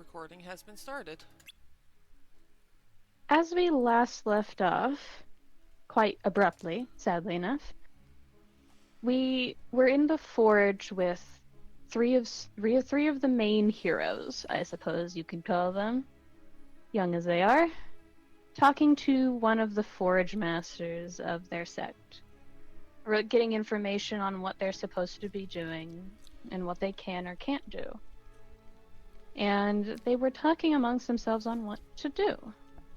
recording has been started. As we last left off, quite abruptly, sadly enough, we were in the forge with three of the main heroes, I suppose you could call them, young as they are, talking to one of the forge masters of their sect, getting information on what they're supposed to be doing and what they can or can't do. And they were talking amongst themselves on what to do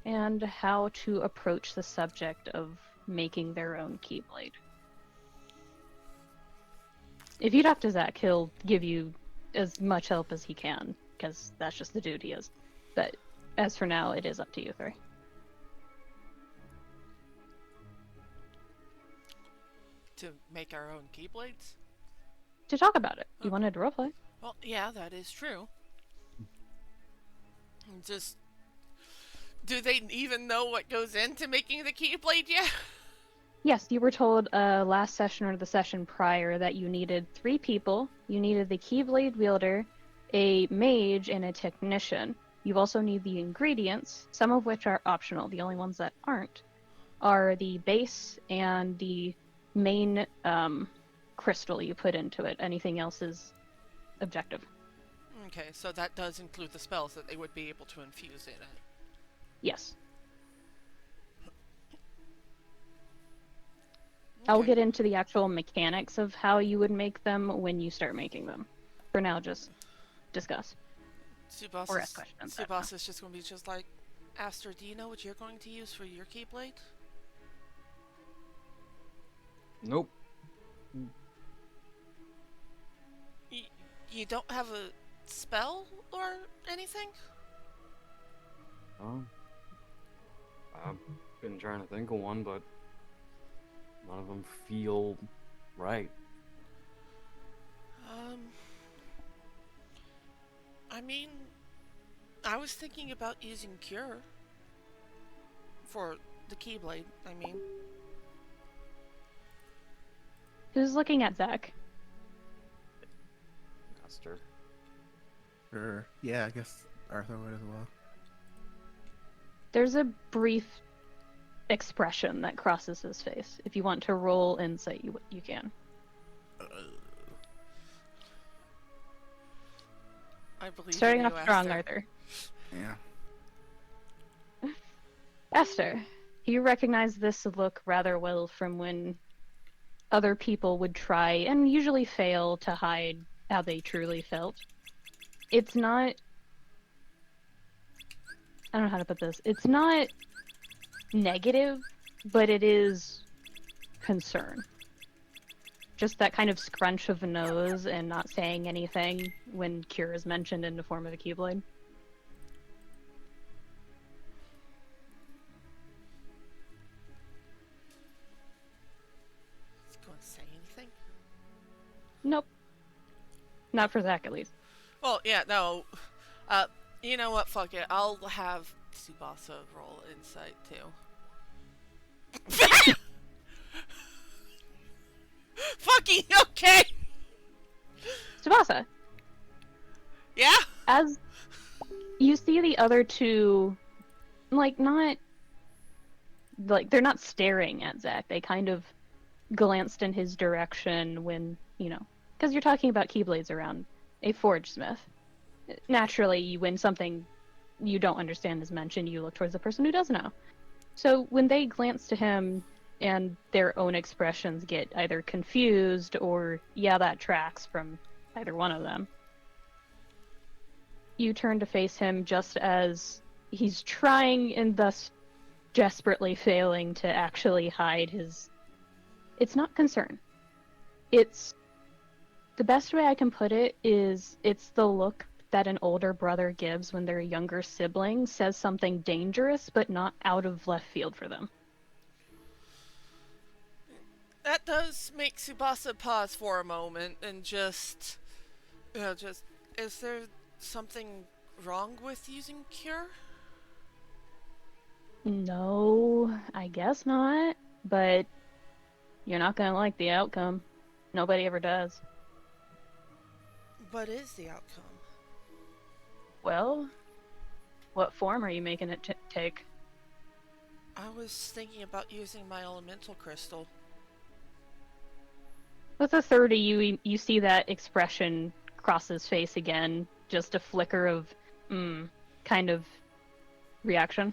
and how to approach the subject of making their own Keyblade. If you talk to Zach, he'll give you as much help as he can, because that's just the dude he is. But as for now, it is up to you three. To make our own Keyblades? To talk about it. You Okay. wanted to roleplay? Well, yeah, that is true. Just... Do they even know what goes into making the Keyblade yet? Yes, you were told last session or the session prior that you needed 3 people. You needed the Keyblade wielder, a mage, and a technician. You also need the ingredients, some of which are optional. The only ones that aren't are the base and the main crystal you put into it. Anything else is objective. Okay, so that does include the spells that they would be able to infuse in it. Yes. Okay. I'll get into the actual mechanics of how you would make them when you start making them. For now, just discuss. Or ask questions. Tsubasa's just going to be just like, Aster, do you know what you're going to use for your Keyblade? Nope. You don't have a spell or anything? I've been trying to think of one, but none of them feel right. I mean, I was thinking about using Cure for the Keyblade, I mean. Who's looking at Zach? Aster. Sure. Yeah, I guess Arthur would as well. There's a brief expression that crosses his face. If you want to roll insight, you can. I believe Starting in off you, strong, Aster. Arthur. Yeah. Aster, you recognize this look rather well from when other people would try, and usually fail, to hide how they truly felt. It's not... I don't know how to put this. It's not negative, but it is concern. Just that kind of scrunch of the nose and not saying anything when Cure is mentioned in the form of a Keyblade. Is he going to say anything? Nope. Not for Zach, at least. Well, yeah, no. You know what? Fuck it. I'll have Tsubasa roll insight too. Fucking okay. Tsubasa, Yeah. as you see the other two, not... they're not staring at Zach. They kind of glanced in his direction when, because you're talking about Keyblades around a forge smith. Naturally, when something you don't understand is mentioned, you look towards the person who does know. So when they glance to him and their own expressions get either confused or, yeah, that tracks from either one of them, you turn to face him just as he's trying and thus desperately failing to actually hide his... It's not concern. It's... The best way I can put it is it's the look that an older brother gives when their younger sibling says something dangerous but not out of left field for them. That does make Tsubasa pause for a moment and just... Is there something wrong with using Cure? No, I guess not, but you're not gonna like the outcome. Nobody ever does. What is the outcome? Well, what form are you making it take? I was thinking about using my elemental crystal. With a 30, you see that expression cross his face again. Just a flicker of, kind of reaction.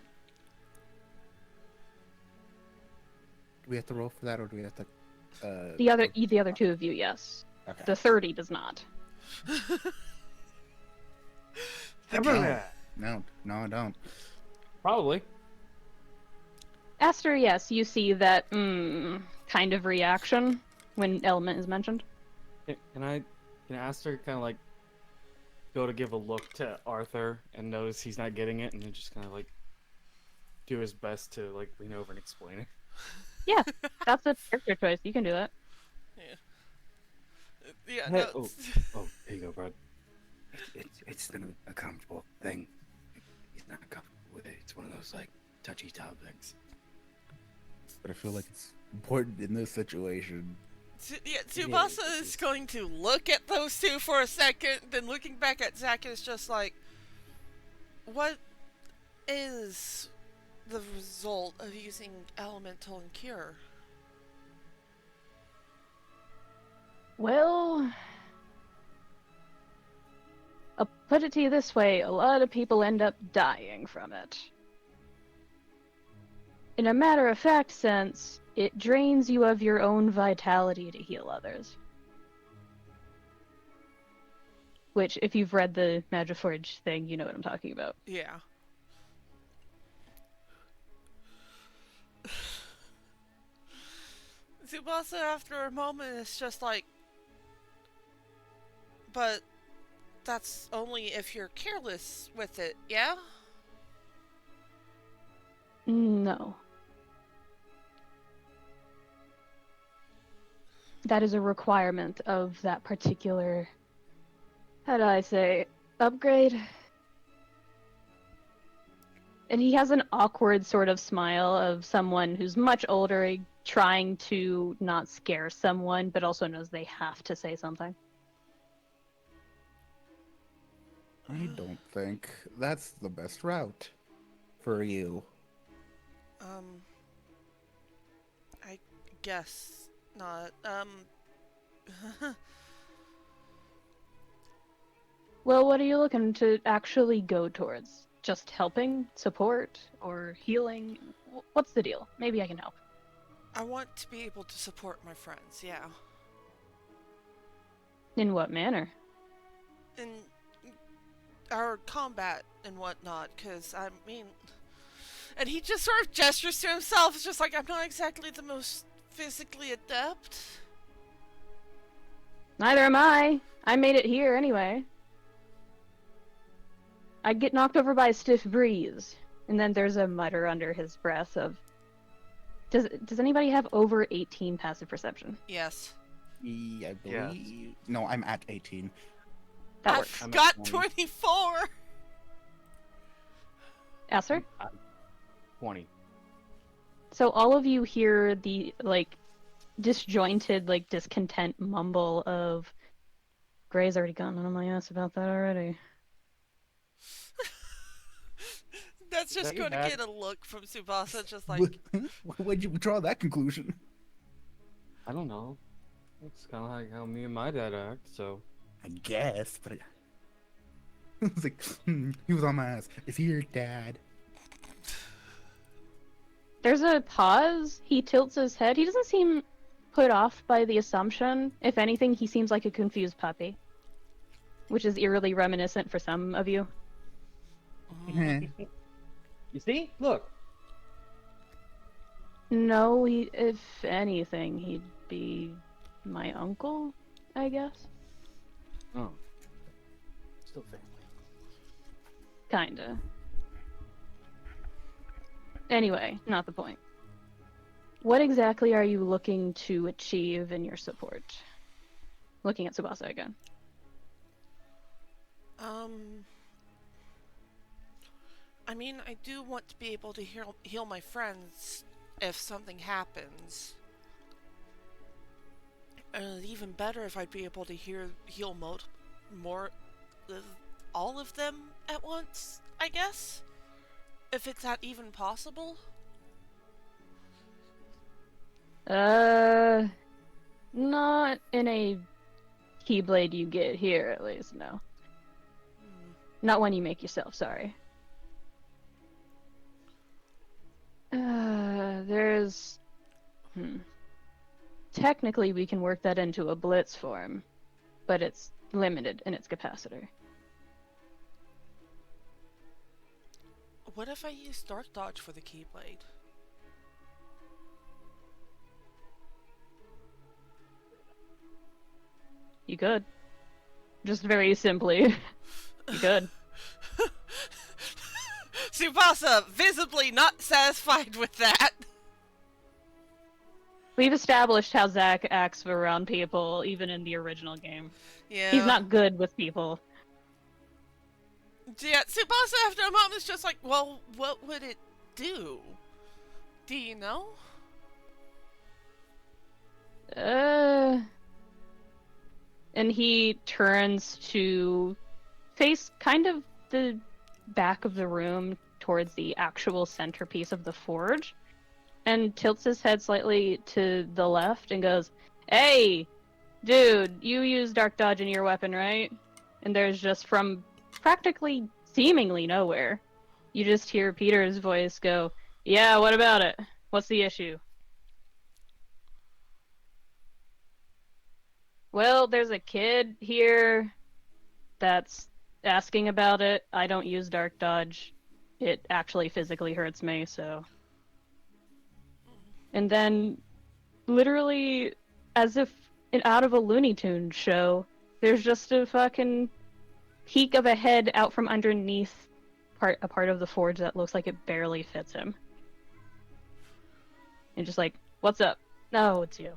Do we have to roll for that, or do we have to? The other two of you, yes. Okay. The 30 does not. Remember No, that? no, I don't. Probably. Aster, yes, you see that kind of reaction when element is mentioned. Can Aster kind of like go to give a look to Arthur and notice he's not getting it, and then just kind of like do his best to like lean over and explain it? Yeah, that's a character choice. You can do that. Yeah, Hey, no. oh, here you go, bud. It's a comfortable thing. He's not comfortable with it. It's one of those like touchy topics. But I feel like it's important in this situation. Tsubasa is going to look at those two for a second, then looking back at Zack is just like, what is the result of using elemental and cure? Well, I'll put it to you this way, a lot of people end up dying from it. In a matter-of-fact sense, it drains you of your own vitality to heal others. Which, if you've read the Magiforge thing, you know what I'm talking about. Yeah. Tsubasa, after a moment, is just like, but that's only if you're careless with it, yeah? No. That is a requirement of that particular, how do I say, upgrade? And he has an awkward sort of smile of someone who's much older, trying to not scare someone, but also knows they have to say something. I don't think that's the best route for you. I guess not. Well, what are you looking to actually go towards? Just helping, support, or healing? What's the deal? Maybe I can help. I want to be able to support my friends, yeah. In what manner? In our combat and whatnot, because, I mean... And he just sort of gestures to himself, it's just like, I'm not exactly the most physically adept. Neither am I. I made it here anyway. I get knocked over by a stiff breeze. And then there's a mutter under his breath of... Does anybody have over 18 passive perception? Yes. I believe... No, I'm at 18. That works. I've got 24! Aster? 20. So all of you hear the, like, disjointed, like, discontent mumble of... Gray's already gotten on my ass about that already. That's just Is that your going to dad? get a look from Tsubasa, just like, Why'd you draw that conclusion? I don't know. It's kind of like how me and my dad act, so... I guess, but it's like, he was on my ass. Is he your dad? There's a pause. He tilts his head. He doesn't seem put off by the assumption. If anything, he seems like a confused puppy. Which is eerily reminiscent for some of you. Eh. You see? Look. No, if anything, he'd be my uncle, I guess. Oh. Still family. Kinda. Anyway, not the point. What exactly are you looking to achieve in your support? Looking at Tsubasa again. I mean, I do want to be able to heal my friends if something happens. Even better if I'd be able to heal all of them at once, I guess? If it's that even possible? Not in a keyblade you get here, at least, no. Not one you make yourself, sorry. There's... Technically, we can work that into a blitz form, but it's limited in its capacitor. What if I use Dark Dodge for the Keyblade? You could. Just very simply. You could. Tsubasa, visibly not satisfied with that. We've established how Zack acts around people, even in the original game. Yeah. He's not good with people. Yeah, Tsubasa after a moment is just like, well, what would it do? Do you know? And he turns to face kind of the back of the room towards the actual centerpiece of the forge and tilts his head slightly to the left and goes, "Hey, dude, you use Dark Dodge in your weapon, right?" And there's just from practically seemingly nowhere, you just hear Peter's voice go, "Yeah, what about it? What's the issue?" "Well, there's a kid here that's asking about it. I don't use Dark Dodge. It actually physically hurts me, so..." And then, literally, as if out of a Looney Tunes show, there's just a fucking peek of a head out from underneath a part of the forge that looks like it barely fits him. And just like, "What's up?" "No, it's you."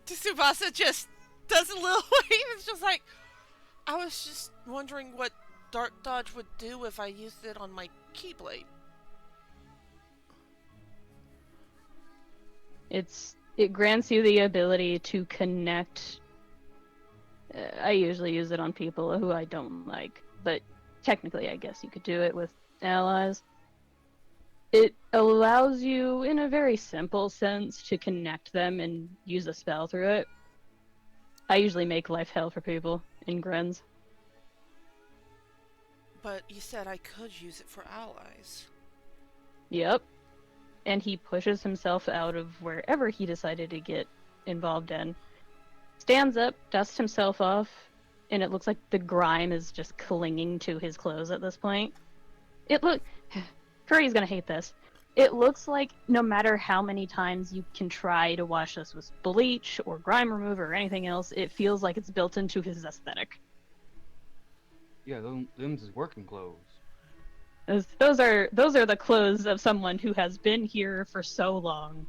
Tsubasa just does a little wave. It's just like, I was just wondering what Dark Dodge would do if I used it on my Keyblade. It grants you the ability to connect. I usually use it on people who I don't like, but technically I guess you could do it with allies. It allows you, in a very simple sense, to connect them and use a spell through it. I usually make life hell for people in grins. But you said I could use it for allies. Yep. And he pushes himself out of wherever he decided to get involved in. Stands up, dusts himself off, and it looks like the grime is just clinging to his clothes at this point. Kuri's gonna hate this. It looks like no matter how many times you can try to wash this with bleach or grime remover or anything else, it feels like it's built into his aesthetic. Yeah, them's his working clothes. Those are the clothes of someone who has been here for so long.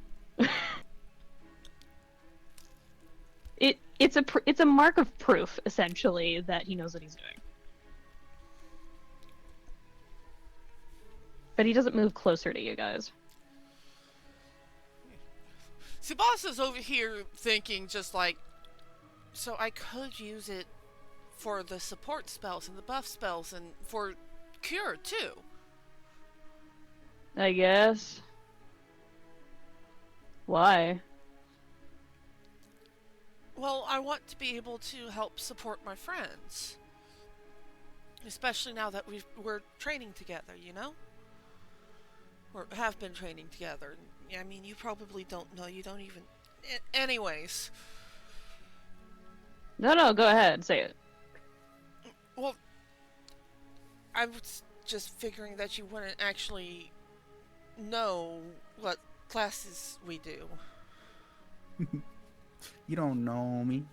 It's a mark of proof, essentially, that he knows what he's doing. But he doesn't move closer to you guys. Tsubasa's over here thinking just like, so I could use it for the support spells and the buff spells and for cure too. I guess. Why? Well, I want to be able to help support my friends. Especially now that we're training together, you know? Or have been training together. I mean, you probably don't know. You don't even... Anyways. No, go ahead. Say it. Well, I was just figuring that you wouldn't actually know what classes we do. You don't know me.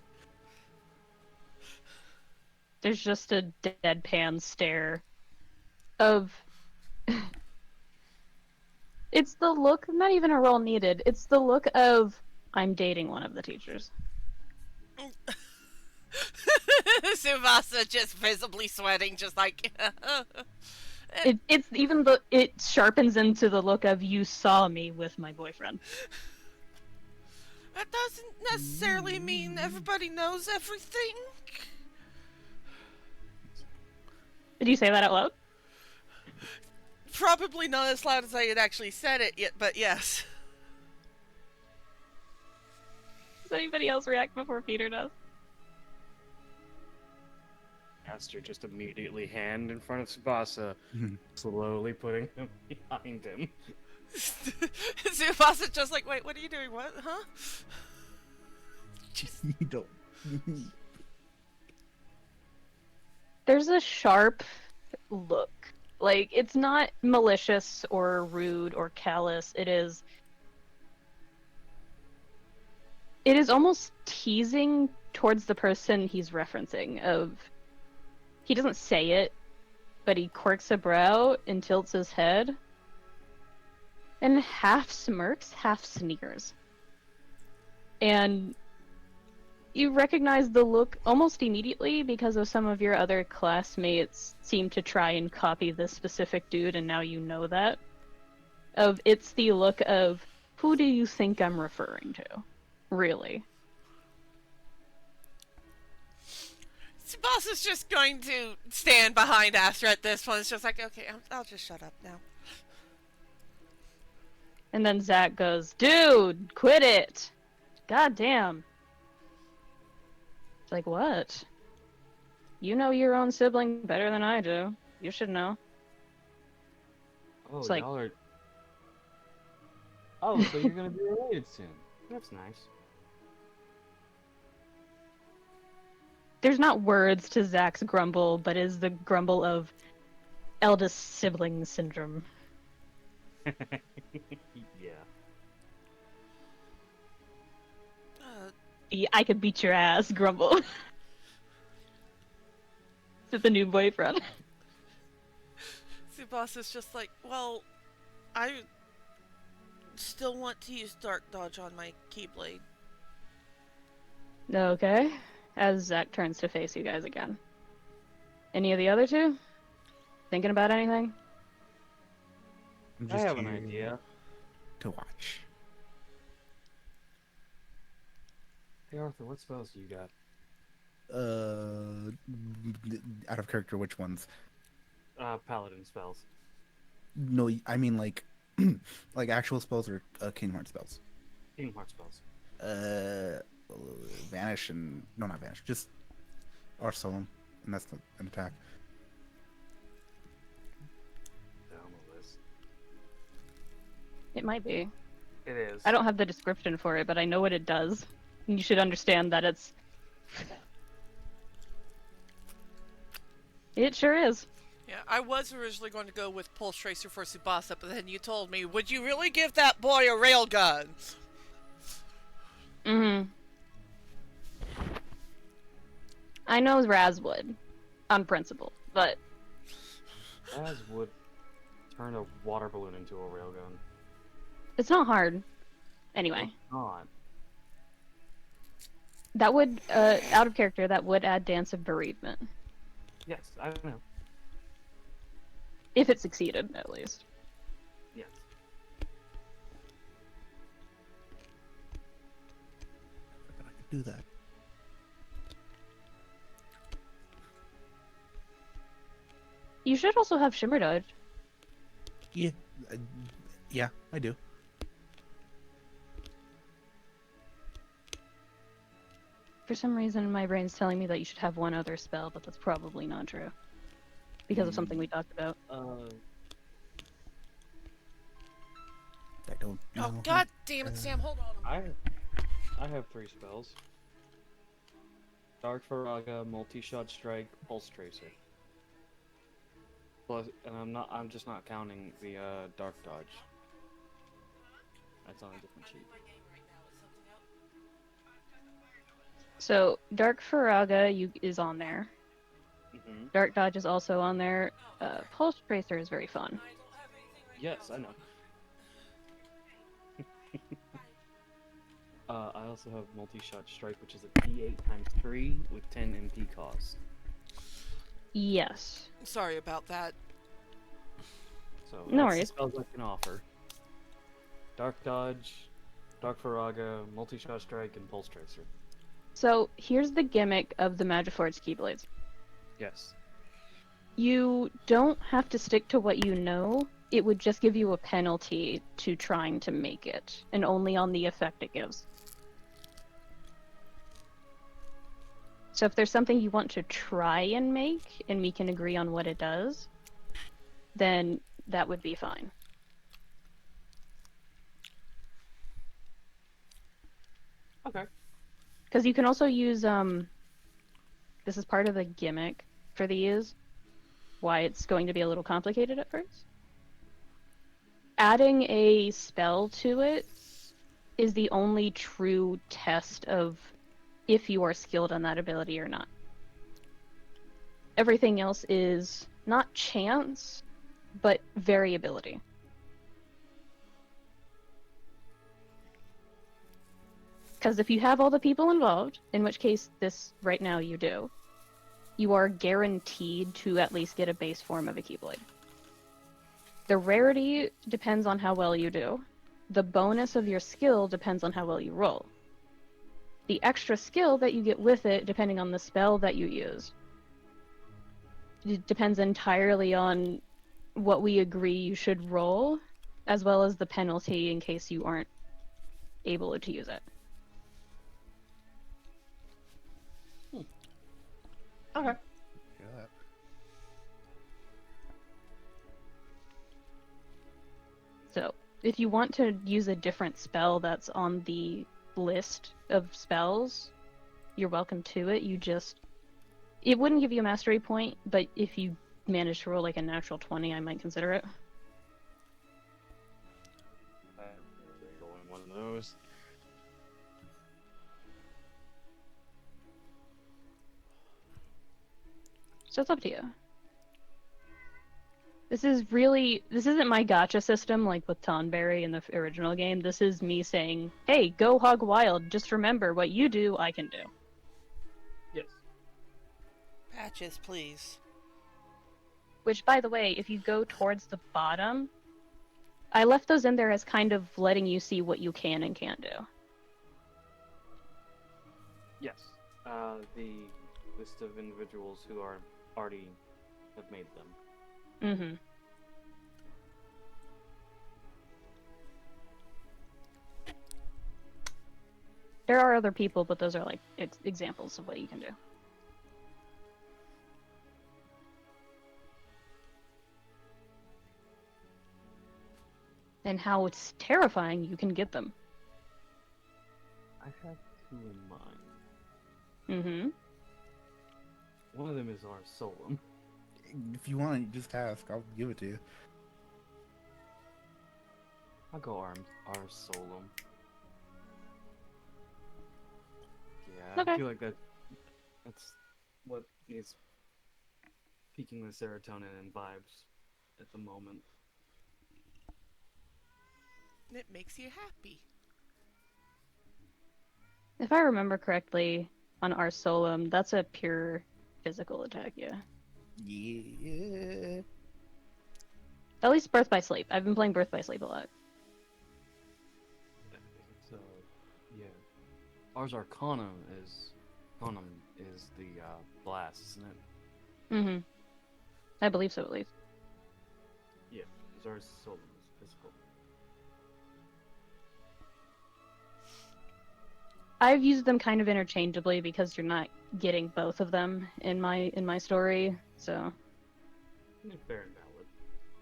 There's just a deadpan stare of... It's the look, not even a role needed, it's the look of, I'm dating one of the teachers. Tsubasa just visibly sweating, just like... It sharpens into the look of, you saw me with my boyfriend. That doesn't necessarily mean everybody knows everything. Did you say that out loud? Probably not as loud as I had actually said it yet, but yes. Does anybody else react before Peter does? Aster just immediately hand in front of Tsubasa, slowly putting him behind him. Tsubasa just like, wait, what are you doing? What? Huh? You don't. There's a sharp look. Like, it's not malicious or rude or callous. It is almost teasing towards the person he's referencing. He doesn't say it, but he quirks a brow and tilts his head, and half smirks, half sneers. And you recognize the look almost immediately because of some of your other classmates seem to try and copy this specific dude, and now you know that. It's the look of, who do you think I'm referring to? Really. Tsubasa's just going to stand behind Aster at this point. It's just like, okay, I'll just shut up now. And then Zach goes, dude, quit it! God damn. It's like, what? You know your own sibling better than I do. You should know. Oh, It's like- y'all are... Oh, so you're gonna be related soon. That's nice. There's not words to Zach's grumble, but is the grumble of eldest sibling syndrome. Yeah. The I could beat your ass grumble. To the new boyfriend. Tsubasa's just like, well, I still want to use Dark Dodge on my Keyblade. Okay. As Zach turns to face you guys again. Any of the other two? Thinking about anything? I'm I just have an here idea. to watch. Hey Arthur, what spells do you got? Out of character, which ones? Paladin spells. No, I mean like, like actual spells or Kingdom Hearts spells. Kingdom Hearts spells. Vanish and no, not vanish, just Solemn, and that's an attack. Down the list. It might be. It is. I don't have the description for it, but I know what it does. And you should understand that it's... It sure is. Yeah, I was originally going to go with Pulse Tracer for Tsubasa, but then you told me, would you really give that boy a railgun? Mm-hmm. I know Razz would, on principle, but... Razz would turn a water balloon into a railgun. It's not hard. Anyway. It's not. That would, out of character, that would add Dance of Bereavement. Yes, I don't know. If it succeeded, at least. Yes. I could do that. You should also have Shimmer Dodge. Yeah, yeah, I do. For some reason, my brain's telling me that you should have one other spell, but that's probably not true. Because of something we talked about. I don't know. Oh, god damn it, Sam, hold on. I have 3 spells. Dark Faraga, Multi-Shot Strike, Pulse Tracer. Plus, and I'm just not counting the Dark Dodge. That's on a different sheet. So, Dark Faraga is on there. Mm-hmm. Dark Dodge is also on there. Pulse Tracer is very fun. Yes, I know. I also have Multi-Shot Strike, which is a D8 times 3 with 10 MP cost. Yes. Sorry about that. So No that's the worries. spells I can offer. Dark Dodge, Dark Faraga, Multi-Shot Strike, and Pulse Tracer. So, here's the gimmick of the Magiforged Keyblades. Yes. You don't have to stick to what you know. It would just give you a penalty to trying to make it, and only on the effect it gives. So if there's something you want to try and make, and we can agree on what it does, then that would be fine. Okay. Because you can also use, this is part of the gimmick for these, why it's going to be a little complicated at first. Adding a spell to it is the only true test of if you are skilled on that ability or not. Everything else is not chance, but variability. Because if you have all the people involved, in which case this right now you do, you are guaranteed to at least get a base form of a Keyblade. The rarity depends on how well you do. The bonus of your skill depends on how well you roll. The extra skill that you get with it, depending on the spell that you use, it depends entirely on what we agree you should roll, as well as the penalty in case you aren't able to use it. Okay. Yeah. So, if you want to use a different spell that's on the list of spells, you're welcome to it. It wouldn't give you a mastery point, but if you manage to roll like a natural 20, I might consider it. Rolling one of those. So it's up to you. This isn't my gotcha system like with Tonberry in the original game. This is me saying, hey, go hog wild. Just remember, what you do, I can do. Yes. Patches, please. Which, by the way, if you go towards the bottom, I left those in there as kind of letting you see what you can and can't do. Yes. The list of individuals who are already have made them. Mm-hmm. There are other people, but those are like examples of what you can do. And how it's terrifying you can get them. I have two in mind. Mm-hmm. One of them is our Solum. If you want, just ask. I'll give it to you. I'll go our Solum. Yeah, Okay. I feel like that's what is peaking the serotonin and vibes at the moment. It makes you happy. If I remember correctly, on our Solum, that's a pure physical attack, yeah. Yeah. At least Birth by Sleep. I've been playing Birth by Sleep a lot. So, yeah. Ours Arcanum is the blast, isn't it? Mm-hmm. I believe so, at least. Yeah, because ours Solum is physical. I've used them kind of interchangeably because you're not getting both of them in my story, so Fair and valid.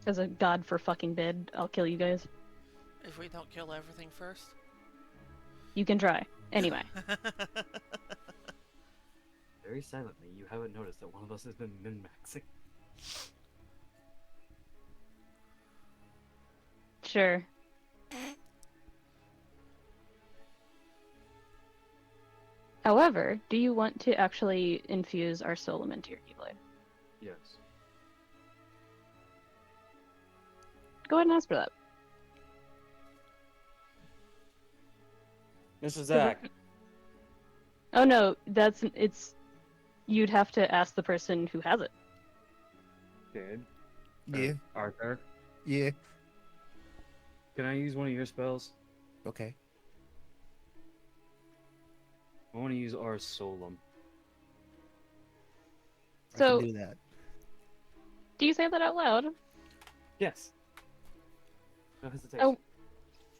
as a god for fucking bid, I'll kill you guys. If we don't kill everything first. You can try. Anyway. Very silently, you haven't noticed that one of us has been min-maxing. Sure. However, do you want to actually infuse our Solum into your Keyblade? Yes. Go ahead and ask for that. Mr. Zach. Oh no, you'd have to ask the person who has it. Did. Yeah. Arthur. Yeah. Can I use one of your spells? Okay. I want to use our Solum. I So- can do that. Do you say that out loud? Yes. No hesitation. Oh,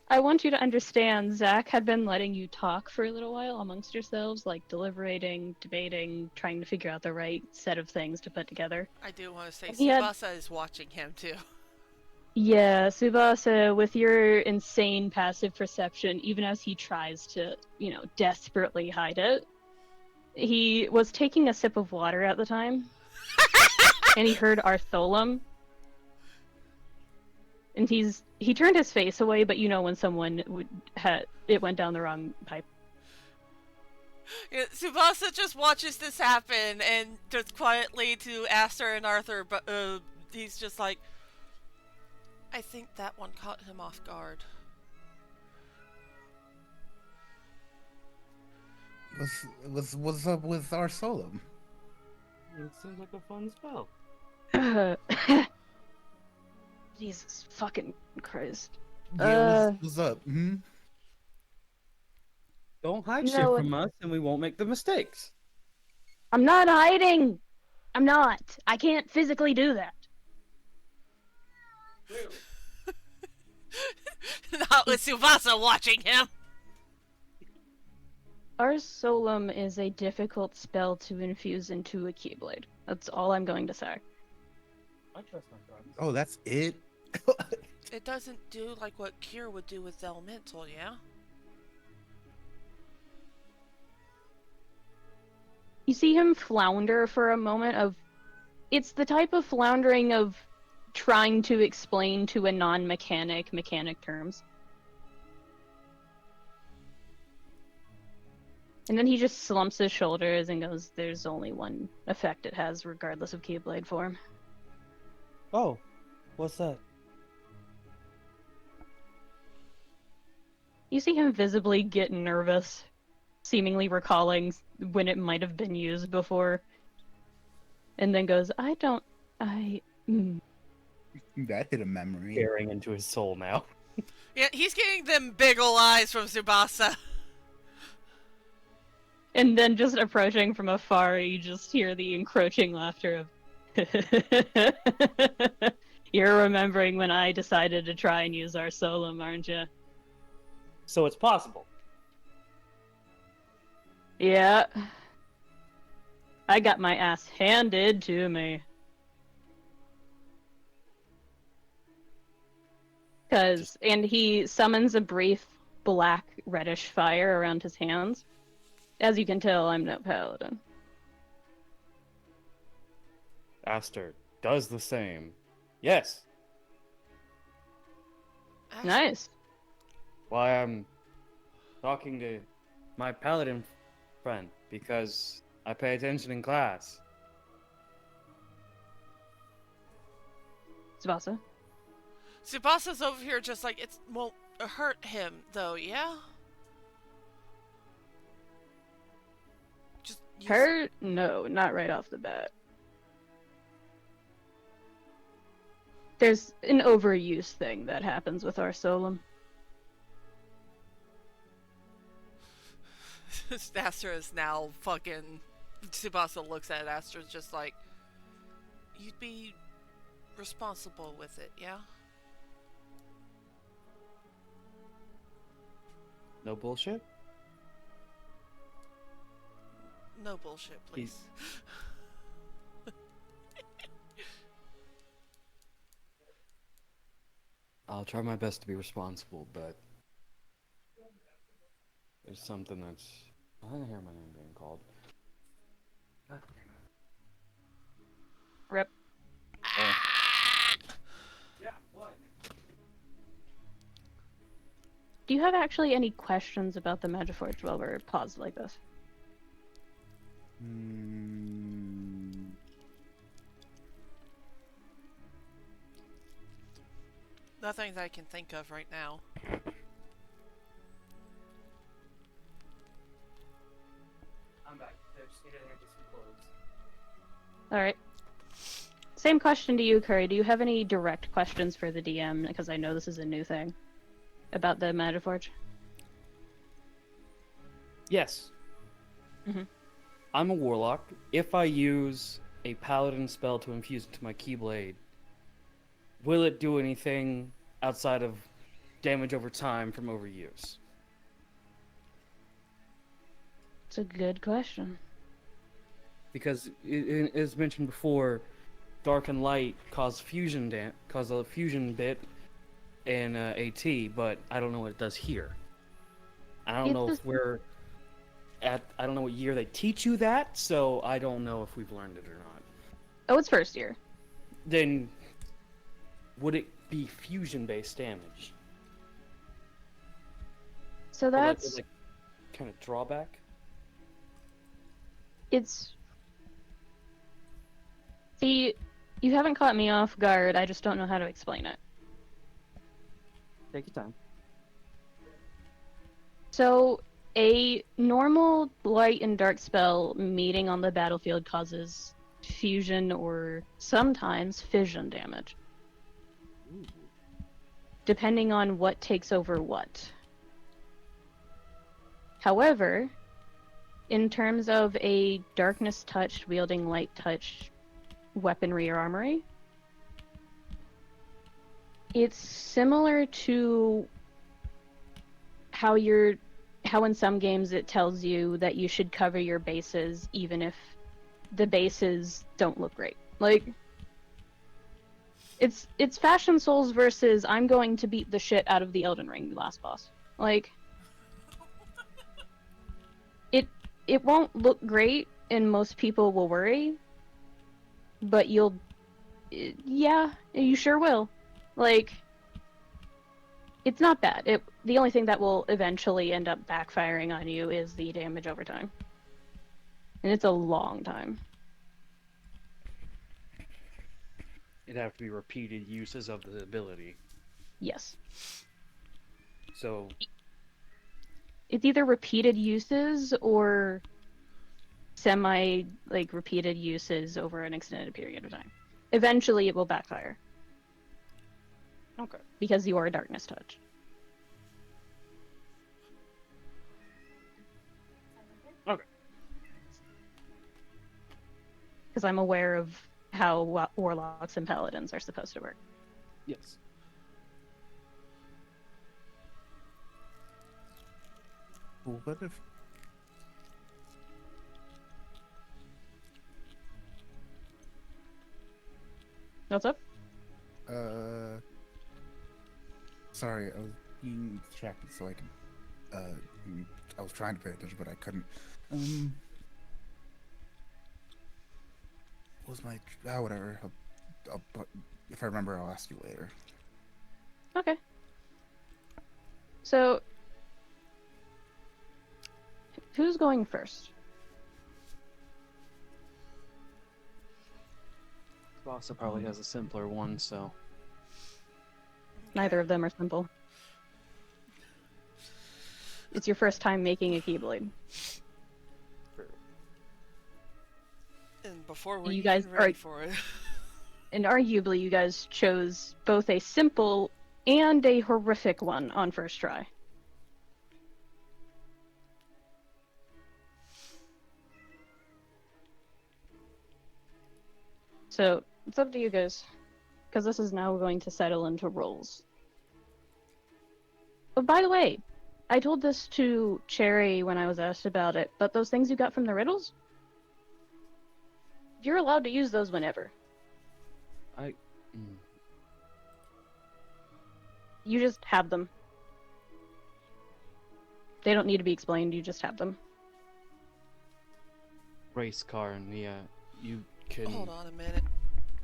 I want you to understand, Zach had been letting you talk for a little while amongst yourselves, like deliberating, debating, trying to figure out the right set of things to put together. I do want to say He had- Tsubasa is watching him too. Yeah, Tsubasa, with your insane passive perception, even as he tries to, desperately hide it, he was taking a sip of water at the time, and he heard Artholum. And he turned his face away, but when someone it went down the wrong pipe. Yeah, Tsubasa just watches this happen and just quietly to Aster and Arthur, but he's just like, I think that one caught him off guard. What's up with our Solum? It seems like a fun spell. Jesus fucking Christ. Yeah, what's up? Hmm? Don't hide shit No, from us, and we won't make the mistakes. I'm not hiding. I'm not. I can't physically do that. Not with Tsubasa watching him. Our Solum is a difficult spell to infuse into a Keyblade. That's all I'm going to say. I trust my friends. Oh, that's it? It doesn't do like what Kira would do with Elemental, yeah? You see him flounder for a moment it's the type of floundering of trying to explain to a non-mechanic terms. And then he just slumps his shoulders and goes, there's only one effect it has, regardless of Keyblade form. Oh, what's that? You see him visibly get nervous, seemingly recalling when it might have been used before. And then goes, That hit a memory. Staring into his soul now. Yeah, he's getting them big ol' eyes from Tsubasa. And then just approaching from afar, you just hear the encroaching laughter of, you're remembering when I decided to try and use our Solum, aren't you? So it's possible. Yeah. I got my ass handed to me. And he summons a brief black reddish fire around his hands. As you can tell, I'm no paladin. Aster does the same. Yes. Nice. Why I'm talking to my paladin friend, because I pay attention in class. Tsubasa. Tsubasa's over here just like, it won't hurt him, though, yeah? Just Her? No, not right off the bat. There's an overuse thing that happens with our Solum. Aster is now fucking... Tsubasa looks at Aster just like, you'd be responsible with it, yeah? No bullshit? No bullshit, please. I'll try my best to be responsible, but there's something that's... I didn't hear my name being called. Rip. Yeah, what? Do you have actually any questions about the Magiforge while we're paused like this? Nothing that I can think of right now. I'm back. I just needed to get some clothes. Alright. Same question to you, Kuri. Do you have any direct questions for the DM? Because I know this is a new thing. About the Magiforge? Yes. Mhm. I'm a warlock. If I use a paladin spell to infuse into my keyblade, will it do anything outside of damage over time from overuse? It's a good question. Because as mentioned before, dark and light cause a fusion bit in AT, but I don't know what it does here. I don't It's know just- if we're at. I don't know what year they teach you that, so I don't know if we've learned it or not. Oh, it's first year. Then, would it be fusion-based damage? So Or, like, that's kind of drawback. it's. See, you haven't caught me off guard. I just don't know how to explain it. Take your time. So, a normal light and dark spell meeting on the battlefield causes fusion or sometimes fission damage, depending on what takes over what. However, in terms of a darkness touch wielding light touch weaponry or armory, it's similar to how in some games it tells you that you should cover your bases even if the bases don't look great. Like, it's Fashion Souls versus I'm going to beat the shit out of the Elden Ring last boss. Like, it won't look great and most people will worry, but yeah, you sure will. Like, it's not bad. The only thing that will eventually end up backfiring on you is the damage over time. And it's a long time. It'd have to be repeated uses of the ability. Yes. So, It's either repeated uses or repeated uses over an extended period of time. Eventually it will backfire. okay. Because you are a darkness touch. Okay. Because I'm aware of how warlocks and paladins are supposed to work. Yes. Well, what if What's up? sorry, I was being distracted so I could I was trying to pay attention but I couldn't. What was my whatever. But if I remember I'll ask you later. Okay. So, who's going first? Tsubasa probably has a simpler one, so. Neither of them are simple. It's your first time making a Keyblade. And before we're You guys even ready are- for it. And arguably, you guys chose both a simple and a horrific one on first try. So, it's up to you guys, because this is now going to settle into rolls. But by the way, I told this to Cherry when I was asked about it, but those things you got from the riddles? You're allowed to use those whenever. You just have them. They don't need to be explained, you just have them. Race car, and yeah, you can. Hold on a minute.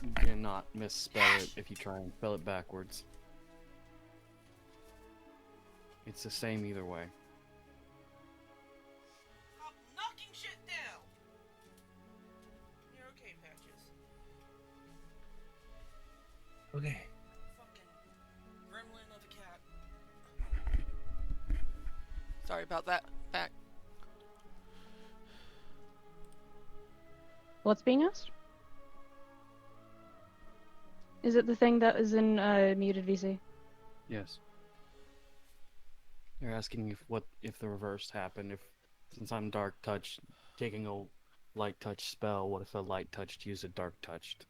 You cannot misspell it if you try and spell it backwards. It's the same either way. Stop knocking shit down! You're okay, Patches. Okay. Fucking gremlin of a cat. Sorry about that. Back. What's being asked? Is it the thing that is in muted VC? Yes. They're asking if the reverse happened, if since I'm dark touch, taking a light touch spell, what if a light touched used a dark touched?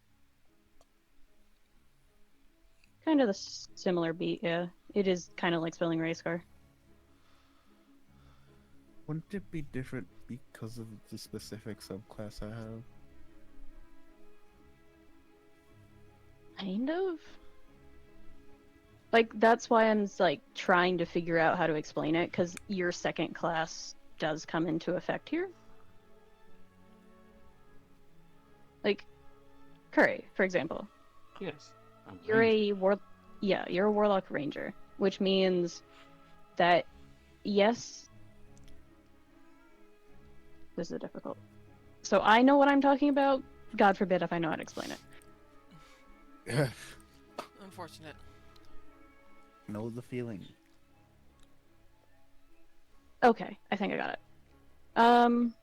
Kind of the similar beat, yeah. It is kind of like spelling race car. Wouldn't it be different because of the specific subclass I have? Kind of. Like, that's why I'm like trying to figure out how to explain it, because your second class does come into effect here. Like, Kuri, for example. Yes. You're you're a warlock ranger, which means that yes, this is difficult. So I know what I'm talking about. God forbid if I know how to explain it. Yeah. Unfortunate. Know the feeling. Okay, I think I got it.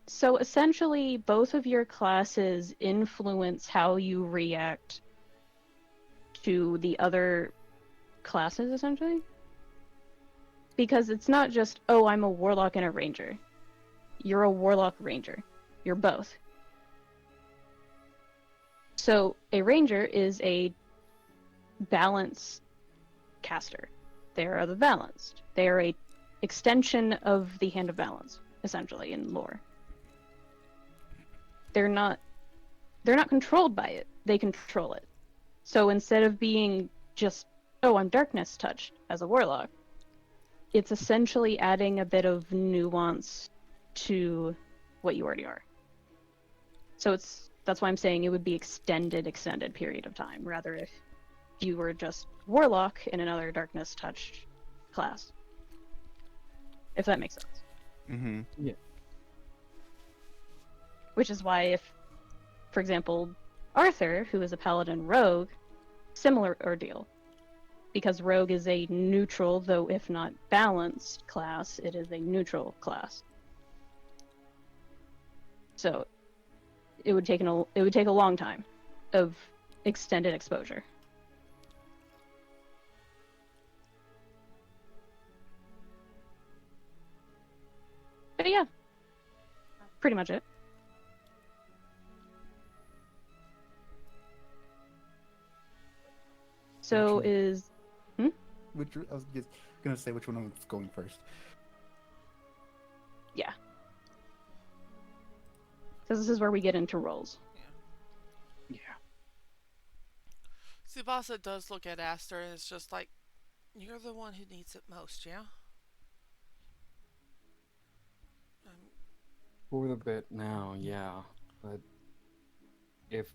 So essentially, both of your classes influence how you react to the other classes, essentially. Because it's not just, oh, I'm a warlock and a ranger. You're a warlock ranger. You're both. So a ranger is a balanced caster. They are the balanced. They are a extension of the Hand of Balance, essentially, in lore. They're not controlled by it. They control it. So instead of being just, oh, I'm darkness touched as a warlock, it's essentially adding a bit of nuance to what you already are. So that's why I'm saying it would be extended period of time, rather if you were just warlock in another darkness touched class. If that makes sense. Mm-hmm. Yeah. Which is why if, for example, Arthur, who is a paladin rogue, similar ordeal. Because rogue is a neutral, though if not balanced class, it is a neutral class. So it would take a long time of extended exposure. But yeah, pretty much it. So is I was just gonna say which one was going first. yeah. Because this is where we get into roles. Yeah. Tsubasa does look at Aster and it's just like, you're the one who needs it most, yeah? For the bit now, yeah. But if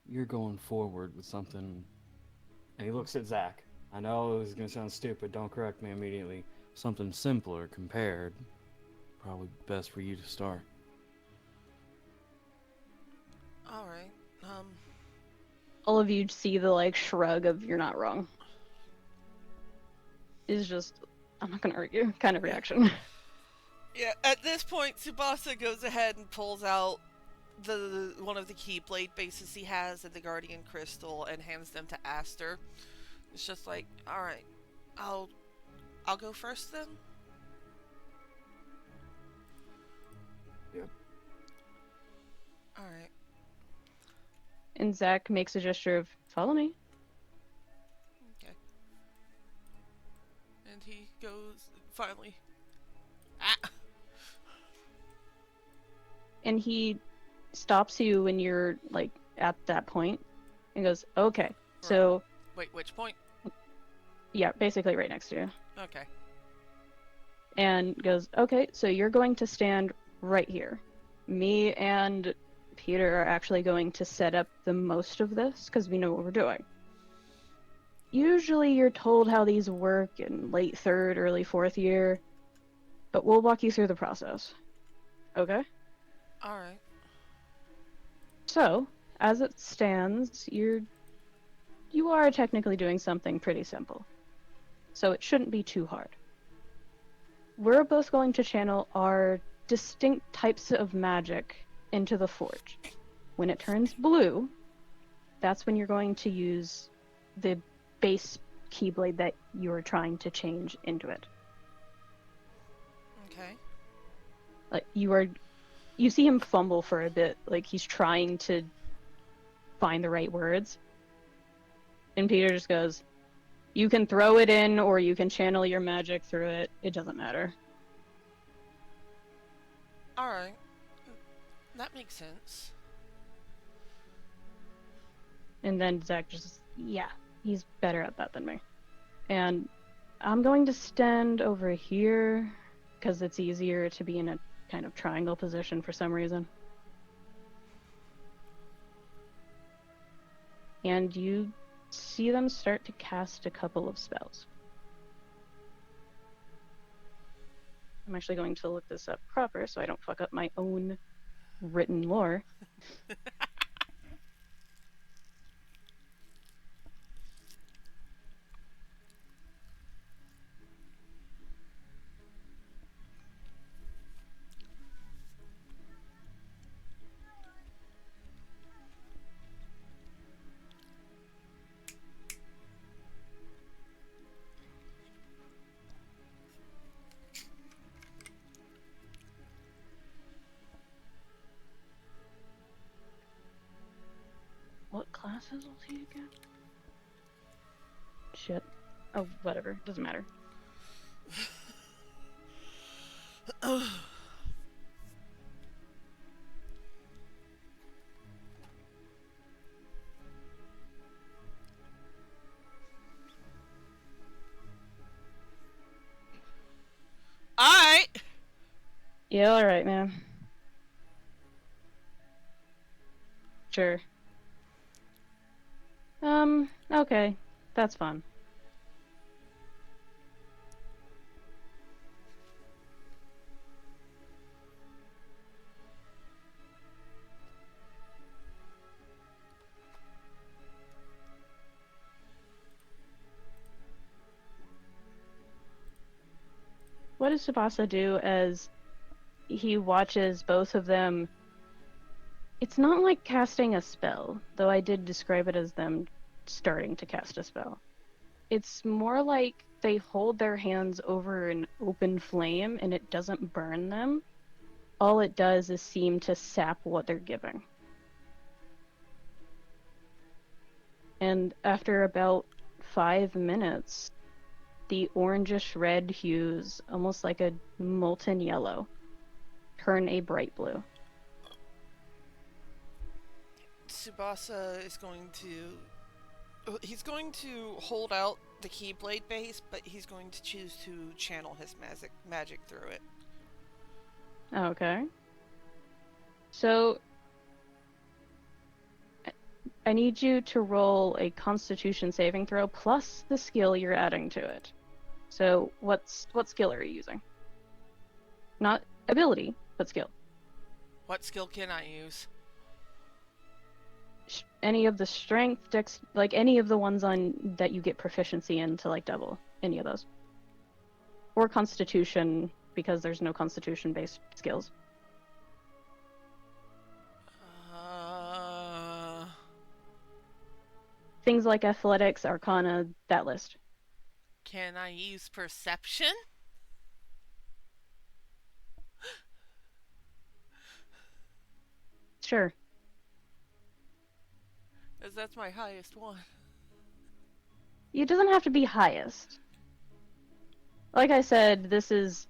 you're going forward with something, and he looks at Zach. I know this is gonna sound stupid. Don't correct me immediately. Something simpler compared. Probably best for you to start. Alright. All of you see the like shrug of "you're not wrong." Is just, I'm not gonna argue kind of reaction. Yeah, at this point, Tsubasa goes ahead and pulls out one of the Keyblade bases he has and the Guardian Crystal and hands them to Aster. It's just like, alright, I'll go first then? Yep. Alright. And Zach makes a gesture of "follow me." Okay. And he goes, finally. Ah! And he stops you when you're like at that point and goes, "Okay, so Wait, which point? yeah, basically right next to you." Okay. And goes, "Okay, so you're going to stand right here. Me and Peter are actually going to set up the most of this because we know what we're doing. Usually you're told how these work in late third, early fourth year, but we'll walk you through the process. Okay? Alright. So, as it stands, you are technically doing something pretty simple. So it shouldn't be too hard. We're both going to channel our distinct types of magic into the forge. When it turns blue, that's when you're going to use the base Keyblade that you're trying to change into it. Okay. Like you see him fumble for a bit, like he's trying to find the right words. And Peter just goes, "You can throw it in, or you can channel your magic through it. It doesn't matter." Alright. That makes sense. And then Zach just, yeah, he's better at that than me. And I'm going to stand over here because it's easier to be in a kind of triangle position for some reason. And you see them start to cast a couple of spells. I'm actually going to look this up proper so I don't fuck up my own written lore. What classes was he again? Shit. Oh, whatever. Doesn't matter. Alright! Yeah, alright, man. Sure. Okay. That's fun. What does Tsubasa do as he watches both of them? It's not like casting a spell, though I did describe it as them starting to cast a spell. It's more like they hold their hands over an open flame and it doesn't burn them. All it does is seem to sap what they're giving. And after about 5 minutes, the orangish red hues, almost like a molten yellow, turn a bright blue. Tsubasa is going to... He's going to hold out the Keyblade base, but he's going to choose to channel his magic through it. Okay. So, I need you to roll a Constitution saving throw plus the skill you're adding to it. So, what skill are you using? Not ability, but skill. What skill can I use? Any of the strength, dex, like any of the ones on that you get proficiency in to like double. Any of those. Or Constitution, because there's no Constitution-based skills. Things like athletics, arcana, that list. Can I use perception? Sure. Because that's my highest one. It doesn't have to be highest. Like I said, this is...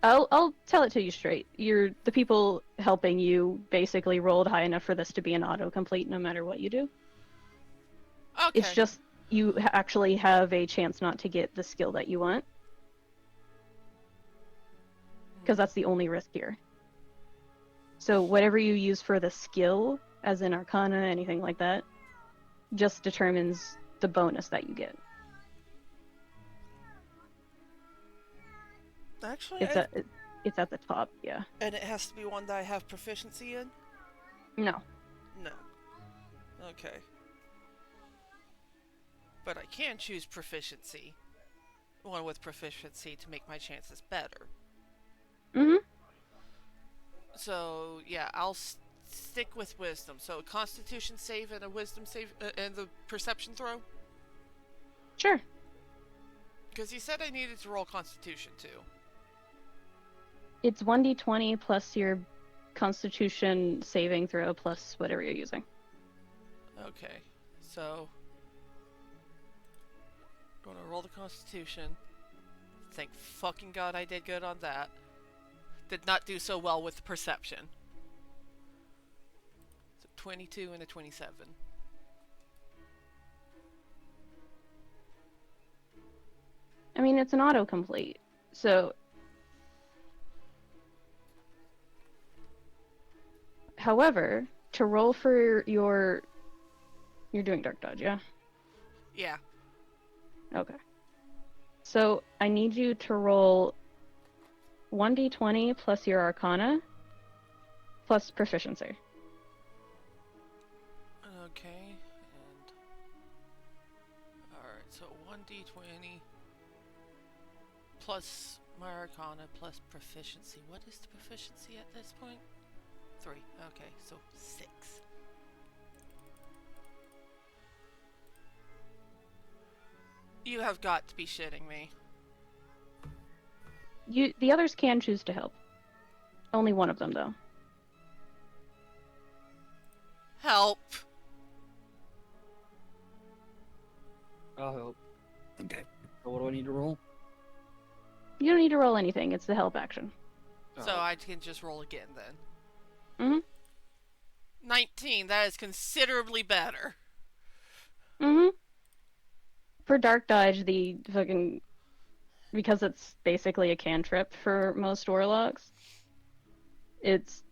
I'll tell it to you straight. The people helping you basically rolled high enough for this to be an autocomplete no matter what you do. Okay. It's just you actually have a chance not to get the skill that you want. Because that's the only risk here. So whatever you use for the skill, as in Arcana, anything like that, just determines the bonus that you get. Actually, It's at the top, yeah. And it has to be one that I have proficiency in? No. No. Okay. But I can choose proficiency. One with proficiency to make my chances better. Mm-hmm. So, yeah, I'll stick with wisdom. So, a constitution save and a wisdom save, and the perception throw? Sure. Because you said I needed to roll constitution, too. It's 1d20 plus your Constitution saving throw plus whatever you're using. Okay, so I'm gonna roll the Constitution. Thank fucking God I did good on that. Did not do so well with Perception. So 22 and a 27. I mean, it's an autocomplete, so... However, to roll for your... You're doing Dark Dodge, yeah? Yeah. Okay. So, I need you to roll 1d20 plus your Arcana, plus Proficiency. Okay, and... Alright, so 1d20 plus my Arcana plus Proficiency. What is the Proficiency at this point? 3. Okay, so 6. You have got to be shitting me. The others can choose to help. Only one of them, though. Help! I'll help. Okay. So what do I need to roll? You don't need to roll anything, it's the help action. So I can just roll again then. Mm-hmm. 19, that is considerably better. Mm-hmm. For Dark Dodge, the fucking... Because it's basically a cantrip for most warlocks, it's...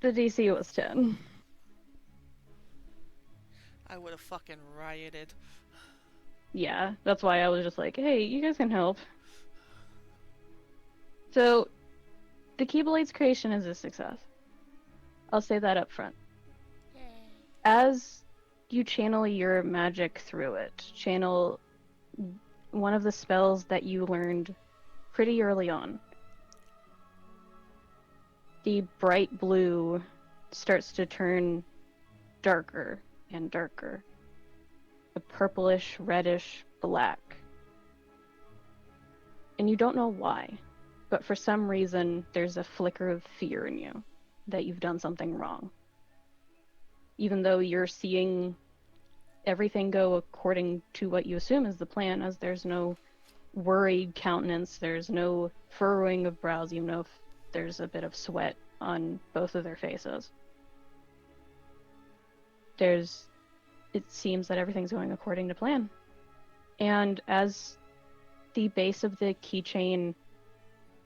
The DC was 10. I would have fucking rioted. Yeah, that's why I was just like, hey, you guys can help. So, the Keyblade's creation is a success. I'll say that up front. As you channel your magic through it, channel one of the spells that you learned pretty early on. The bright blue starts to turn darker and darker. A purplish, reddish black. And you don't know why, but for some reason there's a flicker of fear in you that you've done something wrong. Even though you're seeing everything go according to what you assume is the plan, as there's no worried countenance, there's no furrowing of brows, even if there's a bit of sweat on both of their faces. It seems that everything's going according to plan. And as the base of the keychain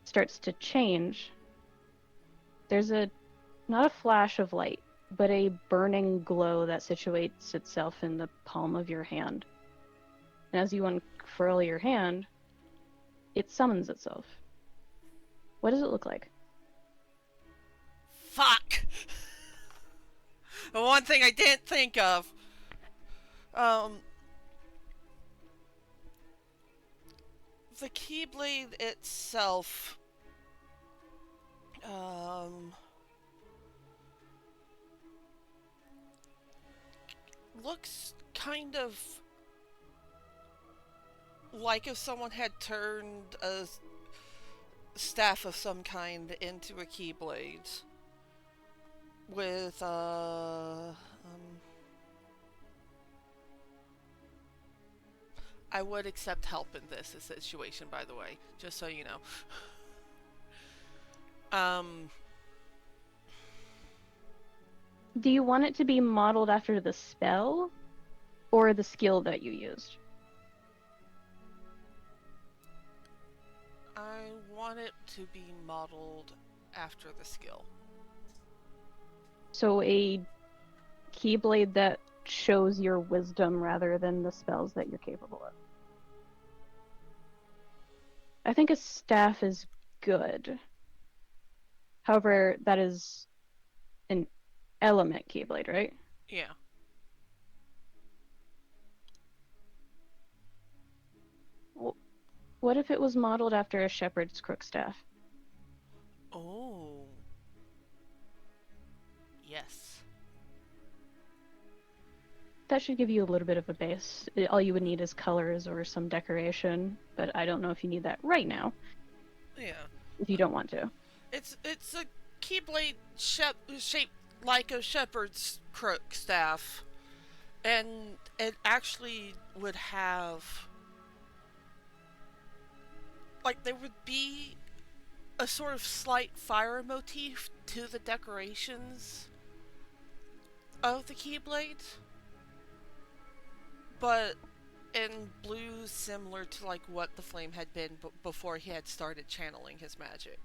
starts to change, there's not a flash of light, but a burning glow that situates itself in the palm of your hand. And as you unfurl your hand, it summons itself. What does it look like? Fuck! The one thing I didn't think of. The Keyblade itself, looks kind of like if someone had turned a staff of some kind into a Keyblade with, I would accept help in this situation, by the way, just so you know. Do you want it to be modeled after the spell or the skill that you used? I want it to be modeled after the skill. So a Keyblade that shows your wisdom rather than the spells that you're capable of. I think a staff is good. However, that is an element Keyblade, right? Yeah. What if it was modeled after a shepherd's crook staff? Oh. Yes. That should give you a little bit of a base. All you would need is colors or some decoration, but I don't know if you need that right now. Yeah. if you don't want to. It's a keyblade shaped like a shepherd's crook staff, and it actually would have, like, there would be a sort of slight fire motif to the decorations of the keyblade, but in blue, similar to like what the flame had been before he had started channeling his magic.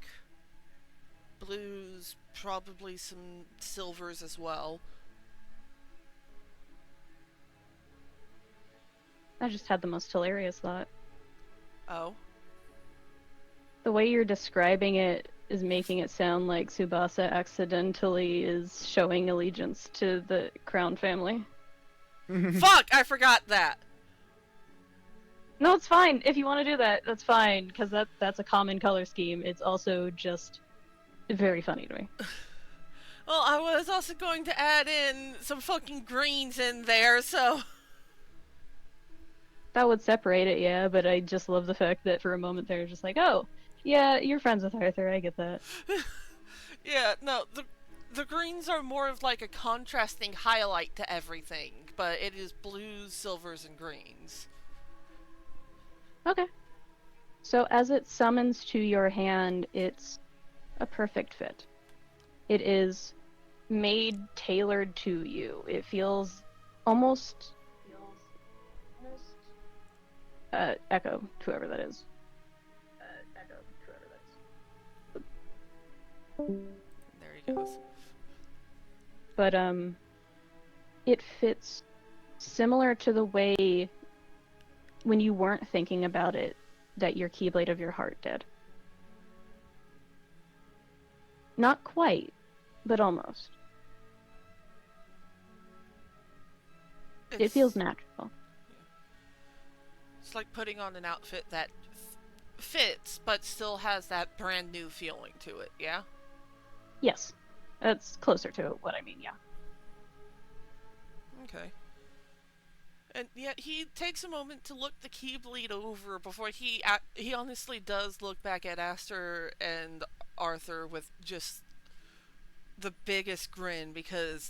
Blues, probably some silvers as well. I just had the most hilarious thought. Oh. The way you're describing it is making it sound like Tsubasa accidentally is showing allegiance to the Crown family. Fuck! I forgot that! No, it's fine. If you want to do that, that's fine, because that's a common color scheme. It's also just very funny to me. Well, I was also going to add in some fucking greens in there, so... That would separate it, yeah, but I just love the fact that for a moment they're just like, oh, yeah, you're friends with Arthur, I get that. Yeah, no, the greens are more of like a contrasting highlight to everything, but it is blues, silvers, and greens. Okay. So as it summons to your hand, it's a perfect fit. It is made tailored to you. It feels almost echo to whoever that is. There he goes. But it fits similar to the way when you weren't thinking about it that your Keyblade of your heart did. Not quite, but almost. It feels natural. It's like putting on an outfit that fits, but still has that brand new feeling to it, yeah? Yes. That's closer to what I mean, yeah. Okay. And yet he takes a moment to look the Keyblade over before he honestly does look back at Aster and Arthur with just the biggest grin, because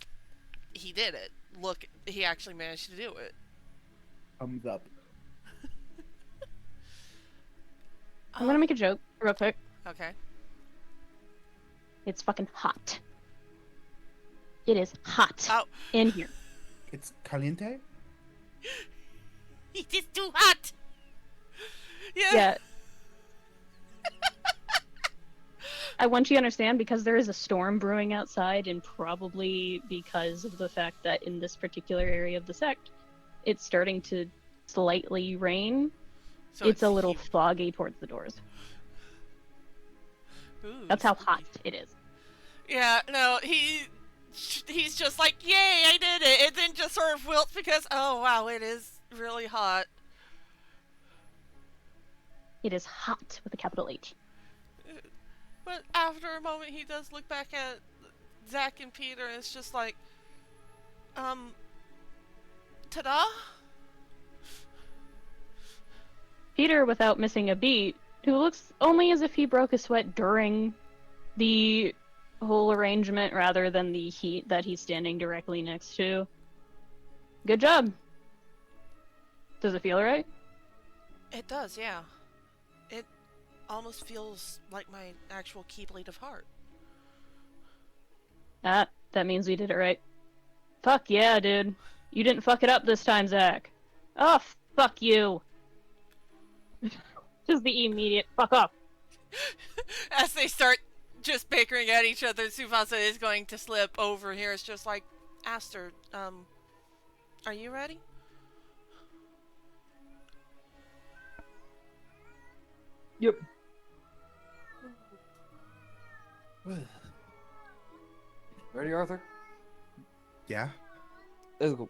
he did it. Look, he actually managed to do it. Thumbs up. I'm gonna make a joke real quick. Okay. It's fucking hot. It is hot Oh. in here. It's caliente? It is too hot! Yeah. I want you to understand, because there is a storm brewing outside, and probably because of the fact that in this particular area of the sect, it's starting to slightly rain. So it's a little huge. foggy towards the doors. Ooh, That's how spooky. hot it is. Yeah, no, he's just like, yay, I did it! And then just sort of wilts because, oh wow, it is really hot. It is hot with a capital H. But after a moment, he does look back at Zach and Peter, and it's just like, ta-da? Peter, without missing a beat, who looks only as if he broke a sweat during the whole arrangement rather than the heat that he's standing directly next to. Good job. Does it feel right? It does, yeah. It almost feels like my actual Keyblade of Heart. That means we did it right. Fuck yeah, dude. You didn't fuck it up this time, Zach. Oh, fuck you. Just the immediate fuck off. As they start just bickering at each other, Tsubasa is going to slip over here. It's just like, Aster, are you ready? Yep. Ready, Arthur? Yeah. Let's go.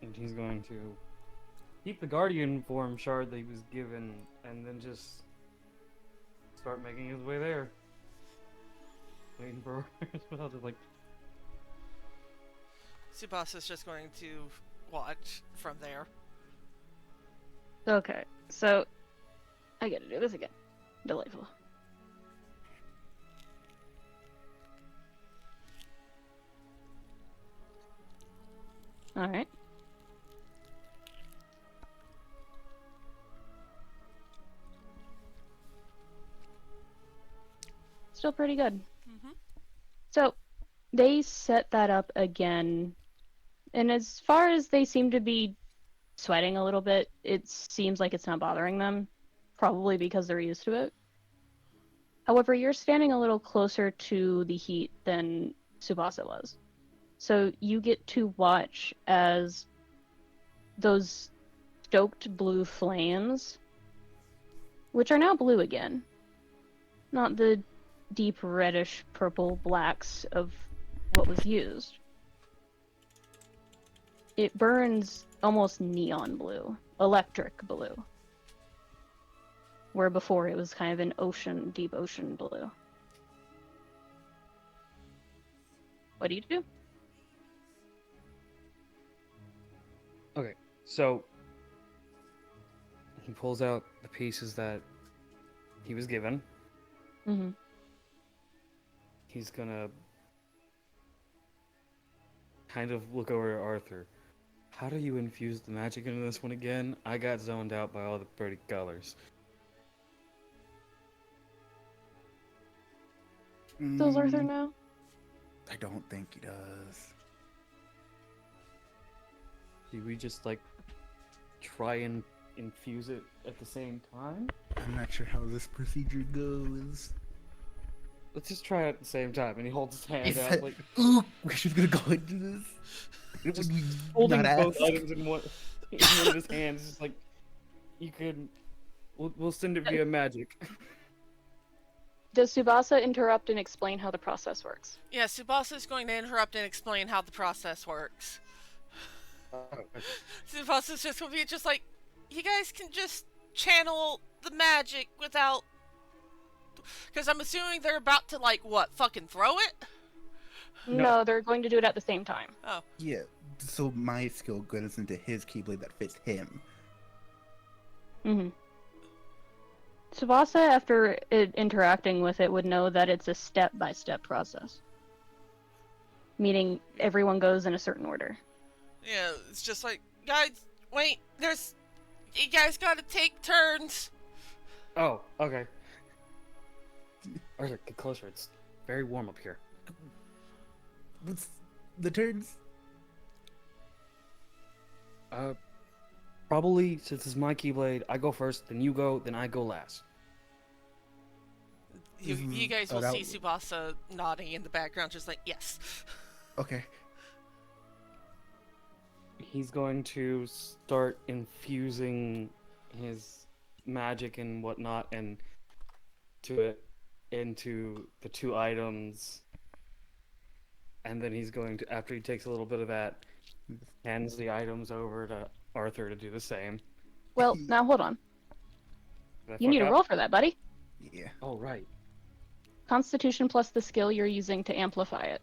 And he's going to keep the guardian form shard that he was given, and then just start making his way there. Waiting for orders, but I'll just like... Tsubasa's just going to watch from there. Okay, so I gotta do this again. Delightful. All right. Still pretty good. Mm-hmm. So they set that up again, and as far as they seem to be sweating a little bit, it seems like it's not bothering them, probably because they're used to it. However, you're standing a little closer to the heat than Tsubasa was. So you get to watch as those stoked blue flames, which are now blue again, not the deep reddish purple blacks of what was used. It burns almost neon blue, electric blue, where before it was kind of an ocean, deep ocean blue. What do you do? Okay, so he pulls out the pieces that he was given. Mm-hmm. He's gonna kind of look over at Arthur. How do you infuse the magic into this one again? I got zoned out by all the pretty colors. Does Arthur know? I don't think he does. Do we just like try and infuse it at the same time? I'm not sure how this procedure goes. Let's just try it at the same time. And he holds his hand Is out that- like Ooh, we're just gonna go into this. It just would be holding not both ask. items in one of his hands. Just like you could. We'll send it via magic. Does Tsubasa interrupt and explain how the process works? Yeah, Tsubasa is going to interrupt and explain how the process works. Tsubasa's just going to be just like, you guys can just channel the magic without... Because I'm assuming they're about to, like, what, fucking throw it? No, they're going to do it at the same time. Oh. Yeah, so my skill goes into his Keyblade that fits him. Mm-hmm. Tsubasa, after interacting with it, would know that it's a step-by-step process. Meaning everyone goes in a certain order. Yeah, it's just like, guys, wait, you guys gotta take turns. Oh, okay. Arthur, get closer. It's very warm up here. What's the turns? Probably since it's my Keyblade, I go first, then you go, then I go last. You guys Oh, will that- see Tsubasa nodding in the background, just like, yes. Okay. He's going to start infusing his magic and whatnot and into the two items, and then he's going to, after he takes a little bit of that, hands the items over to Arthur to do the same. Well, now hold on. Did I You need fuck to up? roll for that, buddy. Yeah. Oh, right. Constitution plus the skill you're using to amplify it.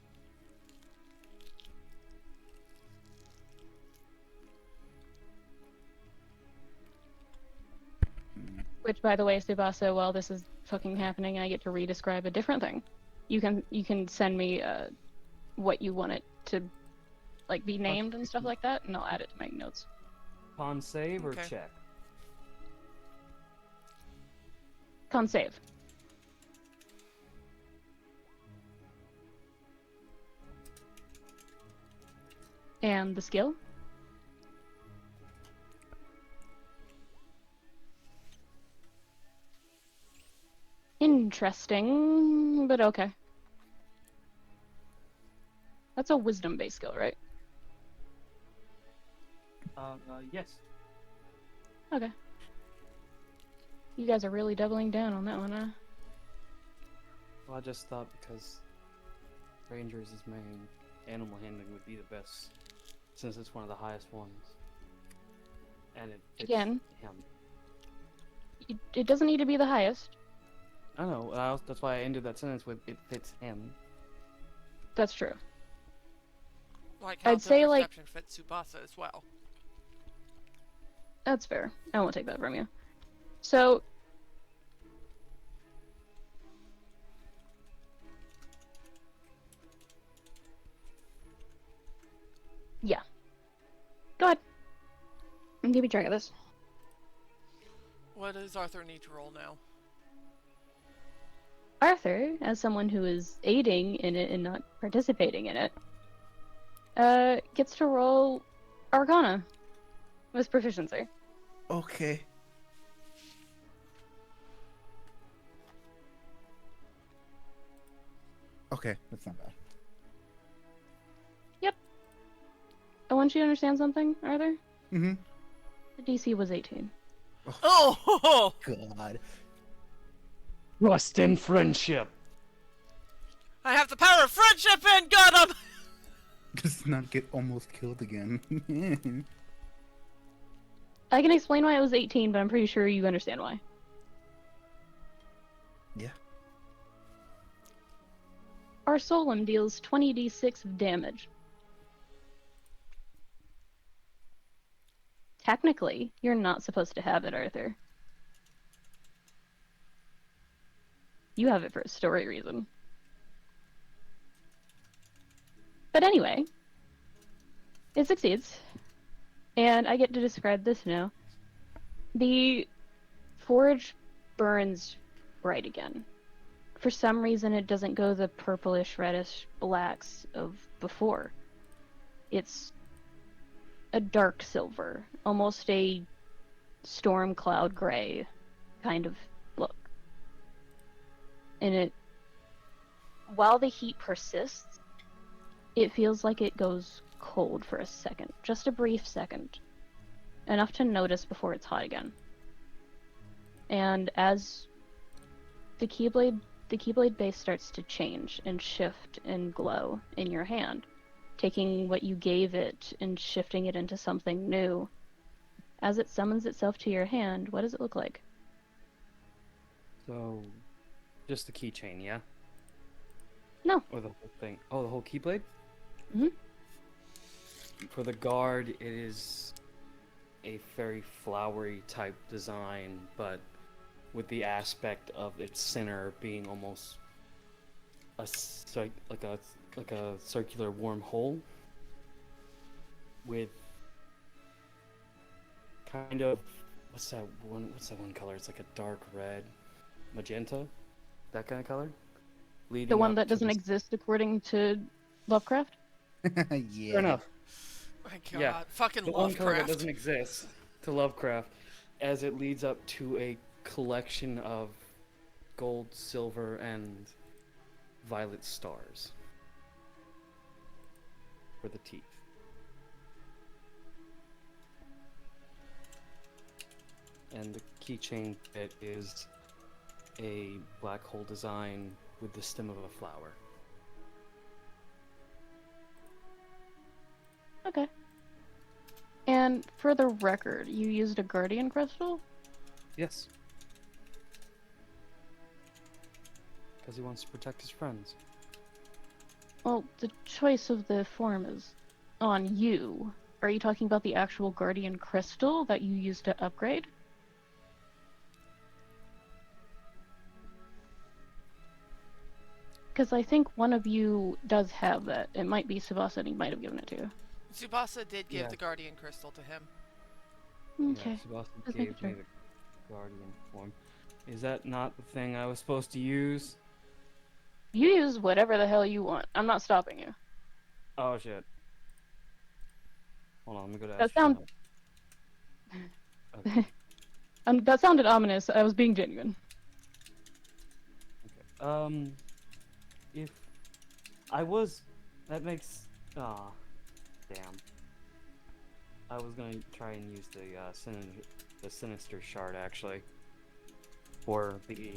Which, by the way, Tsubasa, while this is fucking happening, I get to re-describe a different thing. You can send me what you want it to, like, be named and stuff like that, and I'll add it to my notes. Con save or Okay. check? Con save. And the skill? Interesting, but okay. That's a wisdom-based skill, right? Yes. Okay. You guys are really doubling down on that one, huh? Well, I just thought because Rangers is main, animal handling would be the best, since it's one of the highest ones. And it fits Again. him. It doesn't need to be the highest. I know, that's why I ended that sentence with, it fits him. That's true. Like how I'd say, like- perception fits Tsubasa as well. That's fair. I won't take that from you. So, yeah. I'm keeping track of this. What does Arthur need to roll now? Arthur, as someone who is aiding in it and not participating in it, gets to roll Arcana with proficiency. Okay. Okay, that's not bad. I want you to understand something, Arthur. Mm-hmm. The DC was 18. Oh! God. Trust and friendship. I have the power of friendship and got him! Just not get almost killed again. I can explain why it was 18, but I'm pretty sure you understand why. Yeah. Our Solemn deals 20d6 of damage. Technically, you're not supposed to have it, Arthur. You have it for a story reason. But anyway, it succeeds. And I get to describe this now. The forge burns bright again. For some reason, it doesn't go the purplish, reddish blacks of before. It's a dark silver, almost a storm cloud gray kind of look. And it, while the heat persists, it feels like it goes cold for a second, just a brief second, enough to notice before it's hot again. And as the Keyblade base starts to change and shift and glow in your hand, taking what you gave it and shifting it into something new. As it summons itself to your hand, what does it look like? So, just the keychain, yeah? No. Or the whole thing? Oh, the whole keyblade? Mhm. For the guard, it is a very flowery type design, but with the aspect of its center being almost like a circular warm hole with kind of what's that one color? It's like a dark red, magenta, that kind of color. The one that doesn't exist according to Lovecraft? Yeah. Fair enough. My God, Yeah, fucking the one color that Lovecraft. doesn't exist to Lovecraft, as it leads up to a collection of gold, silver, and violet stars for the teeth. And the keychain bit is a black hole design with the stem of a flower. Okay. And for the record, you used a guardian crystal? Yes. Because he wants to protect his friends. Well, the choice of the form is on you. Are you talking about the actual guardian crystal that you used to upgrade? Because I think one of you does have that. It might be Tsubasa, and he might have given it to you. Tsubasa did give Yeah. the Guardian Crystal to him. Okay. Yeah, Sebastian Just gave making me sure. the guardian form. Is that not the thing I was supposed to use? You use whatever the hell you want. I'm not stopping you. Oh shit. Hold on, let me go to That sound- Okay. That sounded ominous. I was being genuine. If I was, that makes, damn. I was gonna try and use the Sinister Shard actually, for the,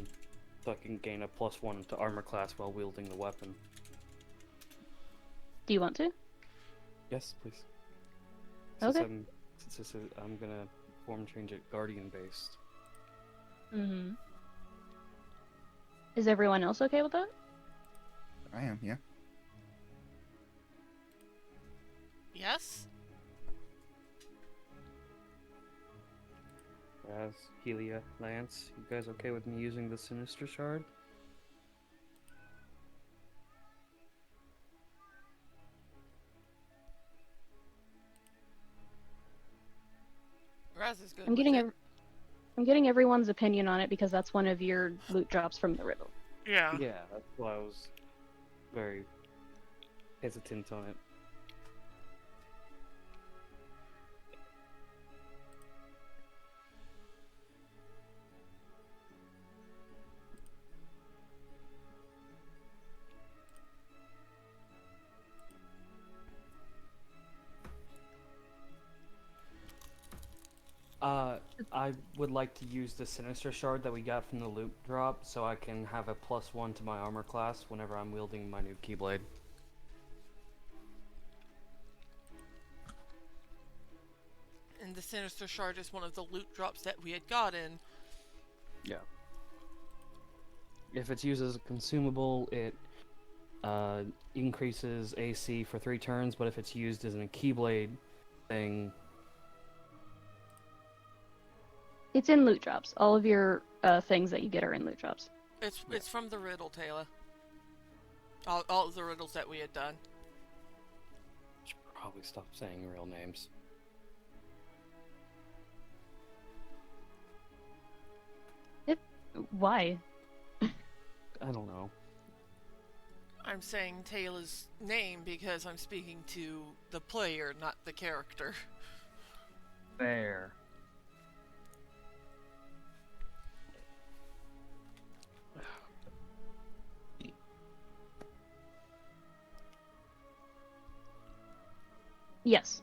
so I can gain a +1 to armor class while wielding the weapon. Do you want to? Yes, please. Okay. I'm gonna form change it Guardian based. Mm-hmm. Is everyone else okay with that? I am, yeah. Yes? Razz, Helia, Lance, you guys okay with me using the Sinister Shard? Razz is good I'm with getting it. I'm getting everyone's opinion on it because that's one of your loot drops from the riddle. Yeah. Yeah, that's why I was very hesitant on it. I would like to use the Sinister Shard that we got from the loot drop so I can have a +1 to my armor class whenever I'm wielding my new Keyblade. And the Sinister Shard is one of the loot drops that we had gotten. Yeah. If it's used as a consumable, it increases AC for 3 turns, but if it's used as a Keyblade thing... It's in loot drops. All of your things that you get are in loot drops. It's from the riddle, Tala. All of the riddles that we had done. Should probably stop saying real names. Why? I don't know. I'm saying Tala's name because I'm speaking to the player, not the character. Fair. Yes.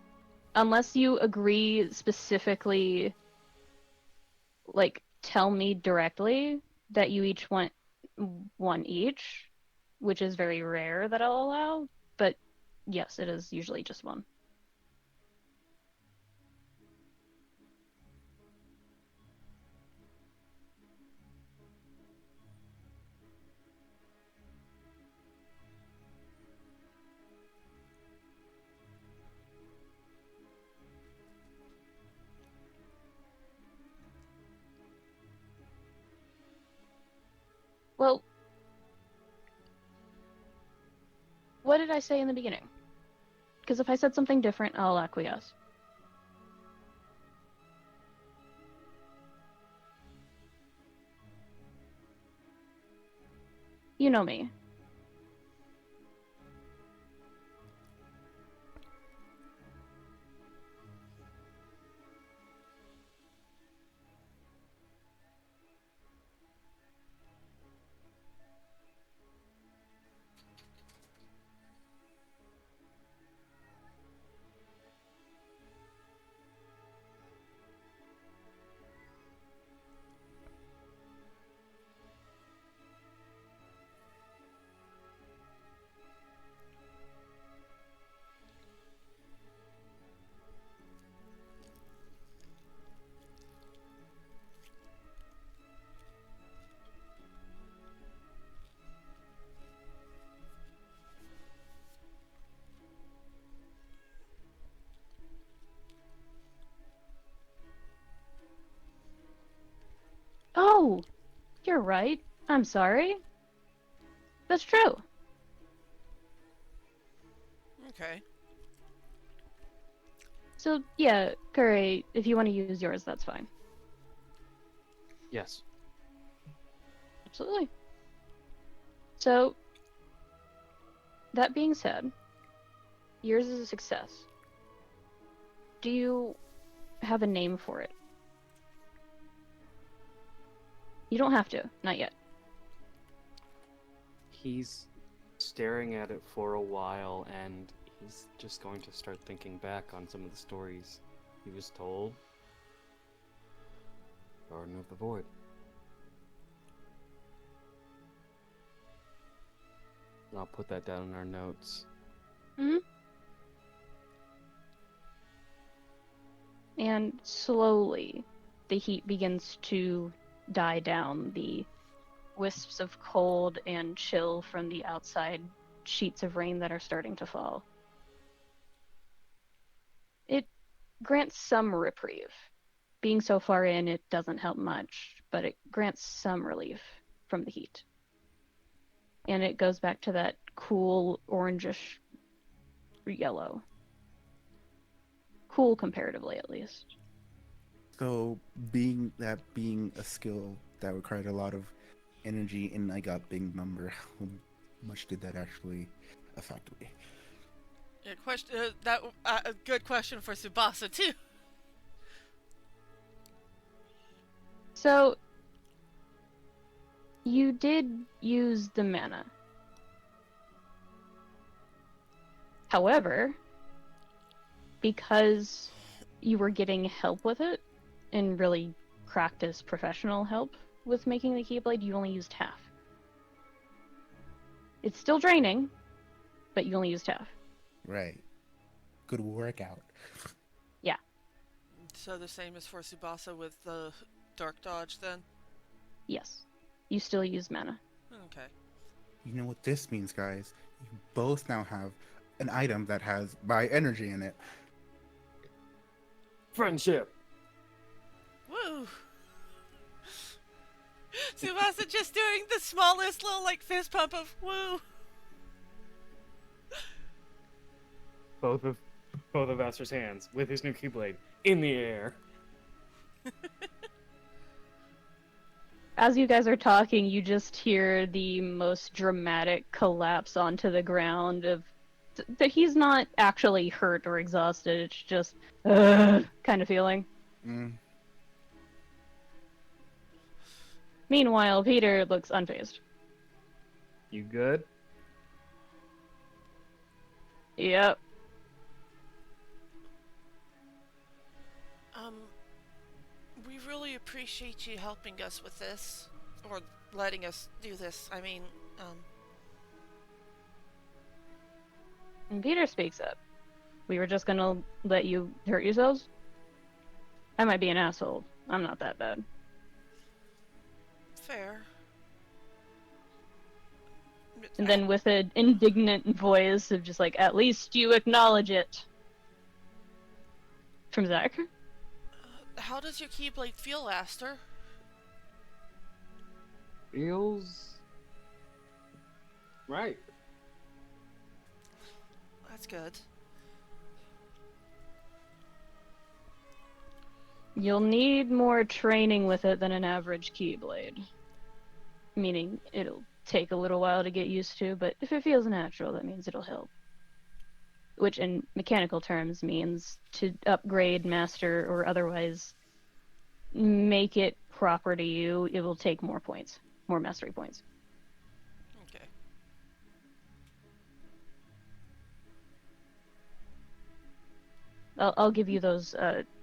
Unless you agree specifically, like, tell me directly that you each want one each, which is very rare that I'll allow, but yes, it is usually just one. Well, what did I say in the beginning? Because if I said something different, I'll acquiesce. You know me. Oh, you're right. I'm sorry. That's true. Okay. So, yeah, Kuri, if you want to use yours, that's fine. Yes. Absolutely. So, that being said, yours is a success. Do you have a name for it? You don't have to, not yet. He's staring at it for a while, and he's just going to start thinking back on some of the stories he was told. Garden of the Void. I'll put that down in our notes. And slowly, the heat begins to die down. The wisps of cold and chill from the outside sheets of rain that are starting to fall. It grants some reprieve. Being so far in, it doesn't help much, but it grants some relief from the heat. And it goes back to that cool orangish yellow. Cool comparatively, at least. So being a skill that required a lot of energy and I got big number, how much did that actually affect me? Yeah, a good question for Tsubasa too. So, you did use the mana. However, because you were getting help with it, and really practice professional help with making the Keyblade, you only used half. It's still draining, but you only used half. Right. Good workout. Yeah. So the same as for Tsubasa with the Dark Dodge then? Yes. You still use mana. Okay. You know what this means, guys? You both now have an item that has my energy in it. Friendship. Woo! Tsubasa just doing the smallest little like fist pump of woo. Both of Aster's hands with his new Keyblade in the air. As you guys are talking, you just hear the most dramatic collapse onto the ground of that he's not actually hurt or exhausted, it's just kind of feeling. Mm. Meanwhile, Peter looks unfazed. You good? Yep. We really appreciate you helping us with this, or letting us do this. I mean, And Peter speaks up. We were just gonna let you hurt yourselves? I might be an asshole. I'm not that bad. fair. And then with an indignant voice of just like, at least you acknowledge it. From Zach. How does your Keyblade feel, Aster? Feels right. That's good. You'll need more training with it than an average Keyblade. Meaning, it'll take a little while to get used to, but if it feels natural, that means it'll help. Which, in mechanical terms, means to upgrade, master, or otherwise make it proper to you, it will take more points. More mastery points. Okay. I'll give you those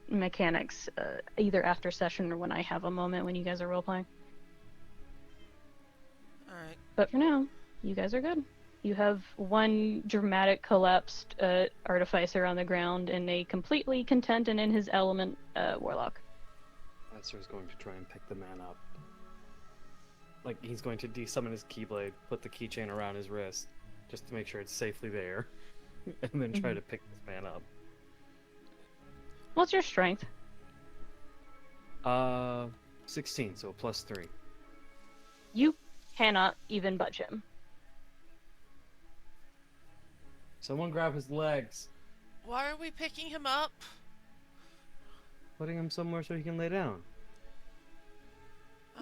mechanics either after session or when I have a moment when you guys are role-playing. Alright. But for now, you guys are good. You have one dramatic collapsed artificer on the ground and a completely content and in his element warlock. Aster's going to try and pick the man up. Like, he's going to desummon his Keyblade, put the keychain around his wrist, just to make sure it's safely there, and then try to pick this man up. What's your strength? 16, so +3. You cannot even budge him. Someone grab his legs. Why are we picking him up? Putting him somewhere so he can lay down.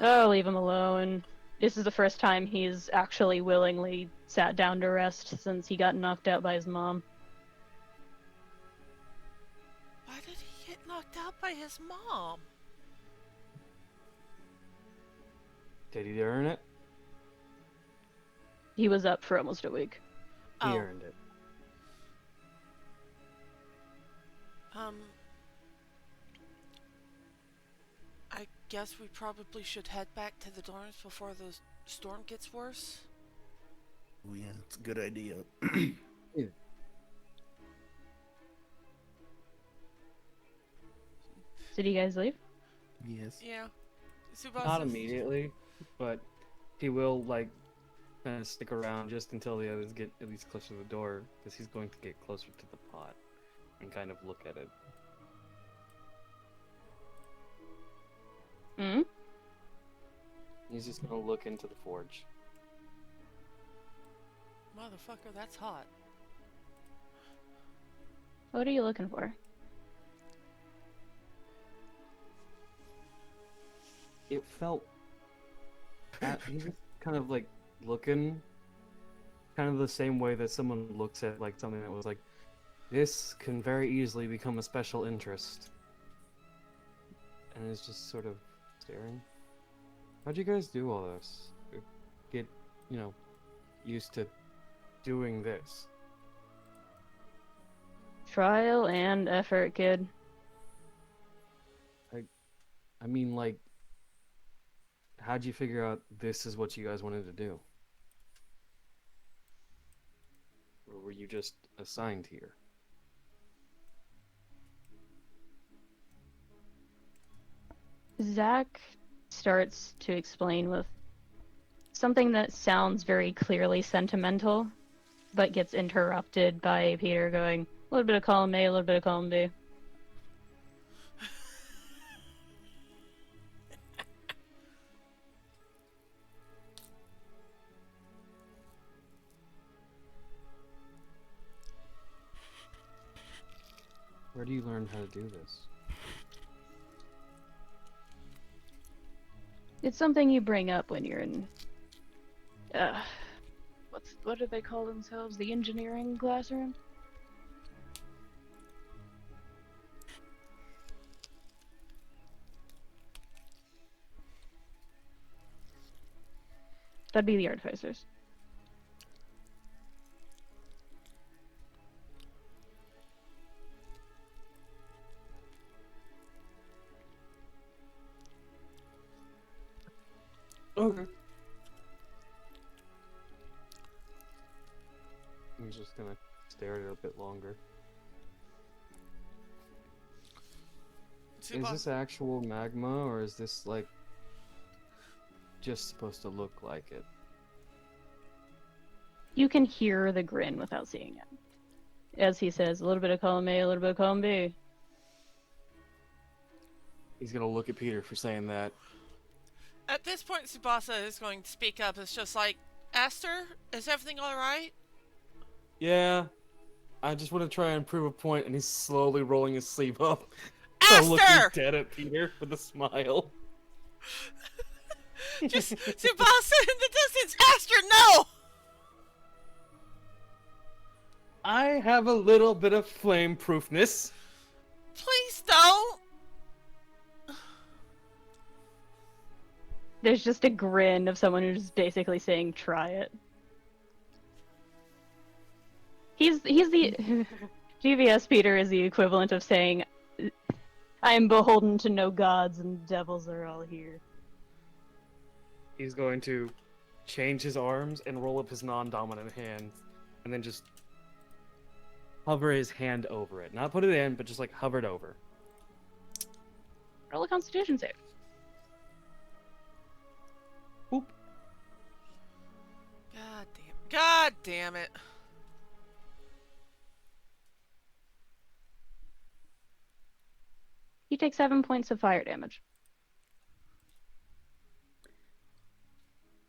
Oh, leave him alone. This is the first time he's actually willingly sat down to rest since he got knocked out by his mom. Why did he get knocked out by his mom? Did he earn it? He was up for almost a week. He Oh. earned it. I guess we probably should head back to the dorms before the storm gets worse. Oh yeah, it's a good idea. Did you guys leave? Yes. Yeah. Tsubasa. Not immediately, but he will, like, kind of stick around just until the others get at least closer to the door, because he's going to get closer to the pot and kind of look at it. Hmm? He's just going to look into the forge. Motherfucker, that's hot. What are you looking for? it felt. He was kind of like looking, kind of the same way that someone looks at like something that was like, this can very easily become a special interest. And is just sort of staring. How'd you guys do all this? Get, used to doing this. Trial and effort, kid. I mean, like, how'd you figure out this is what you guys wanted to do? Or were you just assigned here? Zach starts to explain with something that sounds very clearly sentimental, but gets interrupted by Peter going, a little bit of column A, a little bit of column B. Where do you learn how to do this? It's something you bring up when you're in, what do they call themselves? The engineering classroom? That'd be the artificers. Okay. I'm just gonna stare at it a bit longer. Is this actual magma, or is this, like, just supposed to look like it? You can hear the grin without seeing it. As he says, a little bit of column A, a little bit of column B. He's gonna look at Peter for saying that. At this point, Tsubasa is going to speak up. It's just like, Aster, is everything alright? Yeah. I just want to try and prove a point, and he's slowly rolling his sleeve up. Aster! Looking dead at Peter with a smile. Just, Tsubasa in the distance! Aster, no! I have a little bit of flame proofness. Please don't! There's just a grin of someone who's basically saying, try it. He's the... GVS Peter is the equivalent of saying, I am beholden to no gods and devils are all here. He's going to change his arms and roll up his non-dominant hand, and then just hover his hand over it. Not put it in, but just like hover it over. Roll a Constitution save. Boop. God damn it. You take 7 points of fire damage.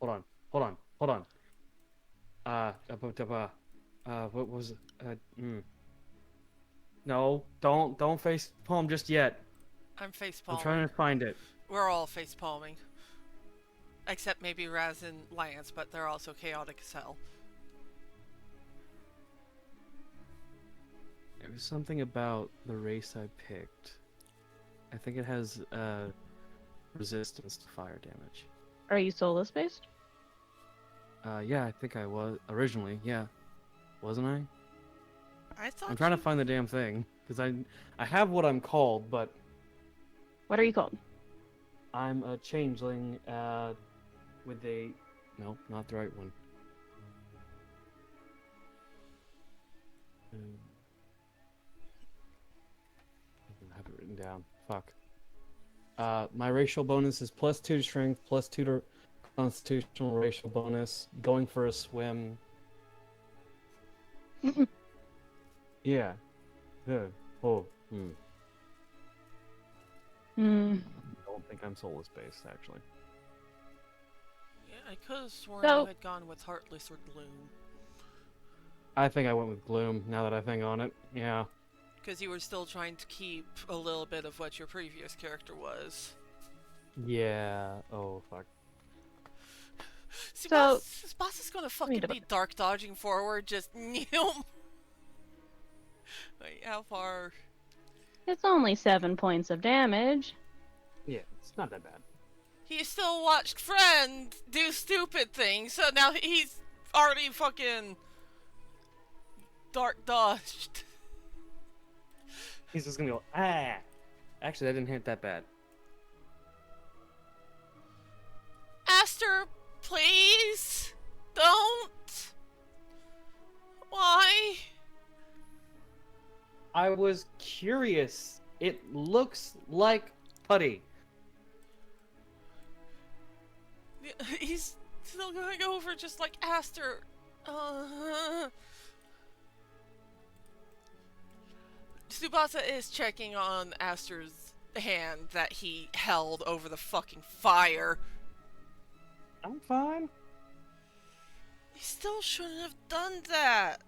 Hold on. What was it? No, don't face palm just yet. I'm face I'm palming. trying to find it. We're all face palming. Except maybe Razz and Lance, but they're also chaotic as hell. There was something about the race I picked. I think it has resistance to fire damage. Are you Soulless based? Yeah, I think I was originally. Yeah, wasn't I? I thought I'm trying to find the damn thing because I have what I'm called, but What are you called? I'm a changeling with a no, not the right one. I have it written down. Fuck. My racial bonus is +2 to strength, +2 to constitutional racial bonus. Going for a swim. Yeah. Good. Oh. I don't think I'm soulless based, actually. Yeah, I could have sworn So- you had gone with Heartless or Gloom. I think I went with Gloom, now that I think on it. Yeah. Because you were still trying to keep a little bit of what your previous character was. Yeah. Oh fuck. See, So- boss is gonna me fucking double be dark dodging forward, just Wait, how far? It's only 7 points of damage. Yeah, it's not that bad. He still watched friend do stupid things, so now he's already fucking dark dodged. He's just gonna go ah. Actually, that didn't hit that bad. Aster, please don't. Why? I was curious. It looks like putty. He's still going over just like Aster. Tsubasa is checking on Aster's hand that he held over the fucking fire. I'm fine. He still shouldn't have done that.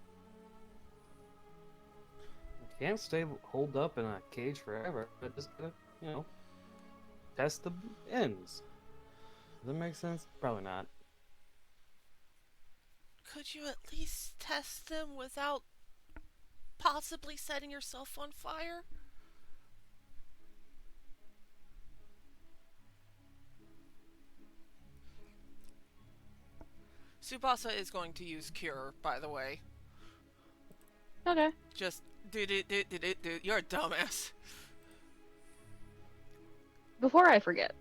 I can't stay holed up in a cage forever. I just gotta, test the ends. Does that make sense? Probably not. Could you at least test them without possibly setting yourself on fire? Tsubasa is going to use Cure, by the way. Okay. Just dude, you're a dumbass. Before I forget,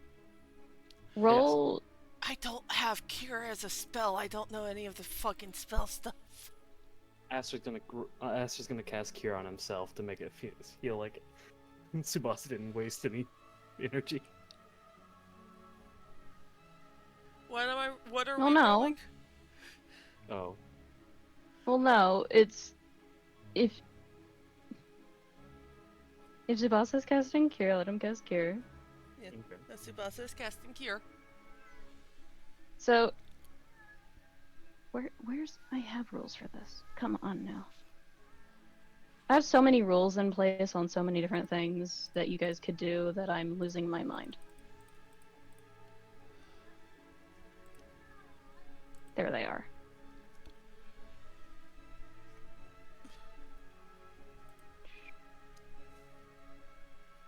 roll. I don't have Cure as a spell. I don't know any of the fucking spell stuff. Aster's gonna cast Cure on himself to make it feel like Tsubasa didn't waste any energy. What are Well, we no. rolling? Oh. Well, no, it's if Tsubasa's casting Cure, let him cast Cure. Yeah, Okay. Tsubasa is casting Cure. So, where's I have rules for this? Come on now. I have so many rules in place on so many different things that you guys could do that I'm losing my mind. There they are.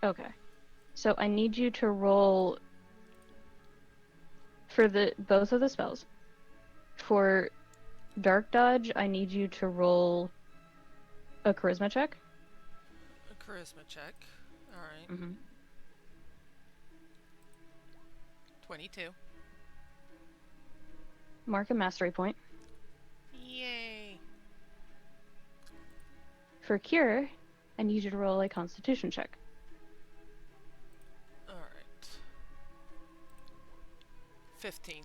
Okay. So I need you to roll for both of the spells. For Dark Dodge, I need you to roll a charisma check. A charisma check. Alright. Mm-hmm. 22. Mark a mastery point. Yay. For Cure, I need you to roll a constitution check. Alright. 15.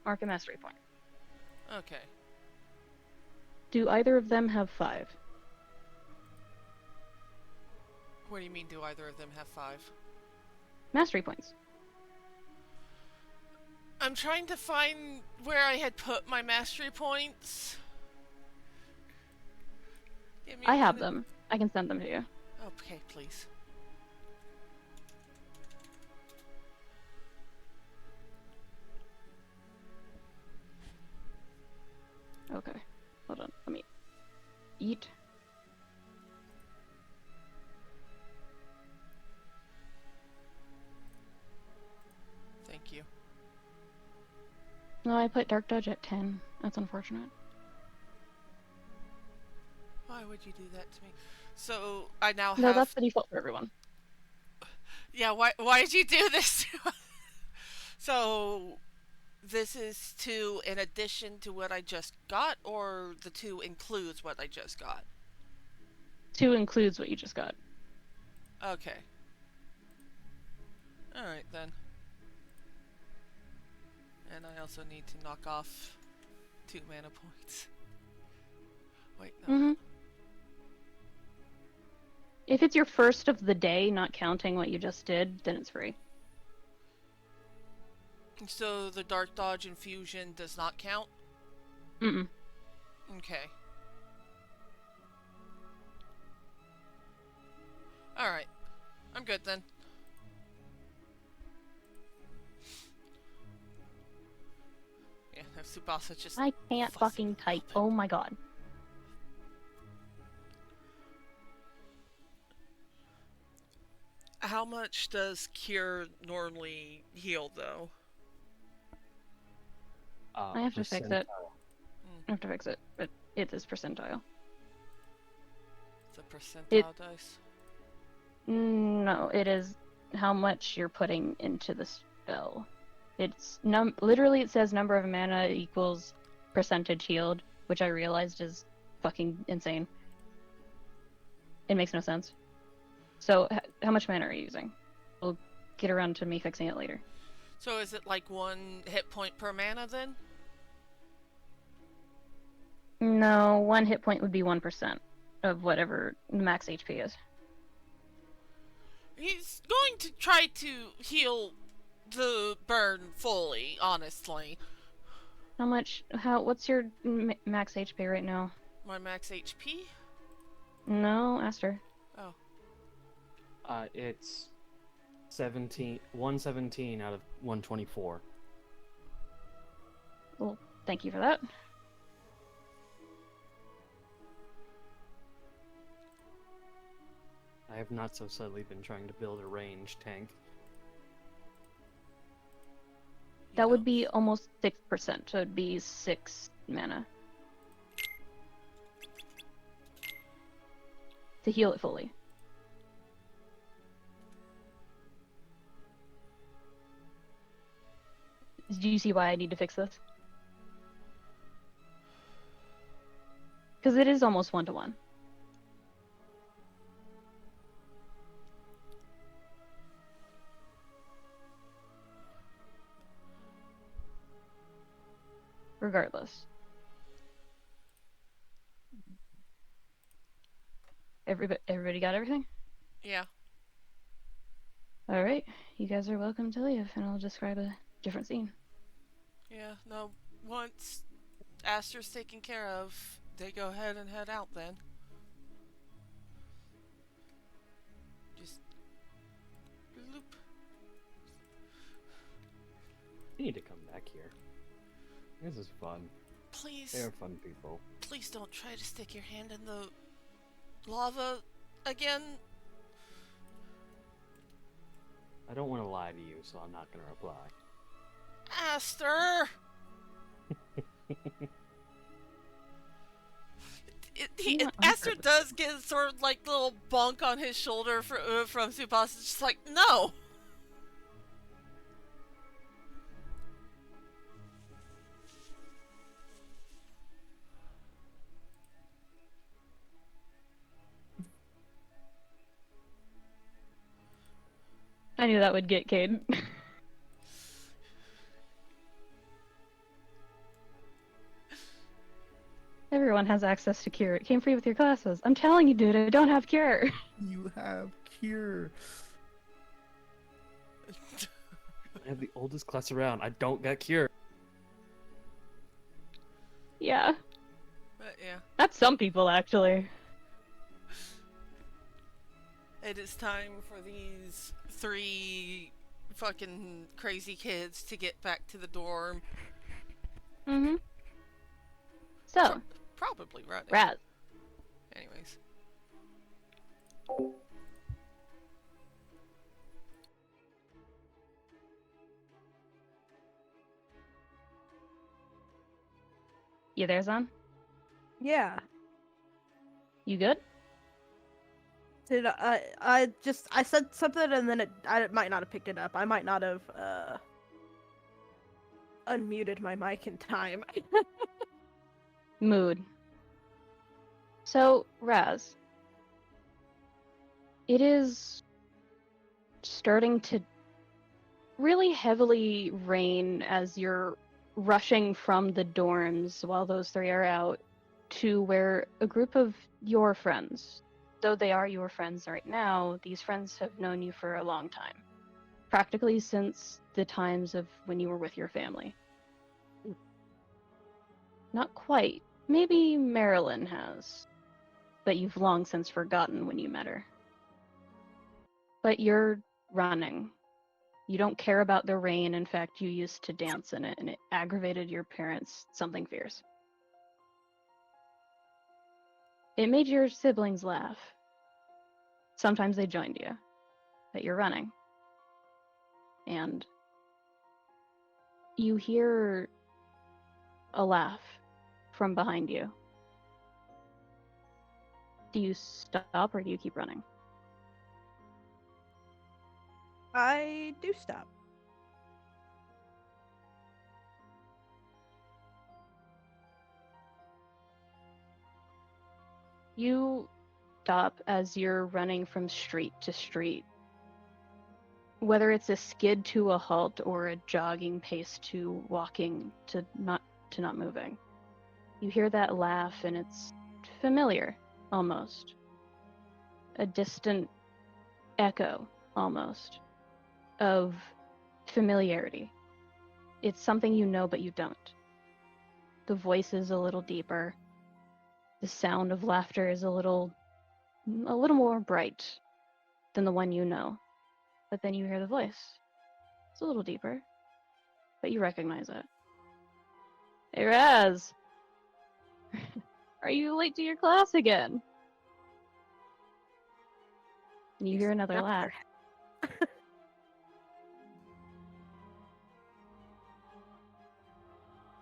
Mark a mastery point. Okay. Do either of them have 5? What do you mean, do either of them have 5? Mastery points. I'm trying to find where I had put my mastery points. Give me I a have minute. them. I can send them to you. Okay, please. Okay. Hold on. Let me eat. Thank you. No, I put Dark Dodge at 10. That's unfortunate. Why would you do that to me? So I now have. No, that's the default for everyone. Yeah. Why did you do this? So this is 2 in addition to what I just got, or the 2 includes what I just got? 2 includes what you just got. Okay. Alright then. And I also need to knock off 2 mana points. Wait, no. Mm-hmm. If it's your first of the day, not counting what you just did, then it's free. So the Dark Dodge infusion does not count? Mm-mm. Okay. Alright. I'm good then. Tsubasa just. I can't fussing fucking a type. little Oh my god. bit. How much does cure normally heal, though? I have to fix it. percentile. I have to fix it, but it is percentile. It's a percentile It- dice. No, it is how much you're putting into the spell. It's literally it says number of mana equals percentage healed, which I realized is fucking insane. It makes no sense. So, how much mana are you using? We'll get around to me fixing it later. So is it like 1 hit point per mana then? No, 1 hit point would be 1% of whatever max HP is. He's going to try to heal the burn fully, honestly. How much? What's your max HP right now? My max HP? No, Aster. Oh. It's 117 out of 124. Well, thank you for that. I have not so subtly been trying to build a range tank. That would be almost 6%, so it'd be 6 mana. To heal it fully. Do you see why I need to fix this? Because it is almost 1-to-1. Regardless. Everybody got everything? Yeah. Alright, you guys are welcome to leave, and I'll describe a different scene. Yeah, no, once Aster's taken care of, they go ahead and head out then. Just loop. You need to come back here. This is fun. Please, They are fun people. please don't try to stick your hand in the lava again. I don't want to lie to you, so I'm not going to reply. Aster! Aster does get sort of like little bunk on his shoulder from Tsubasa. It's just like, no! I knew that would get Cayde. Everyone has access to cure. It came free with your classes. I'm telling you, dude, I don't have cure. You have cure. I have the oldest class around. I don't get cure. Yeah, But yeah, that's some people, actually. it is time for these 3 fucking crazy kids to get back to the dorm. Mm-hmm. So, Probably running. Razz. Anyways. You there, Zan? Yeah. You good? Did I said something and then I might not have picked it up. I might not have unmuted my mic in time. Mood. So, Razz. It is starting to really heavily rain as you're rushing from the dorms while those 3 are out to where a group of your friends, though they are your friends right now, these friends have known you for a long time. Practically since the times of when you were with your family. Not quite. Maybe Marilyn has. But you've long since forgotten when you met her. But you're running. You don't care about the rain. In fact, you used to dance in it, and it aggravated your parents something fierce. It made your siblings laugh. Sometimes they joined you, but you're running. And you hear a laugh from behind you. Do you stop or do you keep running? I do stop. You stop as you're running from street to street. Whether it's a skid to a halt or a jogging pace to walking to not moving. You hear that laugh and it's familiar, almost. A distant echo, almost, of familiarity. It's something you know but you don't. The voice is a little deeper. The sound of laughter is a little more bright than the one you know. But then you hear the voice. It's a little deeper, but you recognize it. Hey, Razz! Are you late to your class again? And you hear another laugh.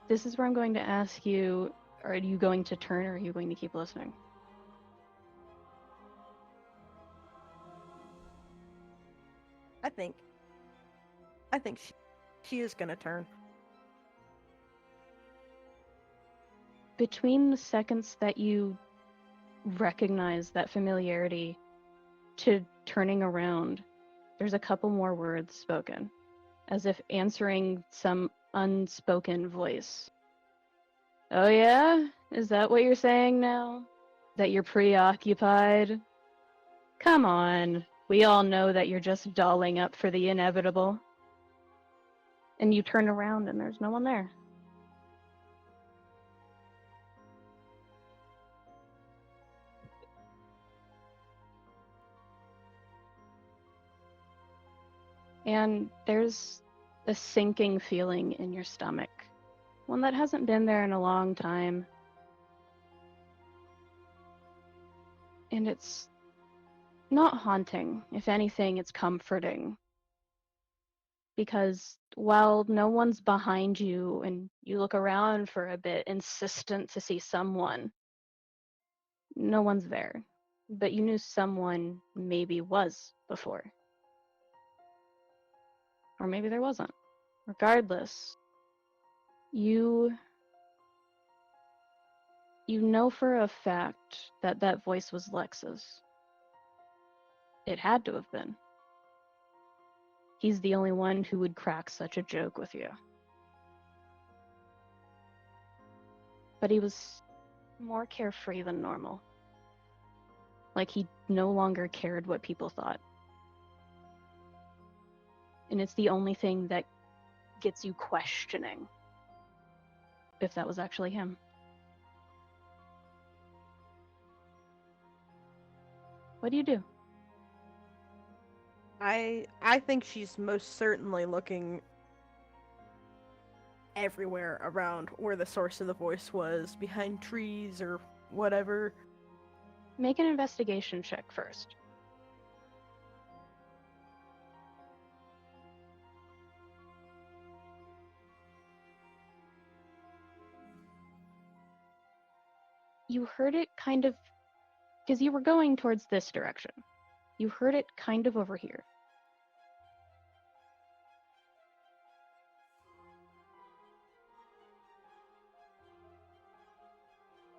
This is where I'm going to ask you, are you going to turn or are you going to keep listening? I think she is gonna turn. Between the seconds that you recognize that familiarity to turning around, there's a couple more words spoken, as if answering some unspoken voice. Oh yeah? Is that what you're saying now? That you're preoccupied? Come on. We all know that you're just dolling up for the inevitable. And you turn around and there's no one there. And there's a sinking feeling in your stomach. One that hasn't been there in a long time. And it's not haunting. If anything, it's comforting. Because while no one's behind you and you look around for a bit, insistent to see someone, no one's there. But you knew someone maybe was before. Or maybe there wasn't. Regardless, you know for a fact that that voice was Lex's. It had to have been. He's the only one who would crack such a joke with you. But he was more carefree than normal. Like he no longer cared what people thought. And it's the only thing that gets you questioning if that was actually him. What do you do? I think she's most certainly looking everywhere around where the source of the voice was, behind trees or whatever. Make an investigation check first. You heard it kind of, because you were going towards this direction. You heard it kind of over here.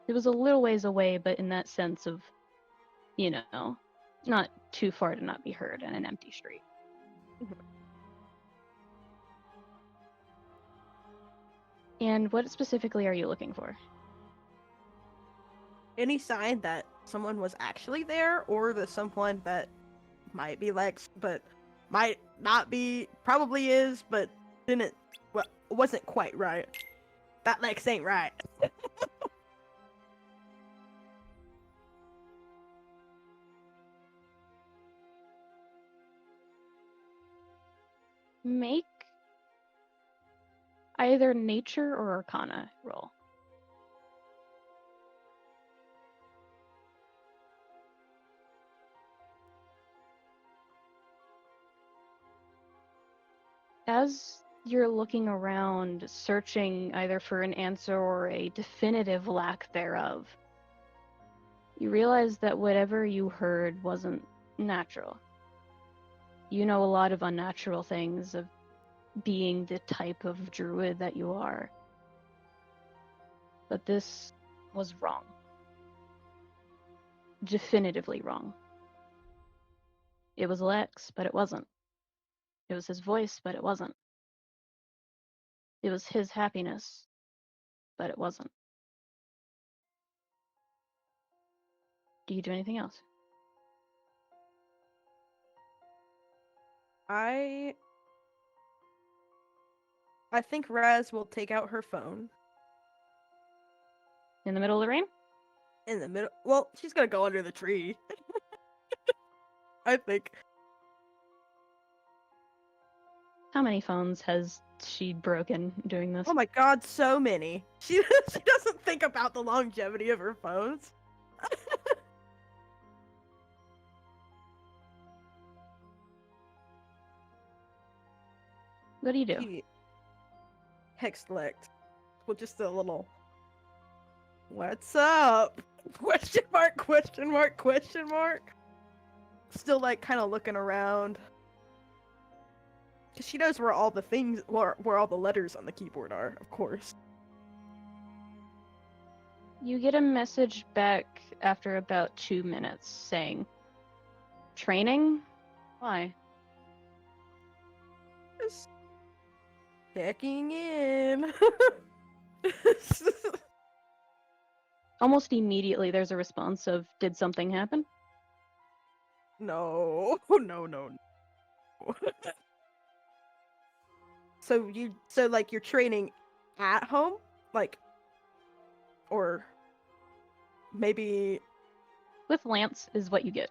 It was a little ways away, but in that sense of, you know, not too far to not be heard in an empty street. And what specifically are you looking for? Any sign that someone was actually there, or that someone that might be Lex, but might not be, probably is, but wasn't quite right. That Lex ain't right. Make either nature or arcana roll. As you're looking around, searching either for an answer or a definitive lack thereof, you realize that whatever you heard wasn't natural. You know a lot of unnatural things of being the type of druid that you are. But this was wrong. Definitively wrong. It was Lex, but it wasn't. It was his voice, but it wasn't. It was his happiness, but it wasn't. Do you do anything else? I think Razz will take out her phone In the middle of the rain? in the middle. Well, she's gonna go under the tree. I think. How many phones has she broken doing this? Oh my god, so many. She she doesn't think about the longevity of her phones. What do you do? She hexlect with just a little "What's up?" question mark, question mark, question mark. Still like kind of looking around. Cause she knows where all the things, where all the letters on the keyboard are, of course. You get a message back after about 2 minutes saying, "Training? Why?" Just checking in. Almost immediately there's a response of, "Did something happen?" No, no, no. So like you're training at home, like, or maybe With Lance is what you get.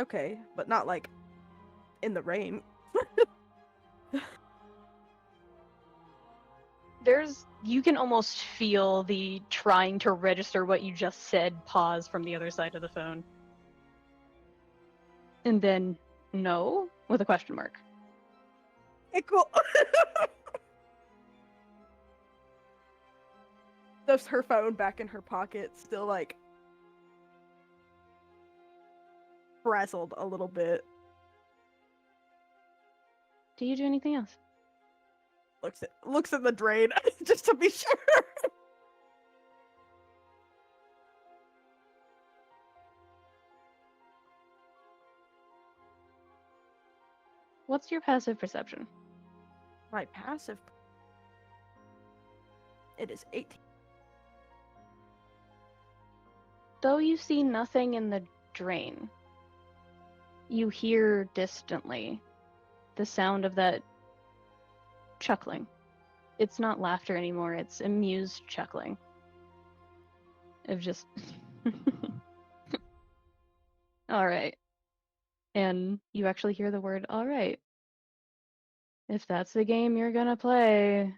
okay, but not like in the rain. You can almost feel the trying to register what you just said pause from the other side of the phone. And then, no, with a question mark. Okay, cool. Stuffs her phone back in her pocket, still like frazzled a little bit. Do you do anything else? Looks at the drain just to be sure. What's your passive perception? My passive. It is 18. Though you see nothing in the drain, you hear distantly the sound of that chuckling. It's not laughter anymore, it's amused chuckling. Of just... Alright. And you actually hear the word, alright. If that's the game you're gonna play,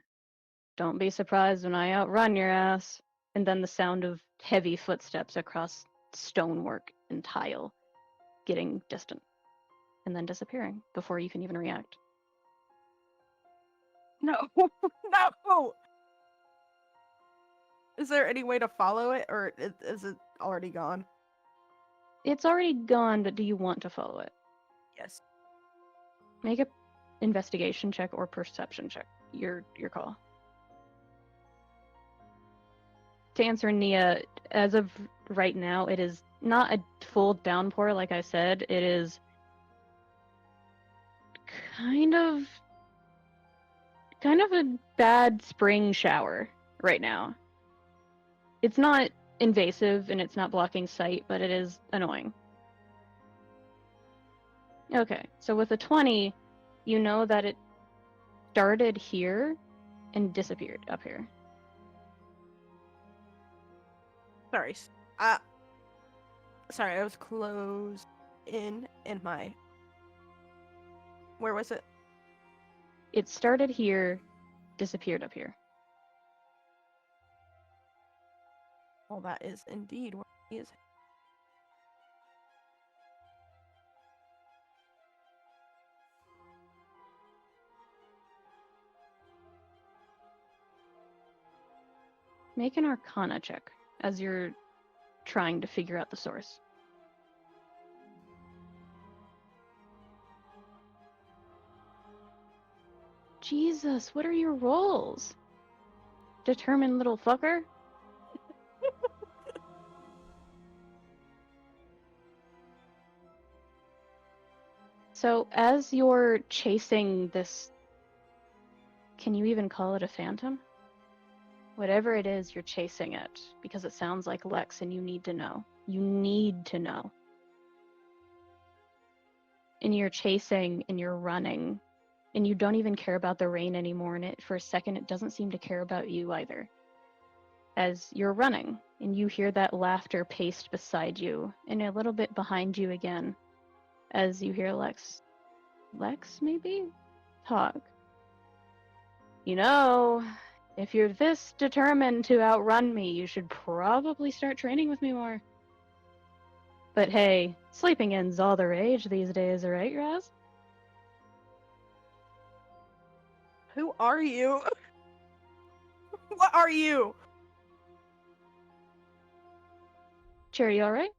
don't be surprised when I outrun your ass. And then the sound of heavy footsteps across stonework and tile getting distant. And then disappearing before you can even react. No, no. Is there any way to follow it, or is it already gone? It's already gone, but do you want to follow it? Yes. Make a investigation check or perception check. Your call. To answer Nia, as of right now, it is not a full downpour, like I said. It is kind of a bad spring shower right now. It's not invasive and it's not blocking sight, but it is annoying. Okay, so with a 20, you know that it started here and disappeared up here. Sorry. Sorry, I was closed in my. Where was it? It started here, disappeared up here. Well, that is indeed where he is. Make an Arcana check as you're trying to figure out the source. Jesus, what are your rolls? Determined little fucker? So, as you're chasing this, can you even call it a phantom? Whatever it is, you're chasing it because it sounds like Lex and you need to know. You need to know. And you're chasing and you're running and you don't even care about the rain anymore. And for a second, it doesn't seem to care about you either. As you're running and you hear that laughter paced beside you and a little bit behind you again as you hear Lex, maybe? Talk. You know, if you're this determined to outrun me, you should probably start training with me more. But hey, sleeping in's all the rage these days, right, Razz? Who are you? What are you? Cherry, you alright?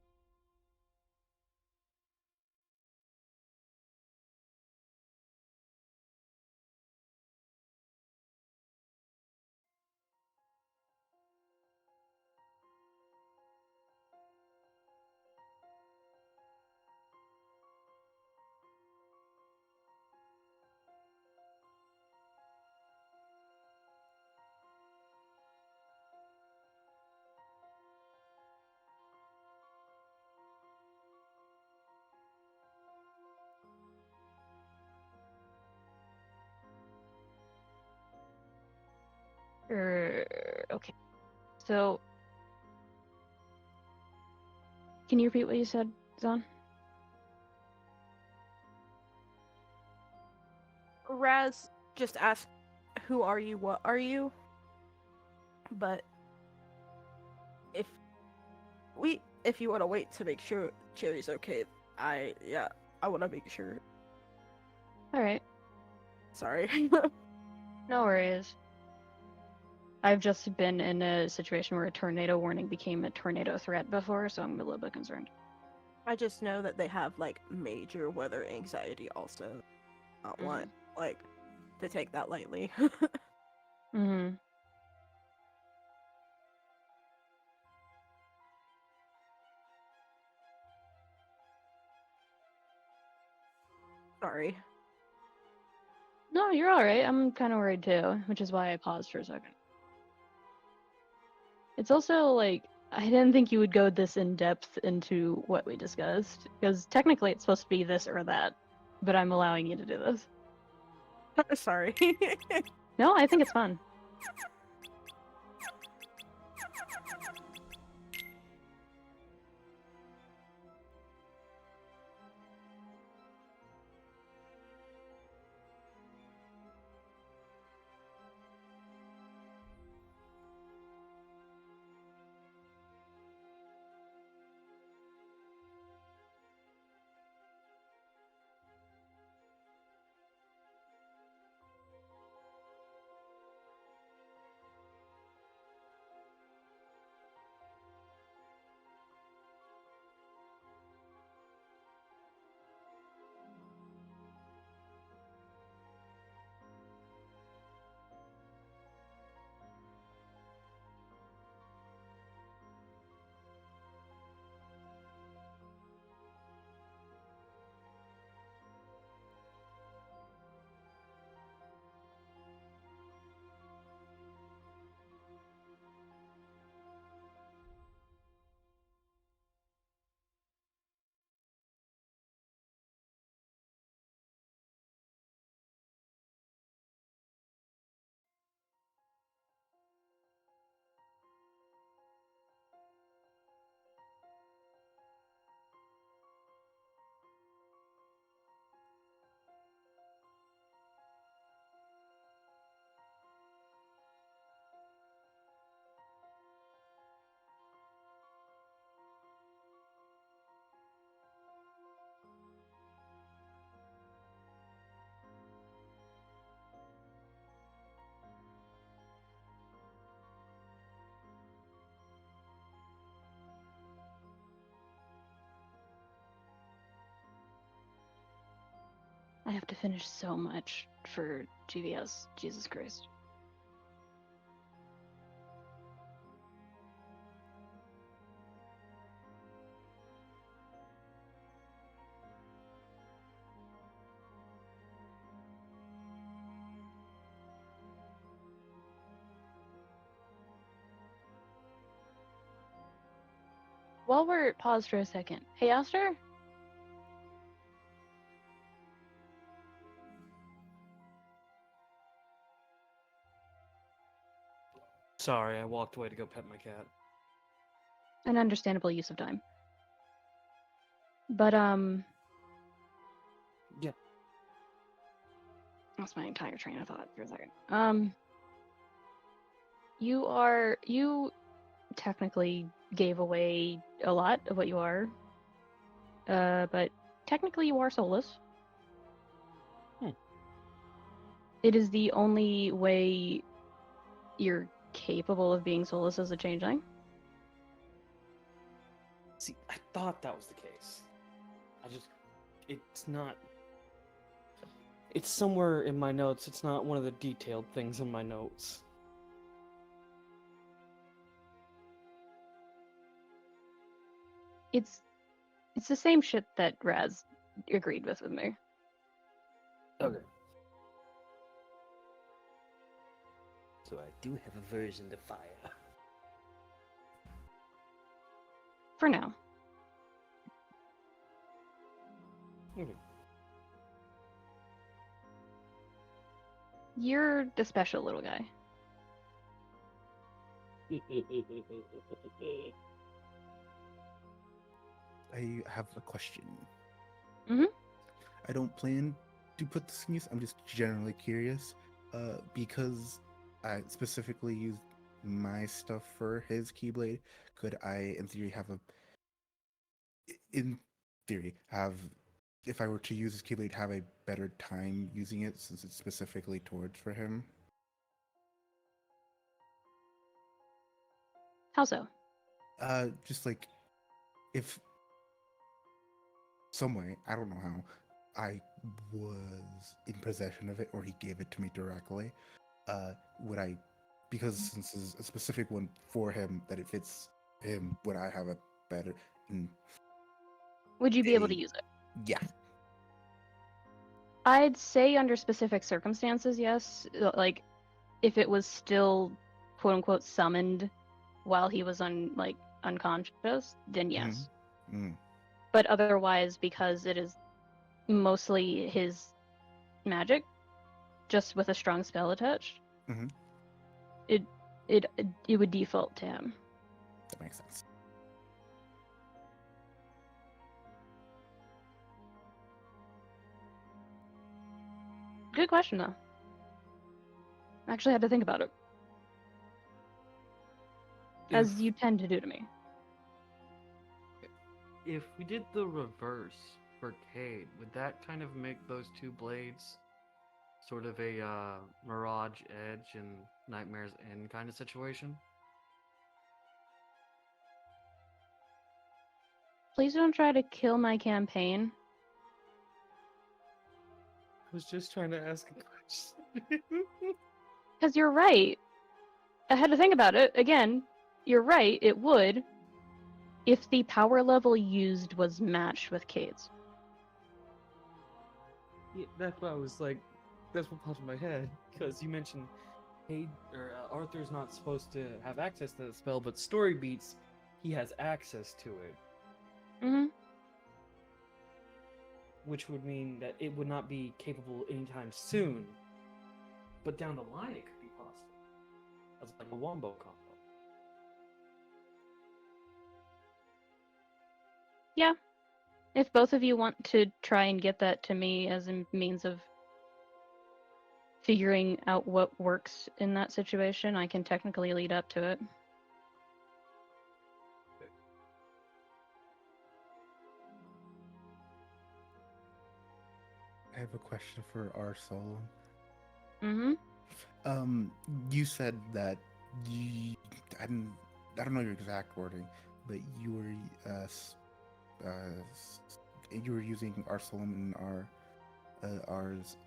Okay. So, can you repeat what you said, Zon? Raz just asked, "Who are you? What are you?" But if you want to wait to make sure Cherry's okay, I want to make sure. Alright. Sorry. No worries. I've just been in a situation where a tornado warning became a tornado threat before, so I'm a little bit concerned. I just know that they have like major weather anxiety also. Not want like to take that lightly. Mm-hmm. Sorry. No, you're alright. I'm kind of worried too, which is why I paused for a second. It's also like, I didn't think you would go this in depth into what we discussed, because technically it's supposed to be this or that, but I'm allowing you to do this. Sorry. No, I think it's fun. I have to finish so much for GVS. Jesus Christ. While we're paused for a second, hey Aster? Sorry, I walked away to go pet my cat. An understandable use of time. But Yeah. That's my entire train of thought for a second. You technically gave away a lot of what you are. But technically you are soulless. It is the only way you're capable of being soulless as a changeling. See, I thought that was the case. It's not. It's somewhere in my notes. It's not one of the detailed things in my notes. It's the same shit that Razz agreed with me. Okay. So I do have aversion to fire. For now. Okay. You're the special little guy. I have a question. Mhm. I don't plan to put this in use. I'm just generally curious, because I specifically used my stuff for his Keyblade. Could I, in theory, if I were to use his Keyblade, have a better time using it since it's specifically towards for him? How so? Just like if some way, I don't know how, I was in possession of it or he gave it to me directly, would I, because since it's a specific one for him that it fits him, would I have a better, Would you be able to use it? yeah. I'd say under specific circumstances, yes. Like, if it was still quote unquote summoned while he was unconscious, then yes. Mm. But otherwise, because it is mostly his magic, just with a strong spell attached, Mhm. it would default to him. That makes sense. Good question, though. I actually had to think about it, as you tend to do to me. If we did the reverse for Cayde, would that kind of make those two blades sort of a Mirage Edge and Nightmare's End kind of situation? Please don't try to kill my campaign. I was just trying to ask a question. Because you're right. I had to think about it. Again, you're right, it would. If the power level used was matched with Cayde's. Yeah, that's what I was like. That's what popped in my head because you mentioned Cayde or Arthur's not supposed to have access to the spell, but story beats he has access to it, Mm-hmm. which would mean that it would not be capable anytime soon. But down the line, it could be possible as like a wombo combo. Yeah. If both of you want to try and get that to me as a means of figuring out what works in that situation, I can technically lead up to it. I have a question for our soul. Mm-hmm. You said that I don't know your exact wording, but you were you were using Arsolum in our ours,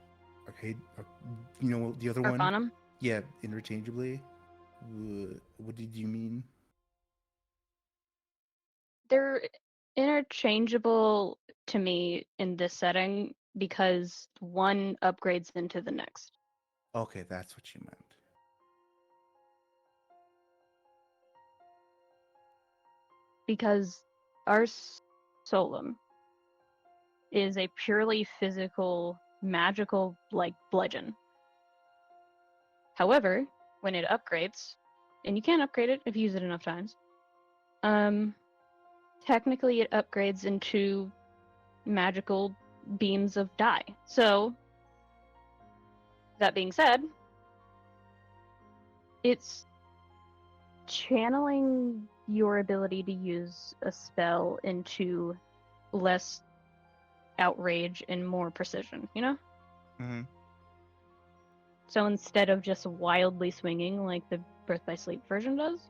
Arcade. You know the other one? Arcanum? Yeah, interchangeably. What did you mean? They're interchangeable to me in this setting because one upgrades into the next. Okay, that's what you meant. Because our Solum is a purely physical, magical, like, bludgeon. However, when it upgrades, and you can upgrade it if you use it enough times, technically it upgrades into magical beams of dye. So, that being said, it's channeling your ability to use a spell into less outrage and more precision, you know? Mm-hmm. So instead of just wildly swinging like the Birth by Sleep version does,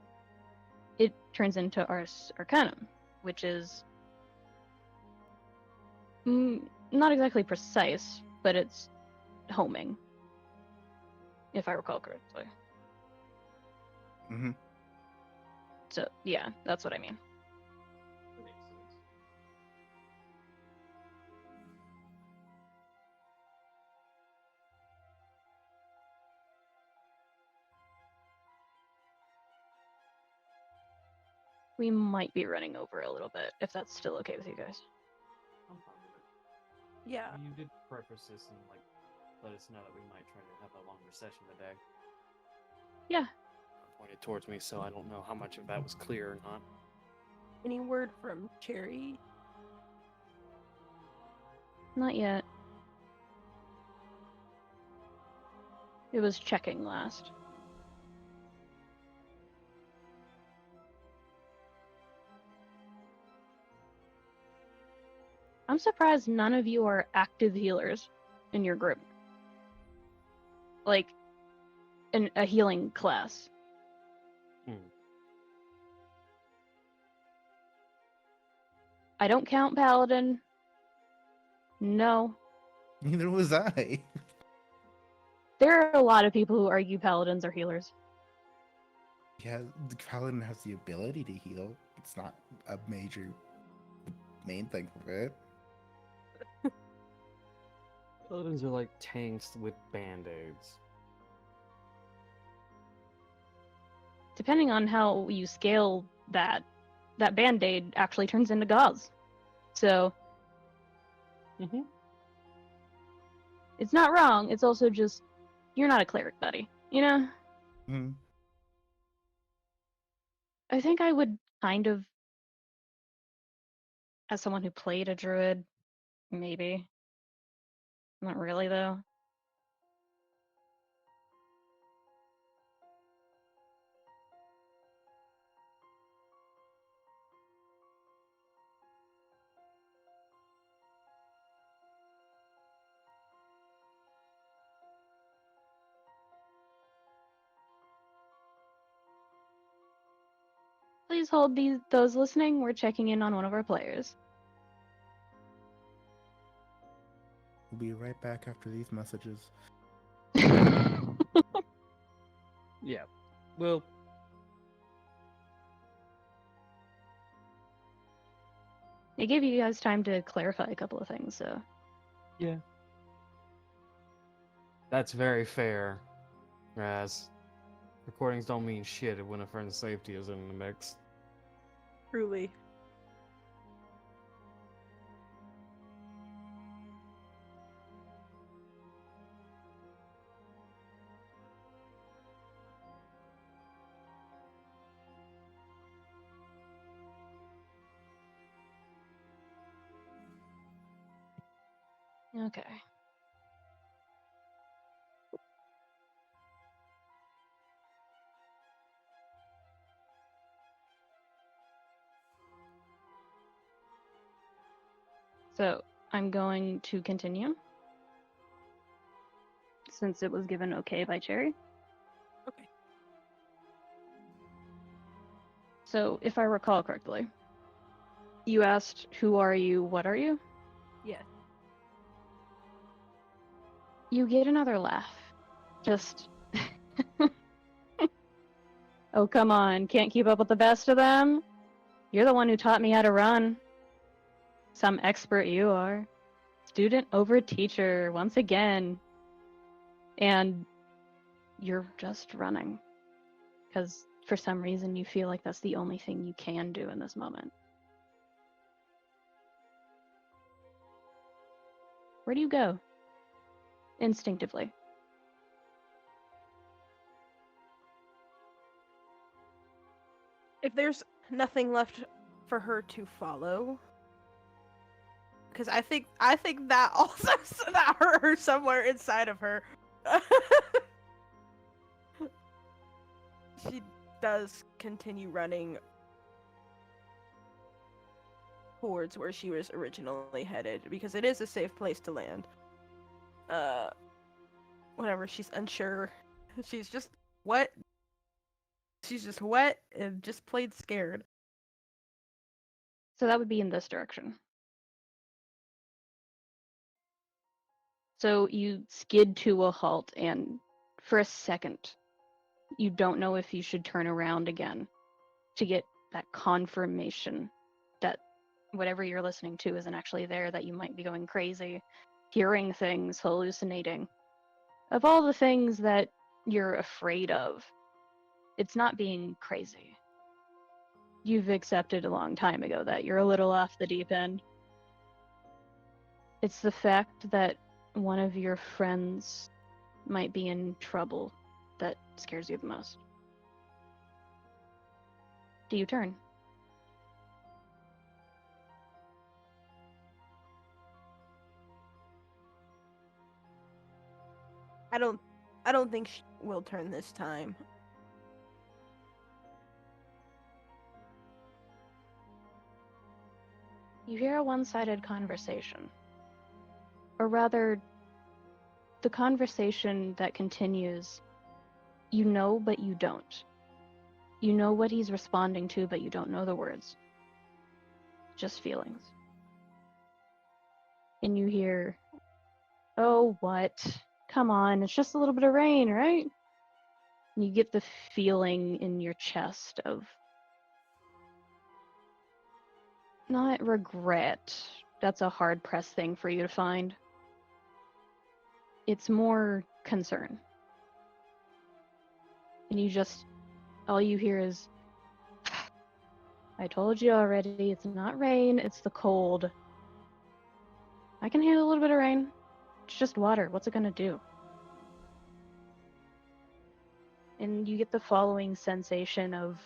it turns into Ars Arcanum, which is not exactly precise, but it's homing, if I recall correctly. Mm-hmm. So yeah, that's what I mean. We might be running over a little bit, if that's still okay with you guys. I'm fine with it. Yeah. You did preface this and like let us know that we might try to have a longer session today. Yeah. Pointed towards me, so I don't know how much of that was clear or not. Any word from Cherry? Not yet. It was checking last. I'm surprised none of you are active healers in your group. Like, in a healing class. I don't count Paladin. No. Neither was I. There are a lot of people who argue Paladins are healers. Yeah, the paladin has the ability to heal. It's not a major main thing of it. Paladins are like tanks with band-aids. Depending on how you scale that band-aid actually turns into gauze. So, it's not wrong, it's also just, you're not a cleric, buddy. You know? Mm-hmm. I think I would kind of, as someone who played a druid, maybe. Not really, though. Please hold those listening. We're checking in on one of our players. We'll be right back after these messages. Yeah. Well, It gave you guys time to clarify a couple of things, so. yeah. That's very fair, Razz. Recordings don't mean shit when a friend's safety is in the mix. Truly. Okay. So, I'm going to continue. Since it was given okay by Cherry. Okay. So, if I recall correctly, you asked, who are you, what are you? Yes. You get another laugh. Just. Oh, come on. Can't keep up with the best of them? You're the one who taught me how to run. Some expert you are. Student over teacher, once again. And you're just running. Because for some reason you feel like that's the only thing you can do in this moment. Where do you go? Instinctively. If there's nothing left for her to follow, because I think that also that hurt her somewhere inside of her. She does continue running towards where she was originally headed because it is a safe place to land. Whatever, she's unsure. She's just wet. She's just wet and just plain scared. So that would be in this direction. So you skid to a halt, and for a second, you don't know if you should turn around again to get that confirmation that whatever you're listening to isn't actually there, that you might be going crazy, hearing things, hallucinating. Of all the things that you're afraid of, it's not being crazy. You've accepted a long time ago that you're a little off the deep end. It's the fact that one of your friends might be in trouble that scares you the most. Do you turn? I don't think she will turn this time. You hear a one-sided conversation. Or rather, the conversation that continues, you know but you don't. You know what he's responding to, but you don't know the words. Just feelings. And you hear, "Oh, what? Come on, it's just a little bit of rain, right?" And you get the feeling in your chest of not regret. That's a hard-pressed thing for you to find. It's more concern. And all you hear is, "I told you already, it's not rain, it's the cold. I can handle a little bit of rain. It's just water, what's it gonna do?" And you get the following sensation of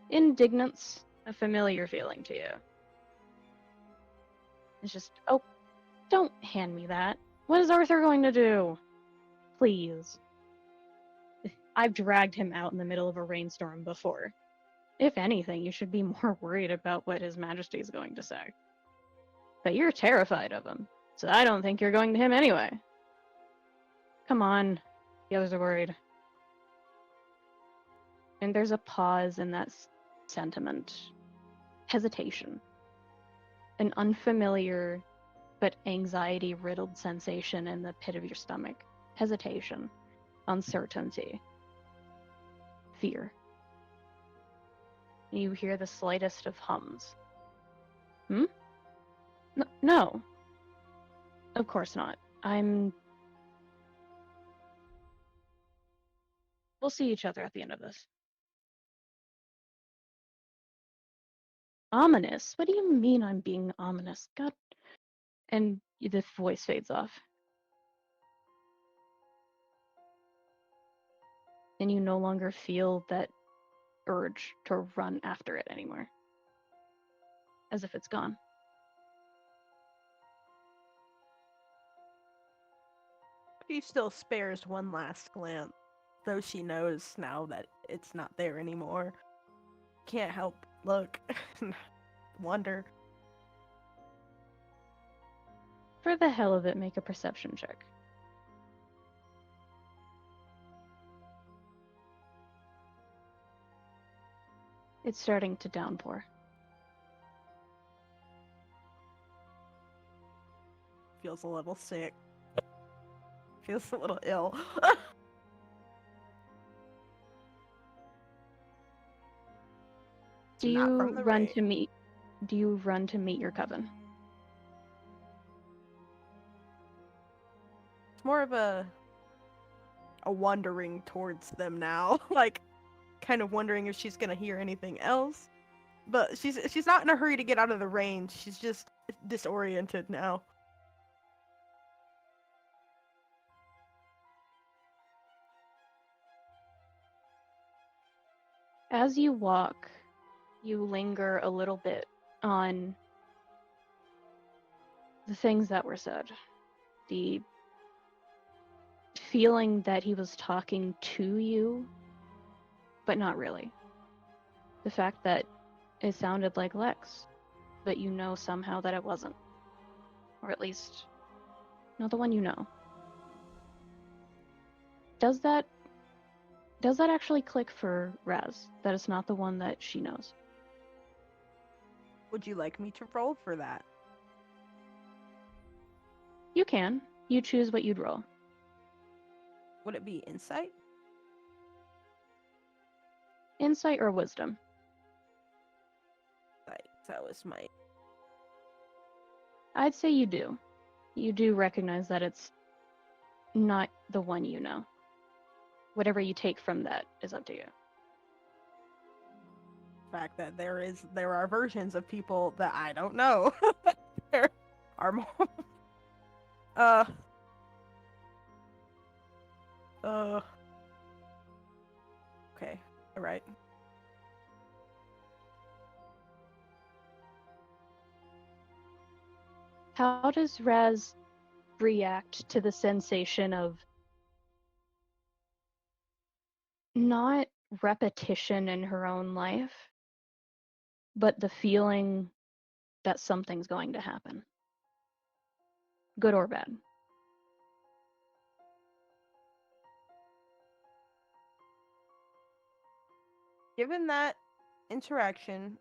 indignance, a familiar feeling to you. It's just, "Oh, don't hand me that. What is Arthur going to do? Please." I've dragged him out in the middle of a rainstorm before. If anything, you should be more worried about what His Majesty is going to say. But you're terrified of him, so I don't think you're going to him anyway. Come on, the others are worried. And there's a pause in that sentiment. Hesitation. An unfamiliar but anxiety-riddled sensation in the pit of your stomach. Hesitation. Uncertainty. Fear. You hear the slightest of hums. No. Of course not. We'll see each other at the end of this. Ominous? What do you mean I'm being ominous? God. And the voice fades off. And you no longer feel that urge to run after it anymore. As if it's gone. She still spares one last glance, though she knows now that it's not there anymore. Can't help look. Wonder. For the hell of it, make a perception check. It's starting to downpour. Feels a little sick. feels a little ill. Do Not you from the run rain. to meet? Do you run to meet your coven? It's more of a wandering towards them now, like kind of wondering if she's gonna hear anything else. But she's not in a hurry to get out of the rain. She's just disoriented now. As you walk, you linger a little bit on the things that were said. The feeling that he was talking to you, but not really. The fact that it sounded like Lex, but you know somehow that it wasn't. Or at least, not the one you know. Does that actually click for Razz? That it's not the one that she knows? Would you like me to roll for that? You can. You choose what you'd roll. Would it be insight? Insight or wisdom? That was my. I'd say you do. You do recognize that it's not the one you know. Whatever you take from that is up to you. Fact that there are versions of people that I don't know. There are more. Okay, all right. How does Razz react to the sensation of not repetition in her own life, but the feeling that something's going to happen? Good or bad? Given that interaction,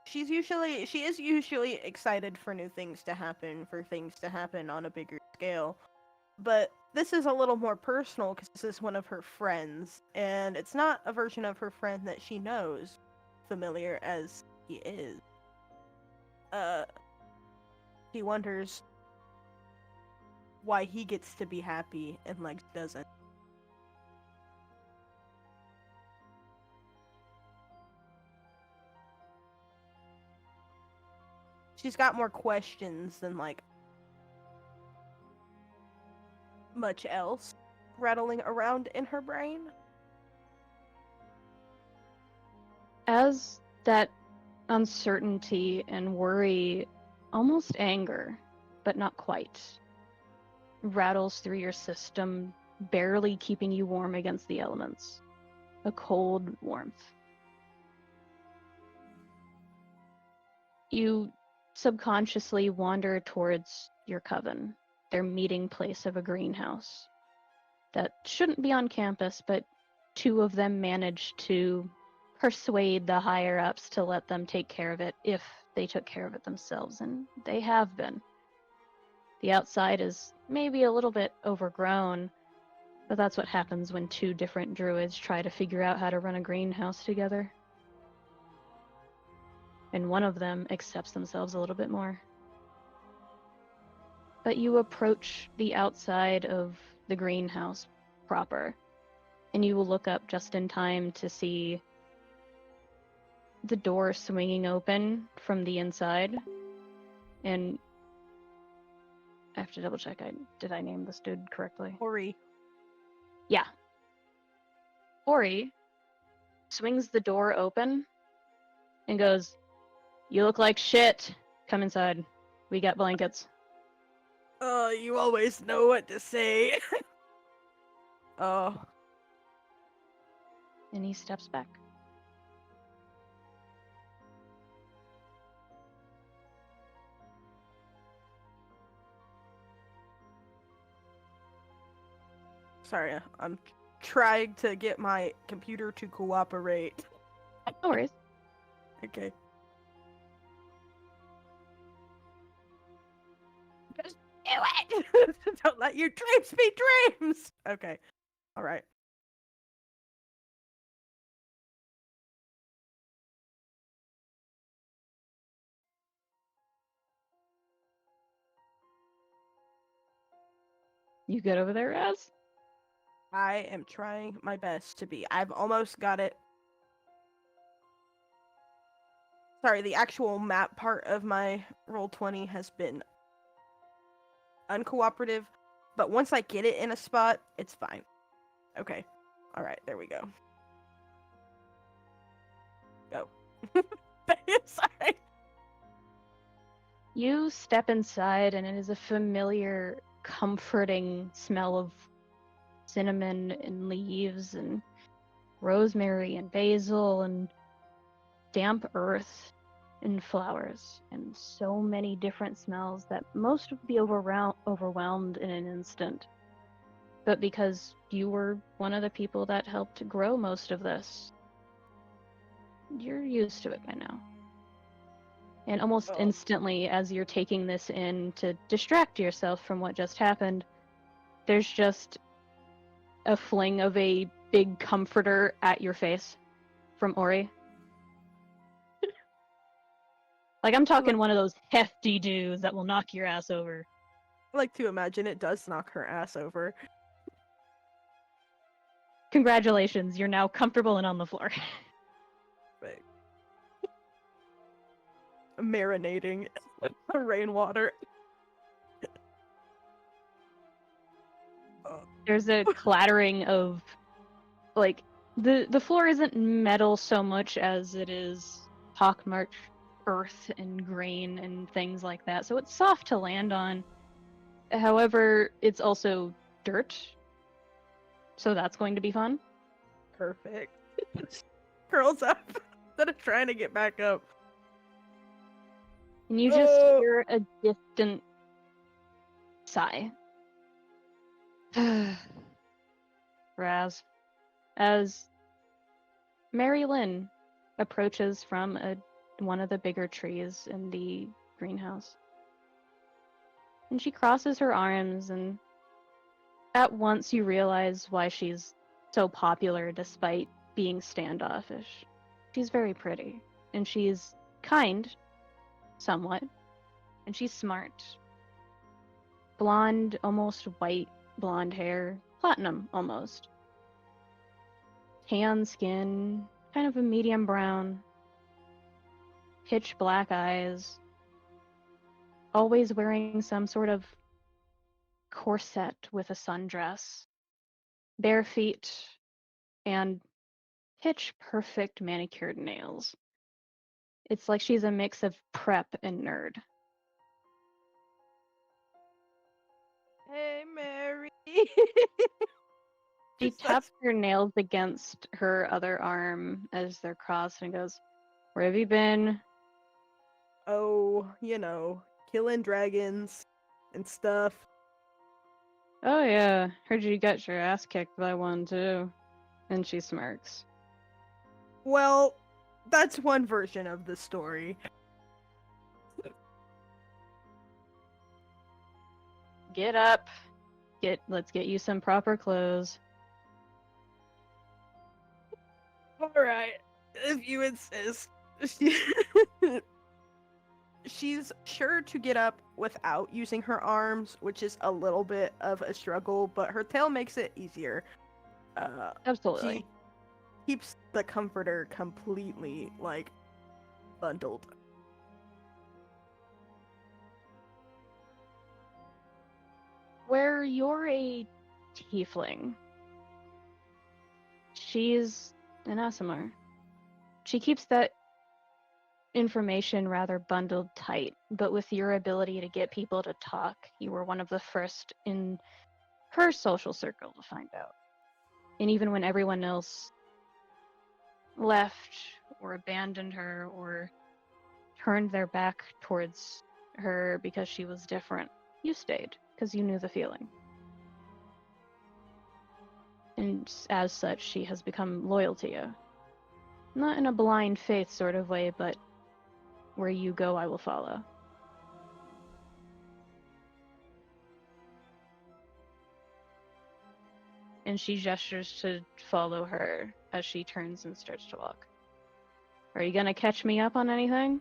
she is usually excited for new things to happen, for things to happen on a bigger scale. But this is a little more personal because this is one of her friends, and it's not a version of her friend that she knows, familiar as he is. He wonders why he gets to be happy and Lex doesn't. She's got more questions than like much else rattling around in her brain. As that uncertainty and worry, almost anger, but not quite, rattles through your system, barely keeping you warm against the elements. A cold warmth. You subconsciously wander towards your coven, their meeting place of a greenhouse that shouldn't be on campus, but two of them managed to persuade the higher ups to let them take care of it if they took care of it themselves, and they have been. The outside is maybe a little bit overgrown, but that's what happens when two different druids try to figure out how to run a greenhouse together. And one of them accepts themselves a little bit more. But you approach the outside of the greenhouse proper, and you will look up just in time to see the door swinging open from the inside. And I have to double check, did I name this dude correctly? Kuri. Yeah. Kuri swings the door open and goes, "You look like shit. Come inside. We got blankets." You always know what to say. Oh. And he steps back. Sorry, I'm trying to get my computer to cooperate. No worries. Okay. Just do it! Don't let your dreams be dreams. Okay. All right. You good over there, Razz? I am trying my best to be. I've almost got it. Sorry, the actual map part of my Roll20 has been uncooperative, but once I get it in a spot, it's fine. Okay. All right, there we go. Go. Sorry. You step inside, and it is a familiar, comforting smell of cinnamon and leaves and rosemary and basil and damp earth and flowers and so many different smells that most would be overwhelmed in an instant. But because you were one of the people that helped grow most of this, you're used to it by now. And almost instantly, as you're taking this in to distract yourself from what just happened, there's just a fling of a big comforter at your face from Ori. Like, I'm talking one of those hefty dudes that will knock your ass over. I like to imagine it does knock her ass over. Congratulations, you're now comfortable and on the floor. But marinating rainwater. There's a clattering of, like, the floor isn't metal so much as it is pockmarked earth and grain and things like that, so it's soft to land on. However, it's also dirt, so that's going to be fun. Perfect. Curls up instead of trying to get back up. And you just hear a distant sigh. Razz, as Mary Lynn approaches from one of the bigger trees in the greenhouse. And she crosses her arms, and at once you realize why she's so popular despite being standoffish. She's very pretty, and she's kind, somewhat, and she's smart. Blonde, almost white blonde hair, platinum almost. Tan skin, kind of a medium brown. Pitch black eyes. Always wearing some sort of corset with a sundress. Bare feet, and pitch perfect manicured nails. It's like she's a mix of prep and nerd. Hey, Mary. She taps her nails against her other arm as they're crossed and goes, "Where have you been?" Oh, you know, killing dragons and stuff. "Oh yeah, heard you got your ass kicked by one too." And she smirks. Well, that's one version of the story. Get up. Let's get you some proper clothes. Alright, if you insist. She's sure to get up without using her arms, which is a little bit of a struggle, but her tail makes it easier. Absolutely. She keeps the comforter completely, like, bundled. Where you're a tiefling, she's an Aasimar. She keeps that information rather bundled tight, but with your ability to get people to talk, you were one of the first in her social circle to find out. And even when everyone else left or abandoned her or turned their back towards her because she was different, you stayed because you knew the feeling. And as such, she has become loyal to you. Not in a blind faith sort of way, but where you go, I will follow. and she gestures to follow her as she turns and starts to walk. Are you gonna catch me up on anything?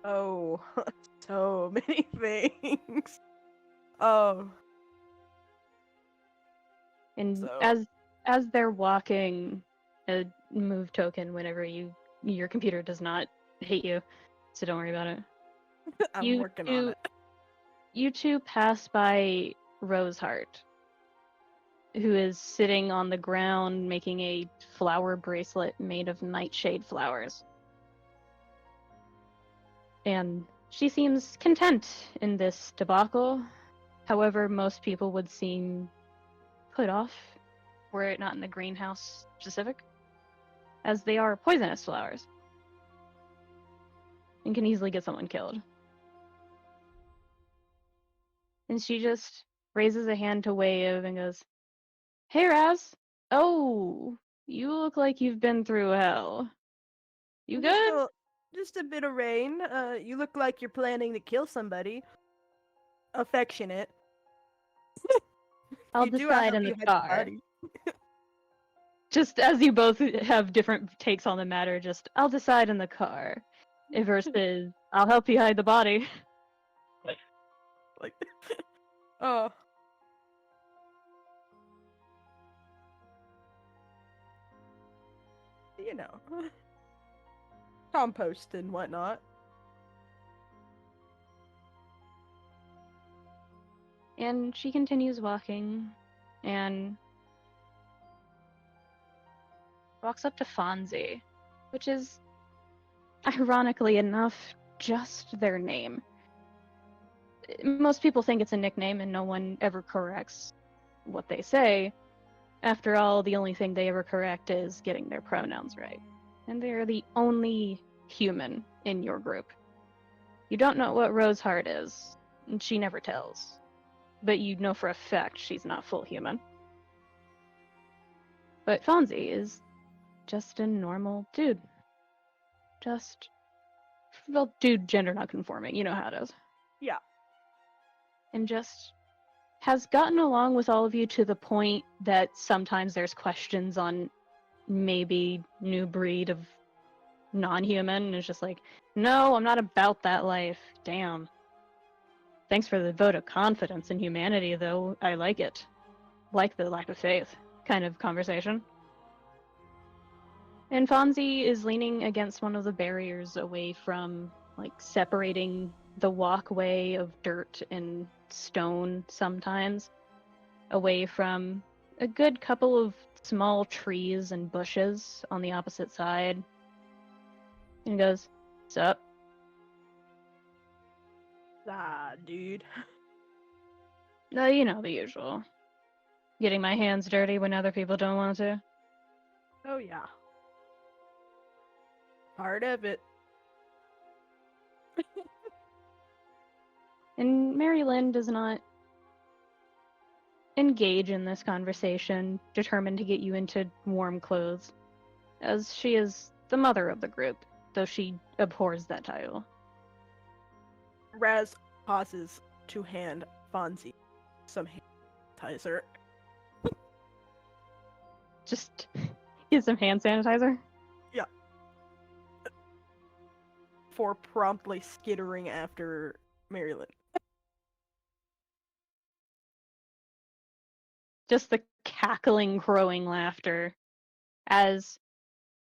Oh, so many things. Oh, And so as they're walking, a move token whenever your computer does not hate you, so don't worry about it. I'm working on it. You two pass by Roseheart, who is sitting on the ground making a flower bracelet made of nightshade flowers. And she seems content in this debacle. However, most people would seem put off were it not in the greenhouse specific, as they are poisonous flowers and can easily get someone killed. And she just raises a hand to wave and goes, "Hey, Razz! Oh, you look like you've been through hell. You good?" Just a bit of rain. You look like you're planning to kill somebody. Affectionate. I'll You do decide have in to the be at car. party. Just as you both have different takes on the matter, just I'll decide in the car. Versus I'll help you hide the body. Like, oh, you know, compost and whatnot. And she continues walking and walks up to Fonzie, which is, ironically enough, just their name. Most people think it's a nickname and no one ever corrects what they say. After all, the only thing they ever correct is getting their pronouns right. And they're the only human in your group. You don't know what Roseheart is, and she never tells. But you know for a fact she's not full human. But Fonzie is just a normal dude. Well, dude, gender not conforming, you know how it is. Yeah. And just has gotten along with all of you to the point that sometimes there's questions on maybe new breed of non-human, and it's just like, no, I'm not about that life. Damn. Thanks for the vote of confidence in humanity, though. I like it. Like the lack of faith kind of conversation. And Fonzie is leaning against one of the barriers away from, like, separating the walkway of dirt and stone sometimes, away from a good couple of small trees and bushes on the opposite side. And goes, "Sup?" Ah, dude. No, you know the usual. Getting my hands dirty when other people don't want to. Oh yeah. Part of it. And Mary Lynn does not engage in this conversation, determined to get you into warm clothes, as she is the mother of the group, though she abhors that title. Razz pauses to hand Fonzie some hand sanitizer. Just get some hand sanitizer. For promptly skittering after Marilyn. Just the cackling, crowing laughter, as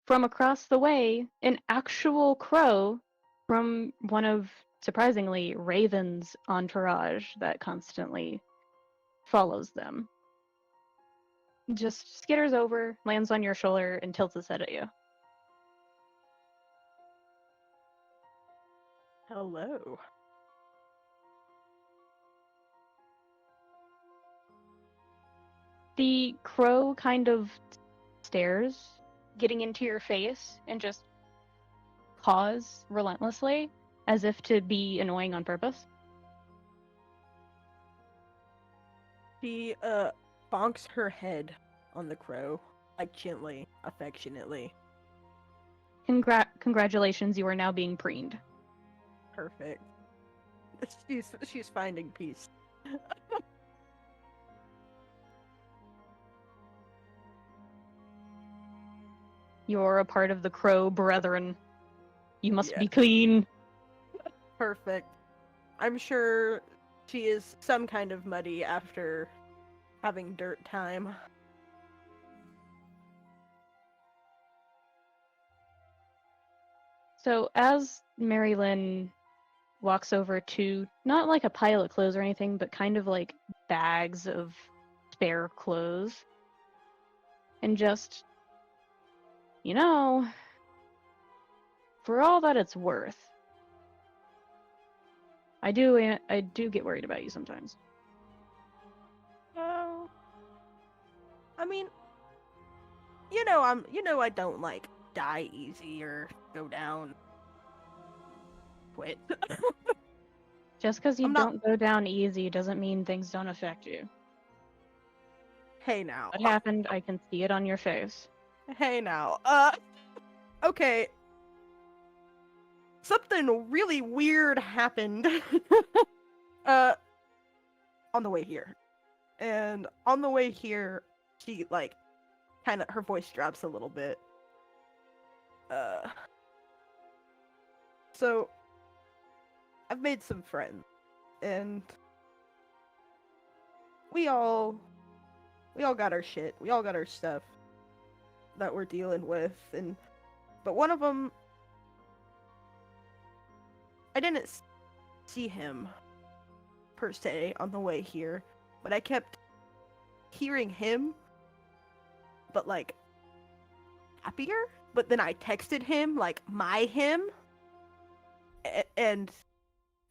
from across the way, an actual crow from one of, surprisingly, Raven's entourage that constantly follows them just skitters over, lands on your shoulder, and tilts its head at you. Hello. The crow kind of stares, getting into your face, and just paws relentlessly, as if to be annoying on purpose. She bonks her head on the crow, like gently, affectionately. Congratulations, you are now being preened. Perfect. She's finding peace. You're a part of the Crow Brethren. You must Yeah. be clean. Perfect. I'm sure she is some kind of muddy after having dirt time. So as Mary Lynn walks over to not like a pile of clothes or anything, but kind of like bags of spare clothes, and just, you know, for all that it's worth, I do get worried about you sometimes. Oh. I mean, I don't like die easy or go down quit. Just because you I'm not- don't go down easy doesn't mean things don't affect you. Hey now. What happened? I can see it on your face. Hey now. Okay. Something really weird happened. uh on the way here. And on the way here, she like kind of her voice drops a little bit. So I've made some friends, and we all got our shit. We all got our stuff that we're dealing with, but one of them, I didn't see him per se on the way here, but I kept hearing him, but like happier. But then I texted him like my him, and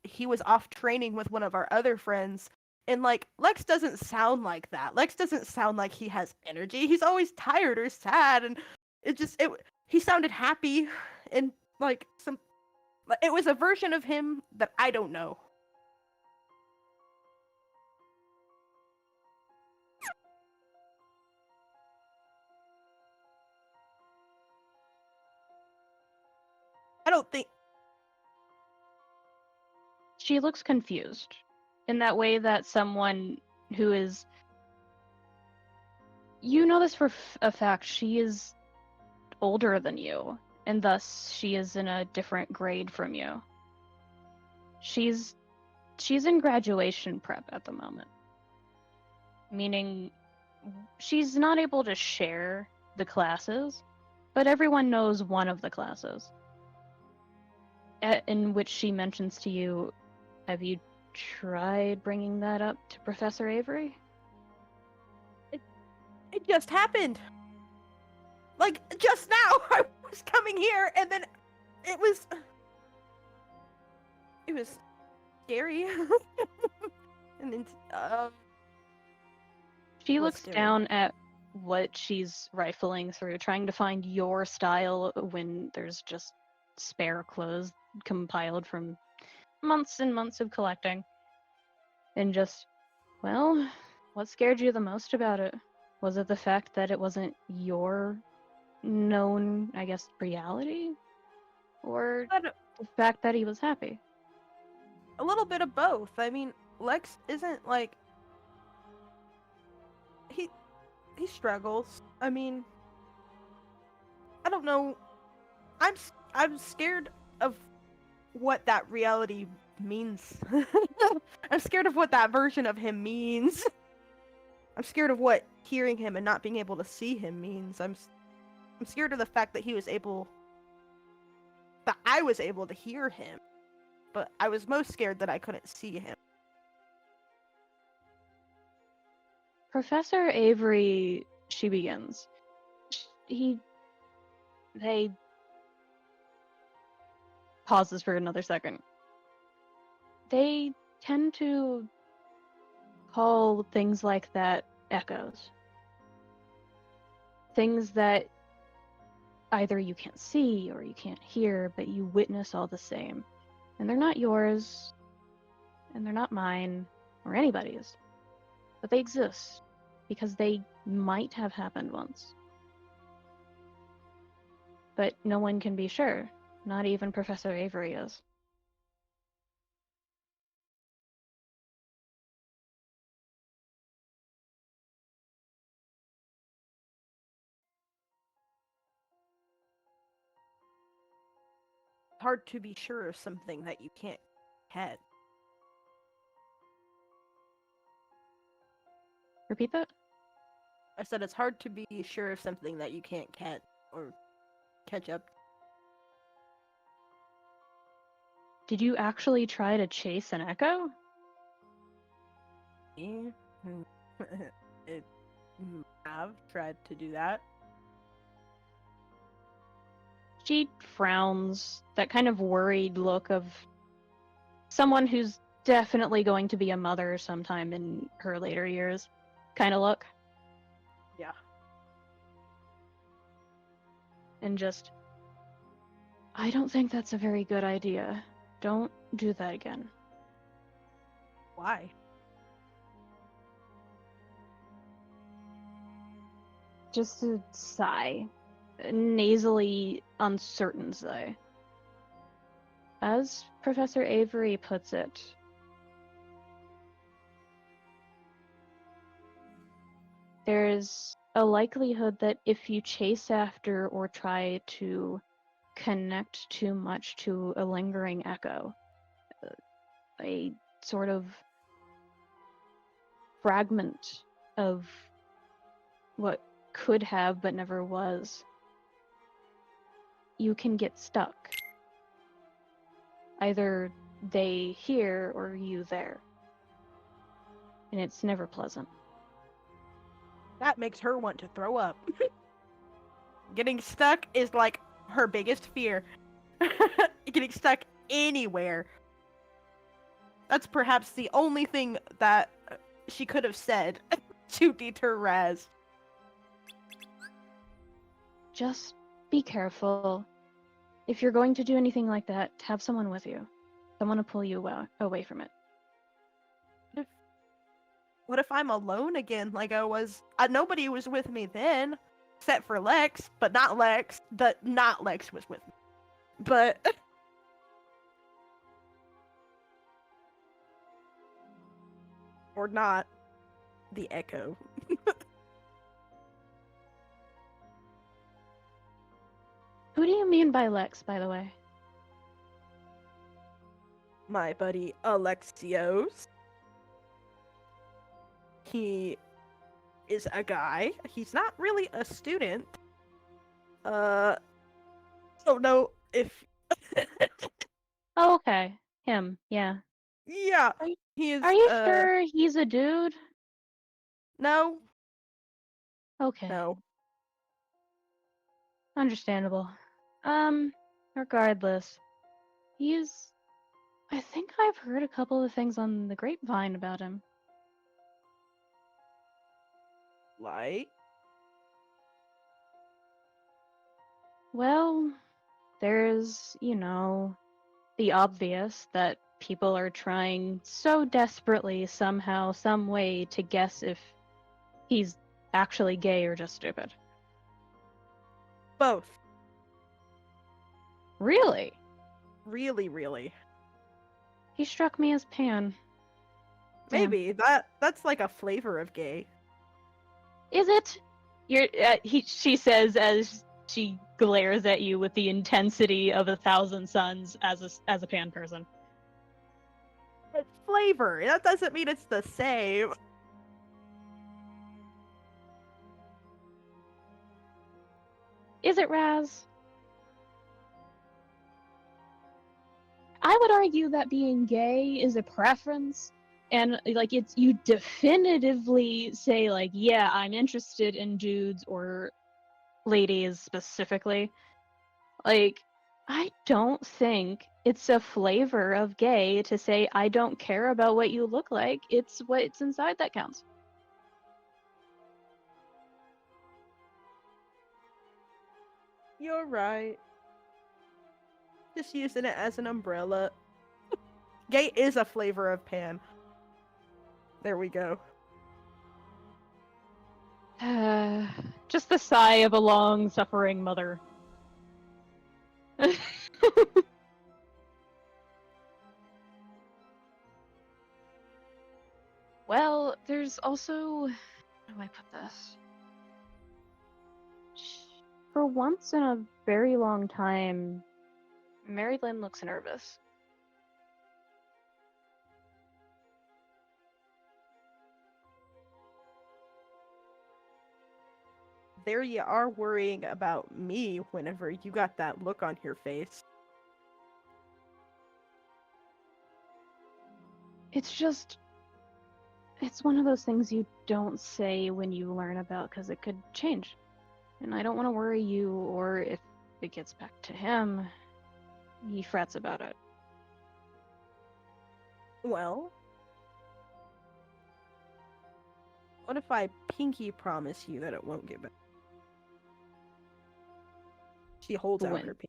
he was off training with one of our other friends. And like Lex doesn't sound like that. Lex doesn't sound like he has energy. He's always tired or sad, and he sounded happy, and like it was a version of him that I don't know. I don't think She looks confused in that way that someone who is. You know this for a fact. She is older than you, and thus she is in a different grade from you. She's in graduation prep at the moment, meaning she's not able to share the classes, but everyone knows one of the classes, in which she mentions to you, have you tried bringing that up to Professor Avery? it just happened. Like just now, I was coming here, and then it was scary. And then She What's looks scary? down at what she's rifling through, trying to find your style when there's just spare clothes compiled from months and months of collecting. And just, well, what scared you the most about it? Was it the fact that it wasn't your known, I guess, reality? Or but the fact that he was happy? a little bit of both. I mean, Lex isn't like he struggles. I mean, I don't know. I'm scared of what that reality means. I'm scared of what that version of him means. I'm scared of what hearing him and not being able to see him means. I'm scared of the fact that I was able to hear him, but I was most scared that I couldn't see him. Professor Avery, she begins. They pauses for another second. They tend to call things like that echoes. Things that either you can't see or you can't hear, but you witness all the same. And they're not yours, and they're not mine, or anybody's. But they exist, because they might have happened once. But no one can be sure, not even Professor Avery is. hard to be sure of something that you can't catch. Repeat that? I said it's hard to be sure of something that you can't catch or catch up. Did you actually try to chase an echo? Yeah. it have tried to do that. She frowns, that kind of worried look of someone who's definitely going to be a mother sometime in her later years kind of look. Yeah. And just, I don't think that's a very good idea. Don't do that again. Why? Just a sigh. A nasally uncertain sigh. As Professor Avery puts it, there's a likelihood that if you chase after or try to connect too much to a lingering echo, a sort of fragment of what could have but never was, you can get stuck. Either they here or you there. And it's never pleasant. That makes her want to throw up. Getting stuck is like her biggest fear. Getting stuck anywhere. That's perhaps the only thing that she could have said to deter Razz. Just be careful. If you're going to do anything like that, have someone with you. Someone to pull you away from it. What if I'm alone again like I was? Nobody was with me then, except for Lex, but not Lex. Not Lex was with me. But or not the Echo. Who do you mean by Lex, by the way? My buddy Alexios. He is a guy. He's not really a student. Don't know if. Oh, okay. Him, yeah. Yeah, he is. Are you sure he's a dude? No, Okay. no. Understandable. Regardless, I think I've heard a couple of things on the grapevine about him. Like, Well, there's, the obvious that people are trying so desperately somehow, some way to guess if he's actually gay or just stupid. both. Really? Really, really. He struck me as pan. Damn. Maybe that's like a flavor of gay. Is it? She says as she glares at you with the intensity of 1,000 suns as a pan person. It's flavor. That doesn't mean it's the same. Is it, Razz? I would argue that being gay is a preference, and like you definitively say like, yeah, I'm interested in dudes or ladies specifically. Like, I don't think it's a flavor of gay to say I don't care about what you look like. It's what's inside that counts. You're right. Just using it as an umbrella. Gay is a flavor of pan. There we go. Just the sigh of a long-suffering mother. Well, there's also... How do I put this? For once in a very long time, Mary Lynn looks nervous. There you are worrying about me whenever you got that look on your face. It's just... It's one of those things you don't say when you learn about because it could change. And I don't want to worry you, or if it gets back to him, he frets about it. Well, what if I pinky promise you that it won't get back? She holds out When? her pinky.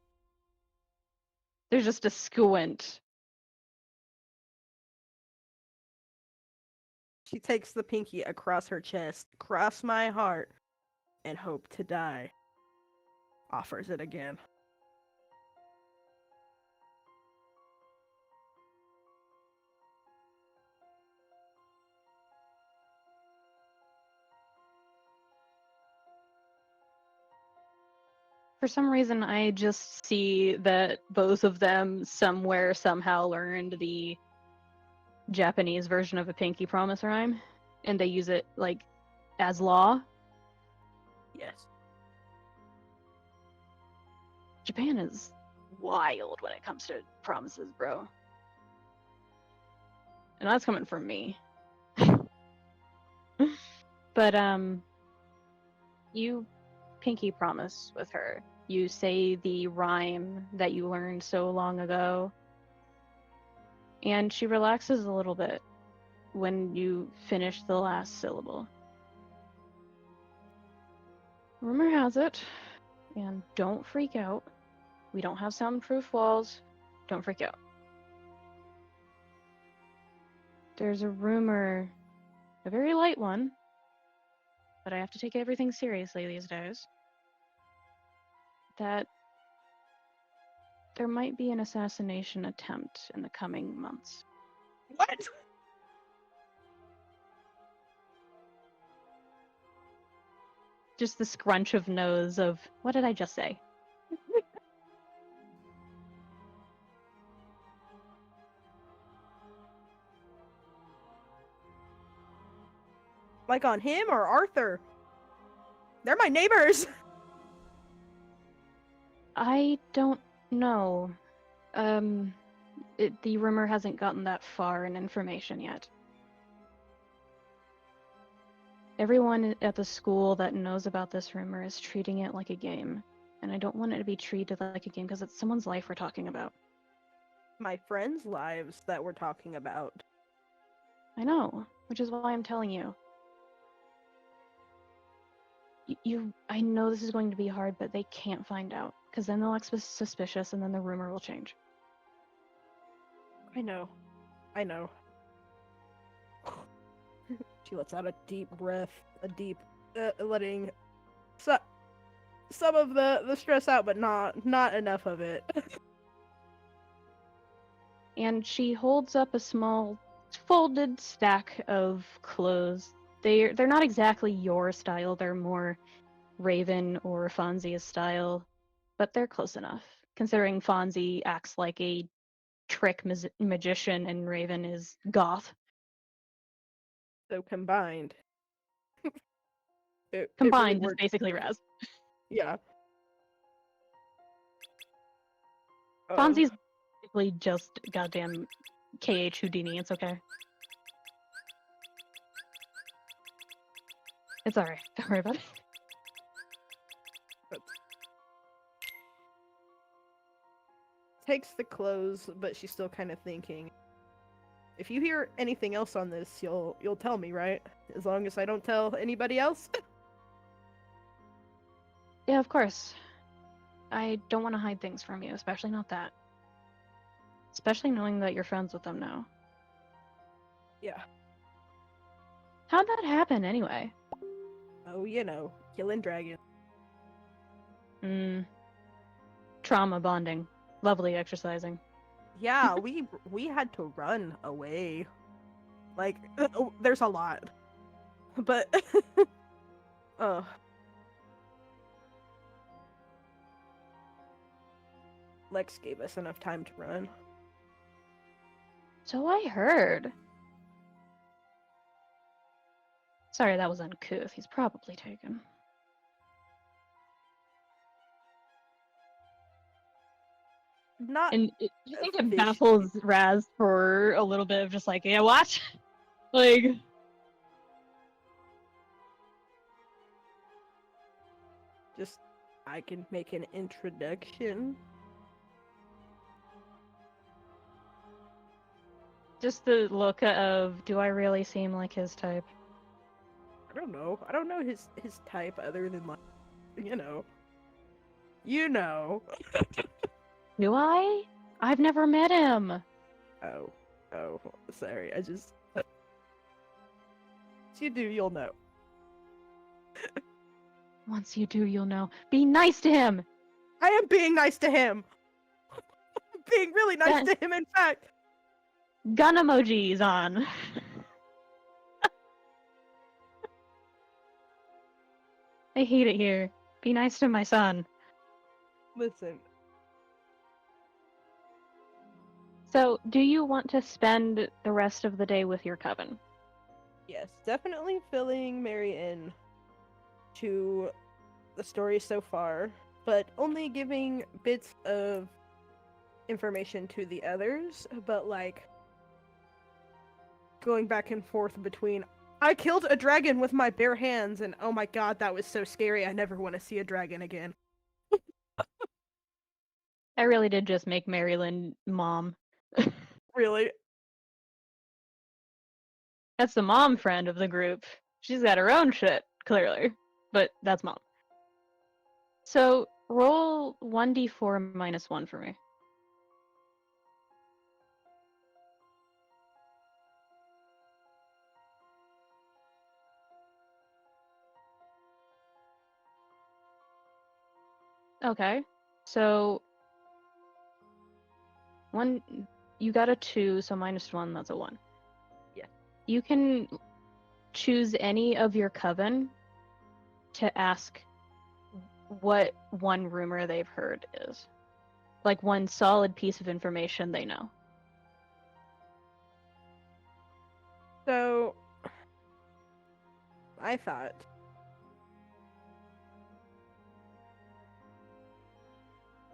There's just a squint. She takes the pinky across her chest, cross my heart, and hope to die. Offers it again. For some reason, I just see that both of them somewhere somehow learned the Japanese version of a pinky promise rhyme, and they use it, like, as law. Yes. Japan is wild when it comes to promises, bro. And that's coming from me. But, you pinky promise with her. You say the rhyme that you learned so long ago. And she relaxes a little bit when you finish the last syllable. Rumor has it, and don't freak out. We don't have soundproof walls. Don't freak out. There's a rumor, a very light one, but I have to take everything seriously these days, that there might be an assassination attempt in the coming months. What? Just the scrunch of nose of, what did I just say? Like on him or Arthur? They're my neighbors! I don't know. The rumor hasn't gotten that far in information yet. Everyone at the school that knows about this rumor is treating it like a game, and I don't want it to be treated like a game because it's someone's life we're talking about. My friends' lives that we're talking about. I know, which is why I'm telling you. I know this is going to be hard, but they can't find out, because then they'll act suspicious, and then the rumor will change. I know. She lets out a deep breath, letting some of the stress out, but not enough of it. And she holds up a small folded stack of clothes. They're not exactly your style, they're more Raven or Fonzie's style, but they're close enough, considering Fonzie acts like a trick magician and Raven is goth. So combined. It Combined really is works. basically Razz. Yeah. Fonzie's basically just goddamn KH Houdini, it's okay. It's alright, don't worry about it. Takes the clothes, but she's still kind of thinking. If you hear anything else on this, you'll tell me, right? As long as I don't tell anybody else. Yeah, of course. I don't want to hide things from you, especially not that. Especially knowing that you're friends with them now. Yeah. How'd that happen, anyway? Oh, killing dragons. Trauma bonding. Lovely exercising. Yeah, we had to run away. Like, there's a lot. But, Lex gave us enough time to run. So I heard. Sorry, that was uncouth. He's probably taken. Not And you think it officially. baffles Razz for a little bit of just like, yeah, what? Like, Just, I can make an introduction. just the look of, do I really seem like his type? I don't know. I don't know his type other than like, you know. You know. Do I? I've never met him. Oh, sorry. I just. If you do, you'll know. Once you do, you'll know. Be nice to him! I am being nice to him. Being really nice to him, in fact. Gun emojis on. I hate it here. Be nice to my son. Listen, So, do you want to spend the rest of the day with your coven? yes, definitely filling Mary in to the story so far, but only giving bits of information to the others, but like going back and forth between I killed a dragon with my bare hands and oh my god, that was so scary. I never want to see a dragon again. I really did just make Marilyn mom. Really? That's the mom friend of the group. She's got her own shit, clearly. But that's mom. So, roll 1d4 minus 1 for me. Okay. So, you got a 2, so minus 1, that's a 1. Yeah. You can choose any of your coven to ask what one rumor they've heard is. Like one solid piece of information they know. So I thought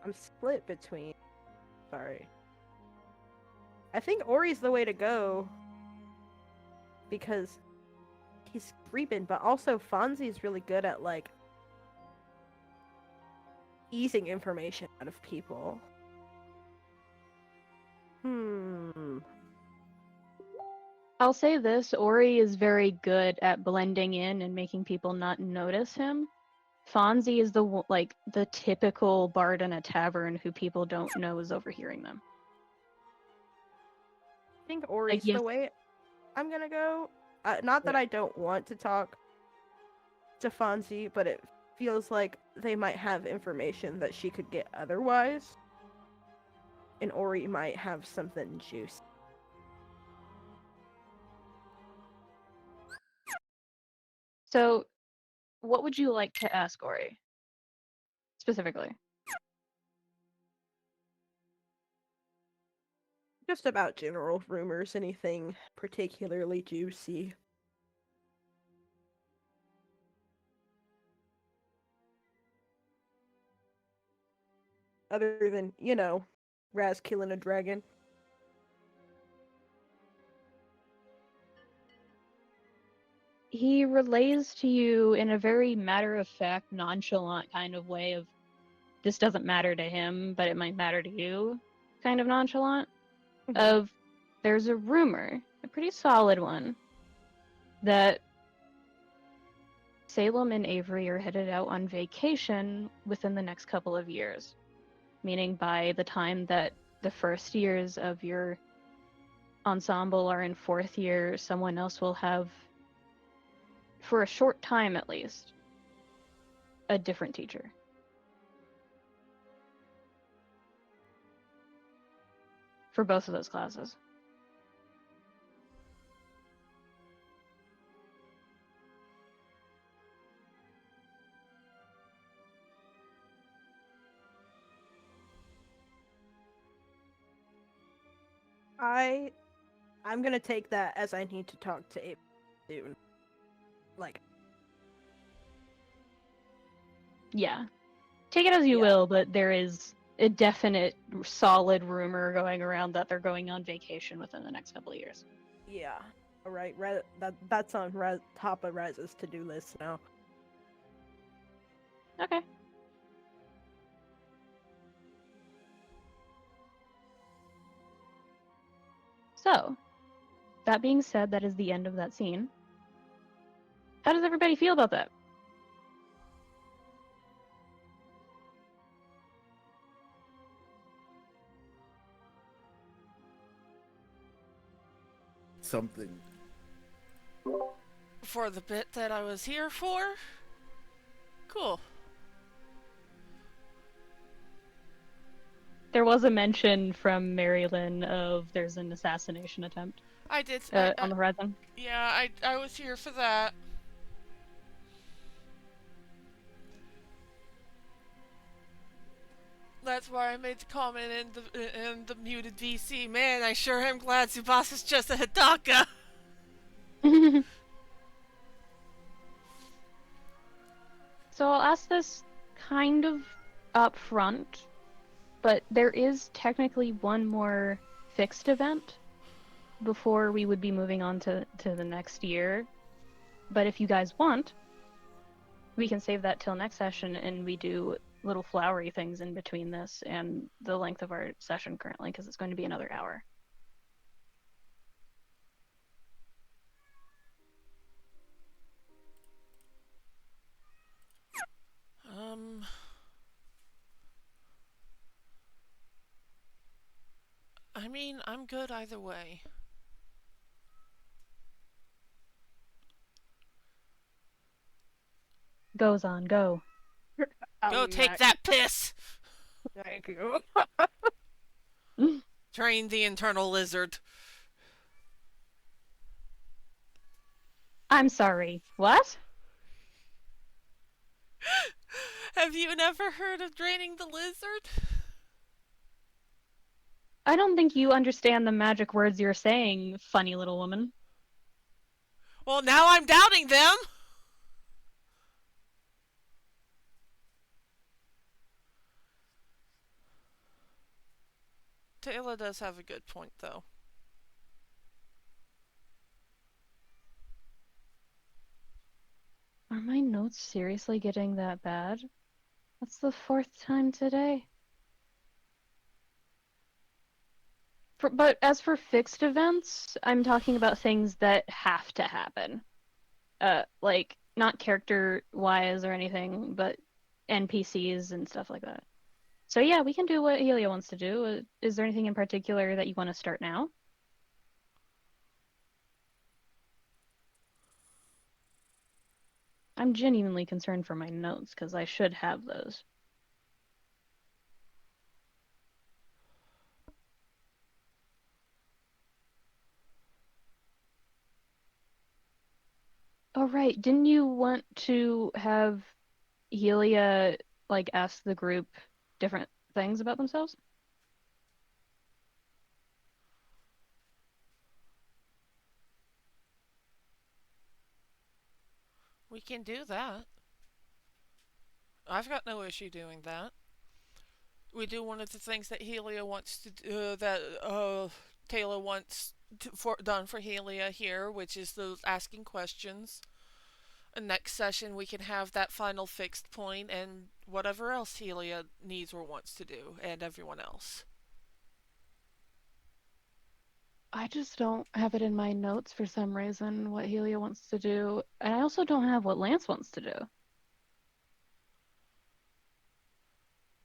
I'm split between sorry. I think Ori's the way to go because he's creeping, but also Fonzie's really good at like easing information out of people. I'll say this, Ori is very good at blending in and making people not notice him. Fonzie is the typical bard in a tavern who people don't know is overhearing them. I think Ori's yes. the way I'm gonna go. Not that I don't want to talk to Fonzie, but it feels like they might have information that she could get otherwise. And Ori might have something juicy. So, what would you like to ask Ori? Specifically. Just about general rumors, anything particularly juicy. Other than, you know, Razz killing a dragon. He relays to you in a very matter-of-fact, nonchalant kind of way of, this doesn't matter to him, but it might matter to you, kind of nonchalant, of there's a rumor, a pretty solid one, that Salem and Avery are headed out on vacation within the next couple of years. Meaning by the time that the first years of your ensemble are in fourth year, someone else will have, for a short time at least, a different teacher. For both of those classes. I'm gonna take that as I need to talk to Abe soon. Like, Yeah. Take it as you Yeah. will, but there is a definite, solid rumor going around that they're going on vacation within the next couple of years. yeah. Alright, that's on top of Razz's to-do list now. Okay. So, that being said, that is the end of that scene. How does everybody feel about that? Something. For the bit that I was here for? Cool. There was a mention from Marilyn of there's an assassination attempt I did. on the horizon. Yeah, I was here for that. That's why I made the comment in the muted VC. Man, I sure am glad Tsubasa's just a Hidaka. So I'll ask this kind of up front, but there is technically one more fixed event before we would be moving on to the next year. But if you guys want, we can save that till next session and we do little flowery things in between this and the length of our session currently, because it's going to be another hour. I mean, I'm good either way. Goes on, go. Go take that piss! Thank you. Train the internal lizard. I'm sorry, what? Have you never heard of draining the lizard? I don't think you understand the magic words you're saying, funny little woman. Well, now I'm doubting them! Tala does have a good point, though. Are my notes seriously getting that bad? That's the 4th time today. But as for fixed events, I'm talking about things that have to happen. Like, not character-wise or anything, but NPCs and stuff like that. So yeah, we can do what Helia wants to do. Is there anything in particular that you want to start now? I'm genuinely concerned for my notes, because I should have those. Oh, right. Didn't you want to have Helia, like, ask the group different things about themselves? We can do that. I've got no issue doing that. We do one of the things that Helia wants to do, Tala wants done for Helia here, which is those asking questions. And next session we can have that final fixed point and whatever else Helia needs or wants to do, and everyone else. I just don't have it in my notes for some reason what Helia wants to do, and I also don't have what Lance wants to do.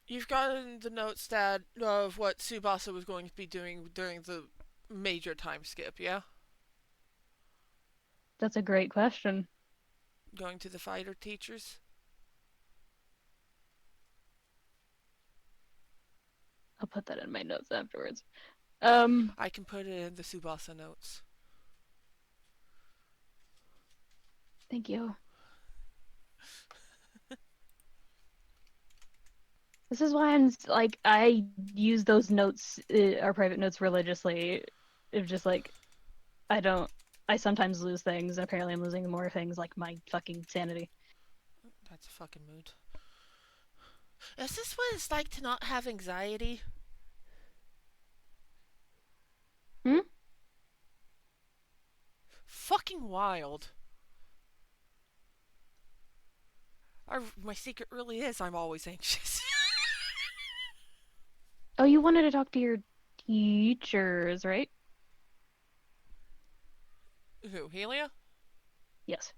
You've gotten the notes that of what Tsubasa was going to be doing during the major time skip, yeah? That's a great question. Going to the fighter teachers? I'll put that in my notes afterwards. I can put it in the Tsubasa notes. Thank you. This is why I'm like, I use those notes, our private notes, religiously. It's just like I sometimes lose things, and apparently I'm losing more things like my fucking sanity. That's a fucking mood. Is this what it's like to not have anxiety? Hmm? Fucking wild. My secret really is I'm always anxious. Oh, you wanted to talk to your teachers, right? Who, Helia? Yes.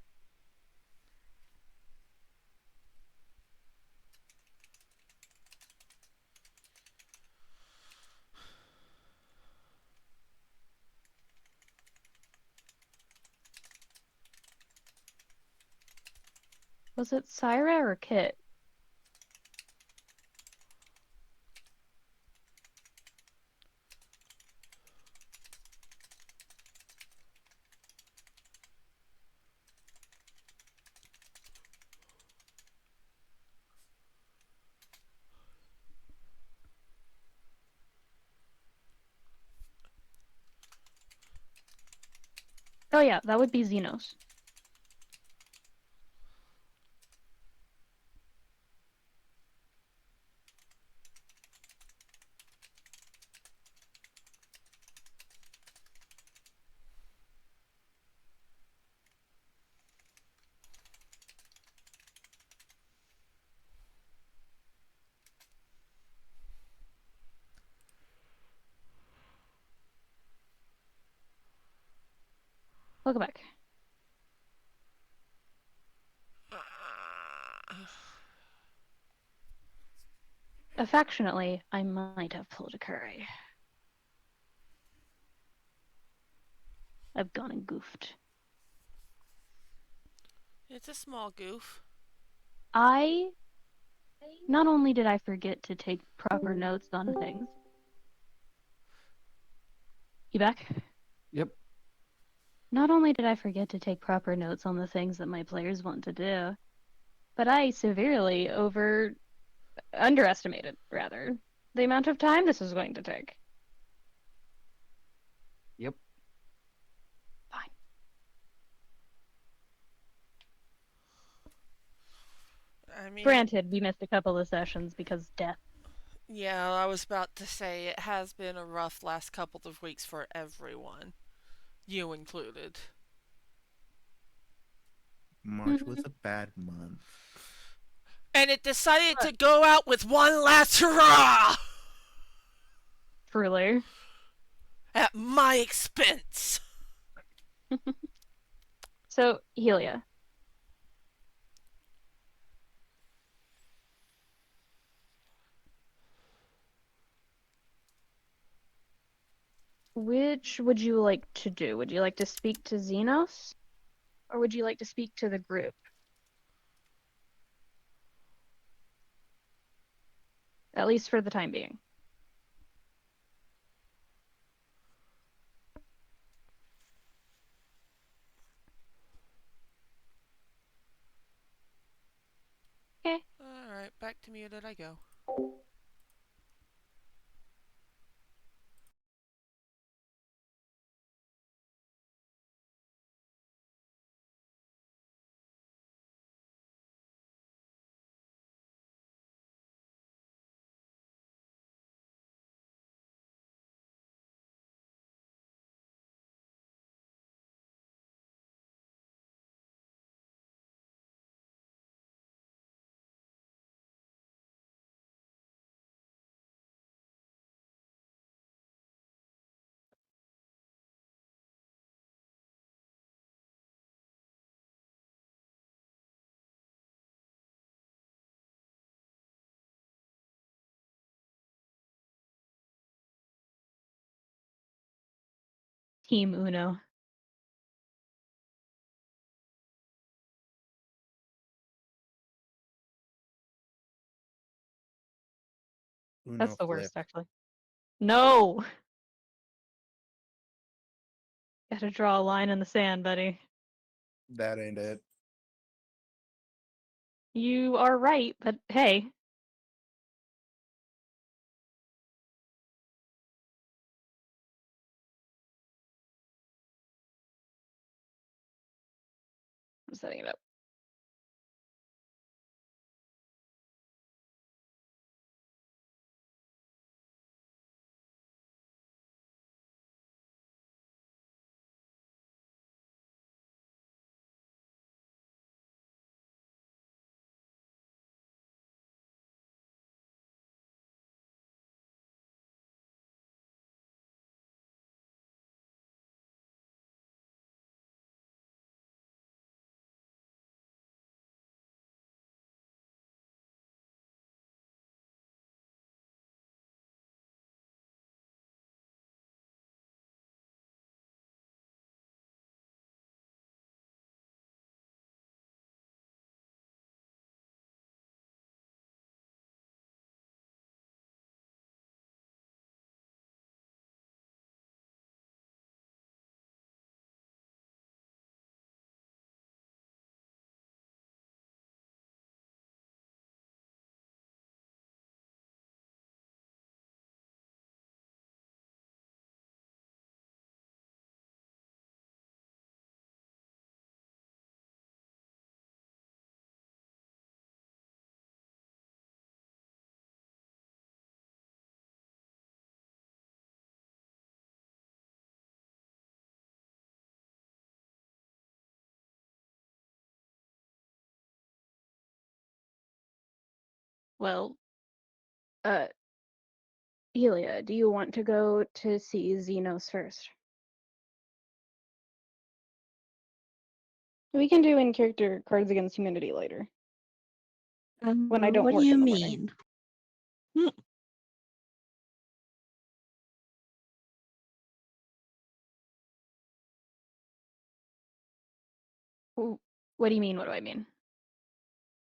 Was it Syra or Kit? Oh yeah, that would be Xenos. Welcome back. Affectionately, I might have pulled a Kuri. I've gone and goofed. It's a small goof. Not only did I forget to take proper notes on things. You back? Yep. Not only did I forget to take proper notes on the things that my players want to do, but I severely underestimated, rather, the amount of time this is going to take. Yep. Fine. I mean, Granted, we missed a couple of sessions because death. yeah, I was about to say it has been a rough last couple of weeks for everyone. You included. March was a bad month. And it decided to go out with one last hurrah! Truly. At my expense. So, Helia. Which would you like to do? Would you like to speak to Xenos? Or would you like to speak to the group? At least for the time being. Okay. Alright, back to muted I go. Team Uno. That's Uno the flip. worst, actually. No! Gotta draw a line in the sand, buddy. That ain't it. You are right, but hey. I'm setting it up. Well, uh, Helia, do you want to go to see Xenos first? We can do in-character Cards Against Humanity later, when I don't What do work you in the morning. mean? What do you mean? What do I mean?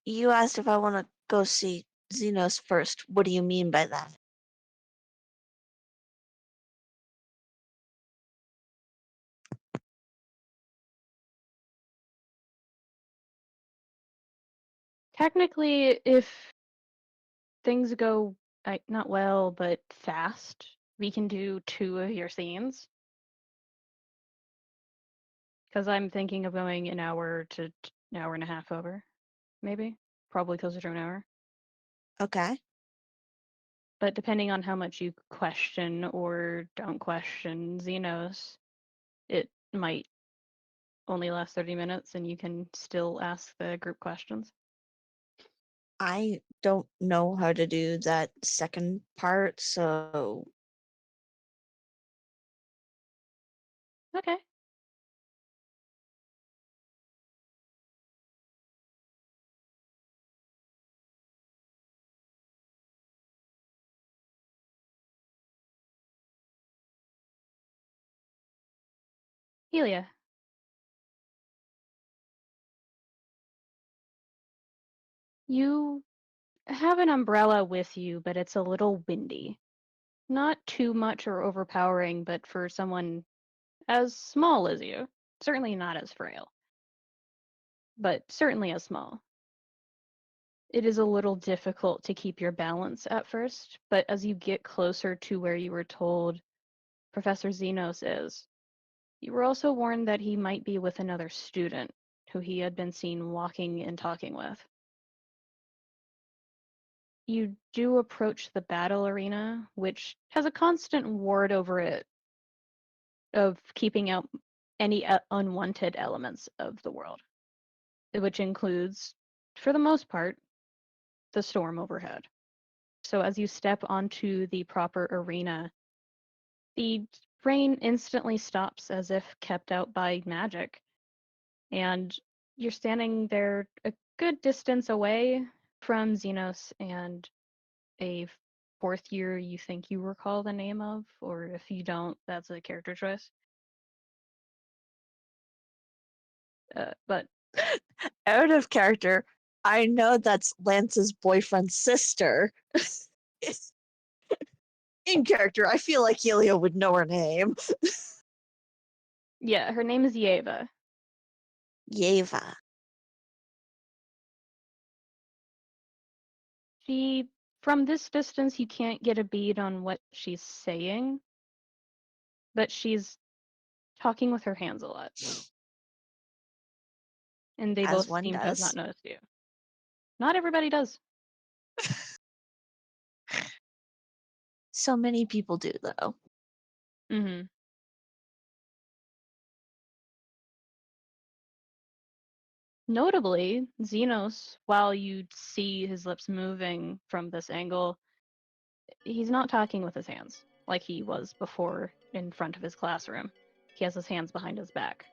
You asked if I want to go see Xenos first. What do you mean by that? Technically, if things go not well, but fast, we can do 2 of your scenes. Because I'm thinking of going an hour to an hour and a half over, maybe. Probably closer to an hour. Okay. But depending on how much you question or don't question Xenos, it might only last 30 minutes and you can still ask the group questions. I don't know how to do that second part, so Okay. Helia. You have an umbrella with you, but it's a little windy. Not too much or overpowering, but for someone as small as you, certainly not as frail, but certainly as small. It is a little difficult to keep your balance at first, but as you get closer to where you were told Professor Xenos is, you were also warned that he might be with another student who he had been seen walking and talking with. You do approach the battle arena, which has a constant ward over it of keeping out any unwanted elements of the world, which includes, for the most part, the storm overhead. So as you step onto the proper arena, the rain instantly stops as if kept out by magic. And you're standing there a good distance away from Xenos and a 4th year you think you recall the name of, or if you don't, that's a character choice. But out of character, I know that's Lance's boyfriend's sister. In character, I feel like Helia would know her name. yeah, her name is Yeva. Yeva. From this distance, you can't get a bead on what she's saying, but she's talking with her hands a lot. and they As both one seem to have does. not noticed you. Not everybody does. So many people do, though. Mm-hmm. Notably, Xenos, while you'd see his lips moving from this angle, he's not talking with his hands like he was before in front of his classroom. He has his hands behind his back.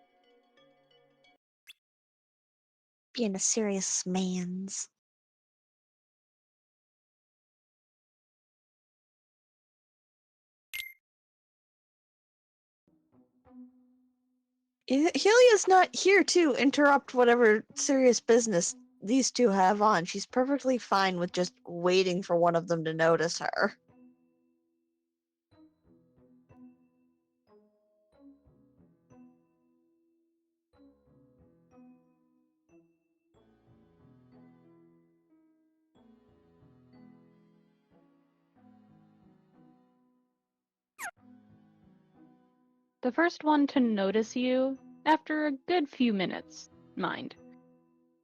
Being a serious man's. Helia's not here to interrupt whatever serious business these two have on. She's perfectly fine with just waiting for one of them to notice her. The first one to notice you, after a good few minutes, mind,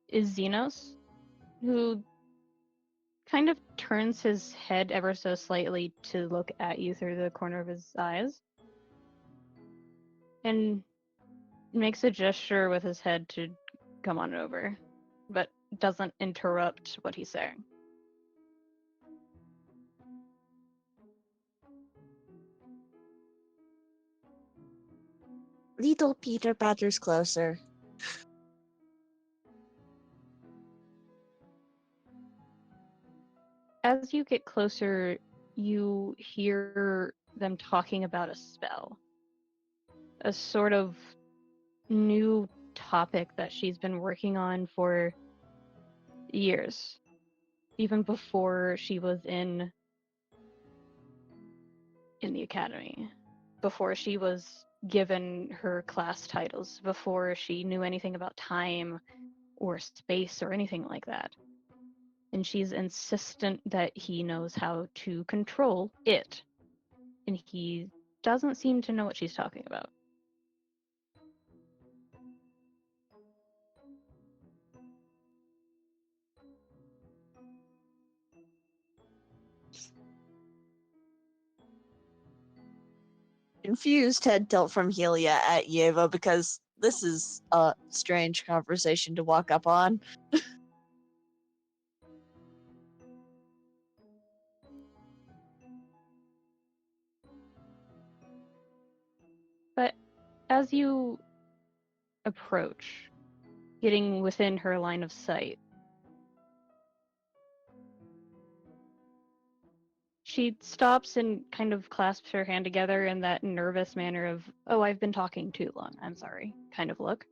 is Xenos, who kind of turns his head ever so slightly to look at you through the corner of his eyes, and makes a gesture with his head to come on over, but doesn't interrupt what he's saying. Little Peter patters closer. As you get closer, you hear them talking about a spell. A sort of new topic that she's been working on for years. Even before she was in the academy. Before she was given her class titles. Before she knew anything about time or space or anything like that. And she's insistent that he knows how to control it. And he doesn't seem to know what she's talking about. Confused head tilt from Helia at Yeva because this is a strange conversation to walk up on. But as you approach, getting within her line of sight, she stops and kind of clasps her hand together in that nervous manner of, oh, I've been talking too long, I'm sorry, kind of look.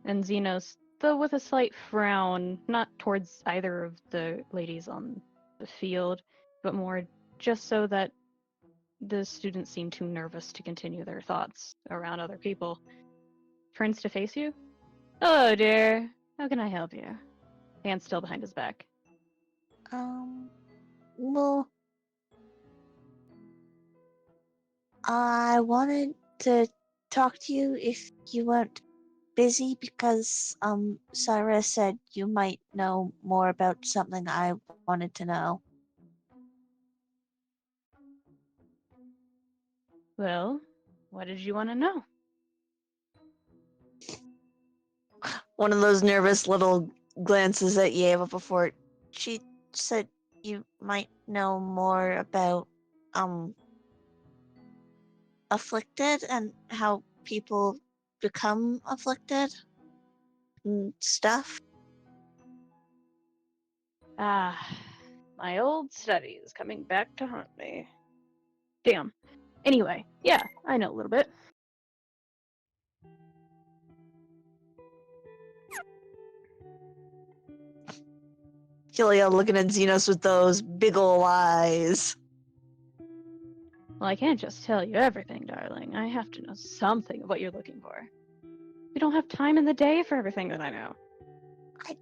And Xenos, though with a slight frown, not towards either of the ladies on the field, but more just so that the students seem too nervous to continue their thoughts around other people, turns to face you. Hello, dear. How can I help you? Hand still behind his back. Well, I wanted to talk to you if you weren't busy because, Sarah said you might know more about something I wanted to know. Well, what did you want to know? One of those nervous little glances at Yeva before she said you might know more about, afflicted and how people become afflicted and stuff. Ah, my old studies coming back to haunt me. Damn. Anyway, yeah, I know a little bit. Helia looking at Xenos with those big ol' eyes. Well, I can't just tell you everything, darling. I have to know something of what you're looking for. We don't have time in the day for everything that I know. I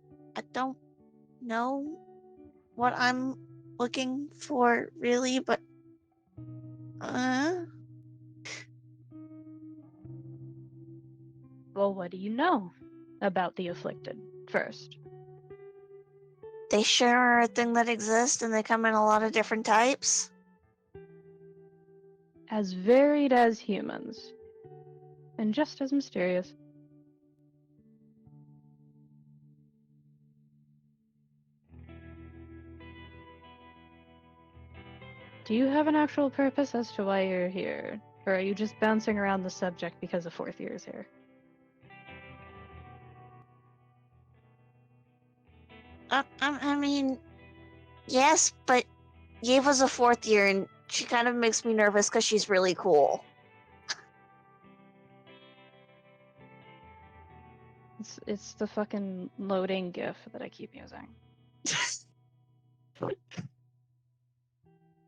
don't know what I'm looking for really, but Well, what do you know about the afflicted first? They sure are a thing that exists, and they come in a lot of different types. As varied as humans, and just as mysterious. Do you have an actual purpose as to why you're here? Or are you just bouncing around the subject because the fourth year is here? I mean, yes, but Yeva's a fourth year, and she kind of makes me nervous because she's really cool. It's the fucking loading gif that I keep using.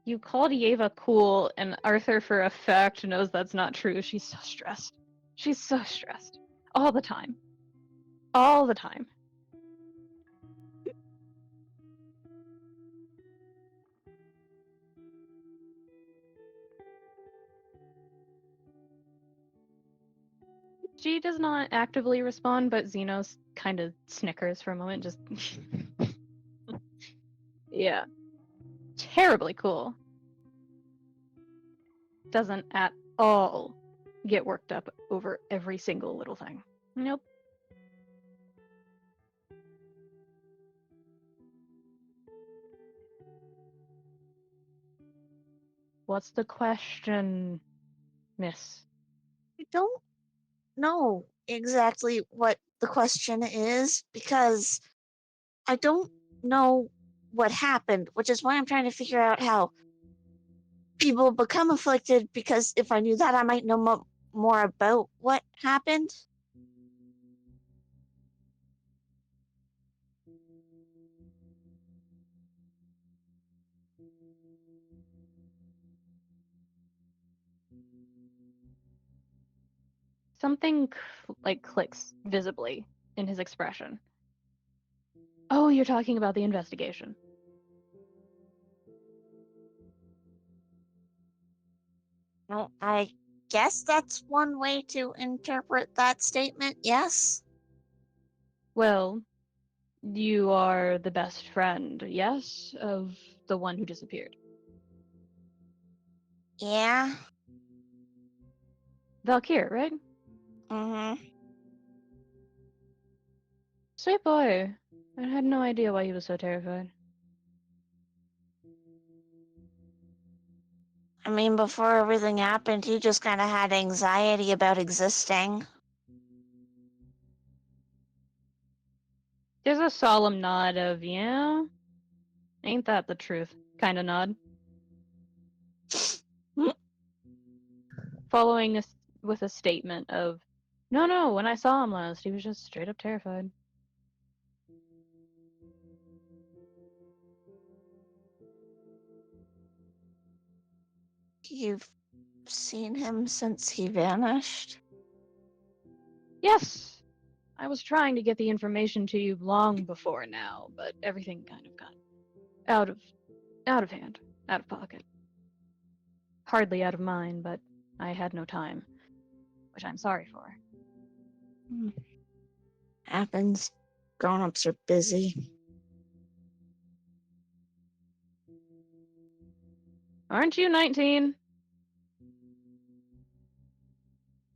You called Yeva cool, and Arthur for a fact knows that's not true. She's so stressed. She's so stressed. All the time. All the time. She does not actively respond, but Xenos kind of snickers for a moment, just... Yeah. Terribly cool. Doesn't at all get worked up over every single little thing. Nope. What's the question, miss? I don't know exactly what the question is because I don't know what happened, which is why I'm trying to figure out how people become afflicted, because if I knew that, I might know more about what happened. Something like clicks visibly in his expression. Oh, you're talking about the investigation. Well, I guess that's one way to interpret that statement, yes? Well, you are the best friend, yes, of the one who disappeared. Yeah. Valkyr, right? Mm-hmm. Sweet boy. I had no idea why he was so terrified. I mean, before everything happened, he just kind of had anxiety about existing. There's a solemn nod of, yeah, ain't that the truth? Kind of nod. Following with a statement of, no, when I saw him last, he was just straight up terrified. You've seen him since he vanished? Yes! I was trying to get the information to you long before now, but everything kind of got out of hand, out of pocket. Hardly out of mind, but I had no time, which I'm sorry for. Happens. Grown-ups are busy. Aren't you 19?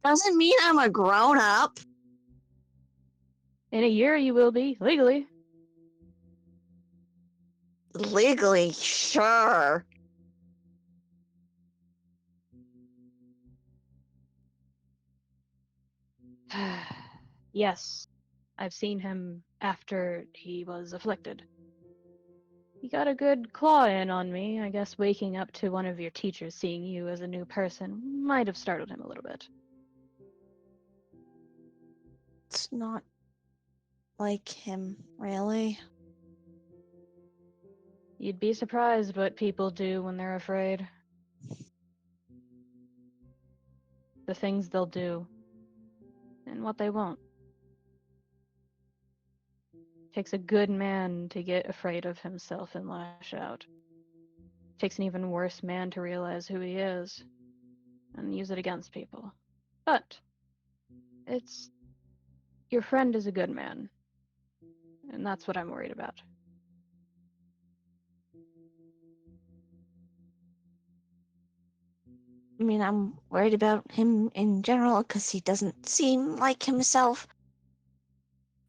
Doesn't mean I'm a grown-up. In a year you will be, legally. Legally, sure. Yes, I've seen him after he was afflicted. He got a good claw in on me. I guess waking up to one of your teachers seeing you as a new person might have startled him a little bit. It's not like him, really. You'd be surprised what people do when they're afraid. The things they'll do, and what they won't. Takes a good man to get afraid of himself and lash out. Takes an even worse man to realize who he is and use it against people. But it's Your friend is a good man, and that's what I'm worried about. I mean, I'm worried about him in general because he doesn't seem like himself.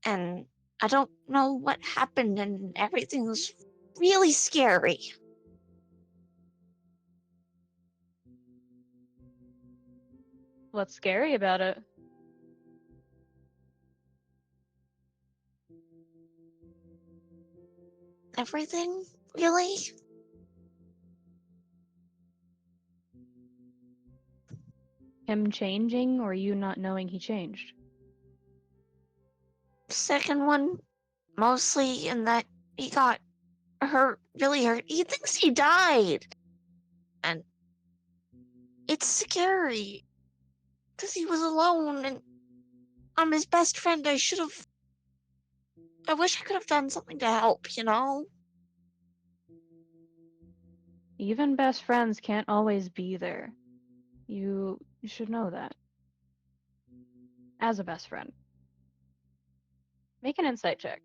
And I don't know what happened, and everything's really scary. What's scary about it? Everything? Really? Him changing, or you not knowing he changed? Second one, mostly in that he got hurt, really hurt. He thinks he died. And it's scary. Because he was alone, and I'm his best friend. I wish I could have done something to help, you know? Even best friends can't always be there. You should know that. As a best friend. Make an insight check.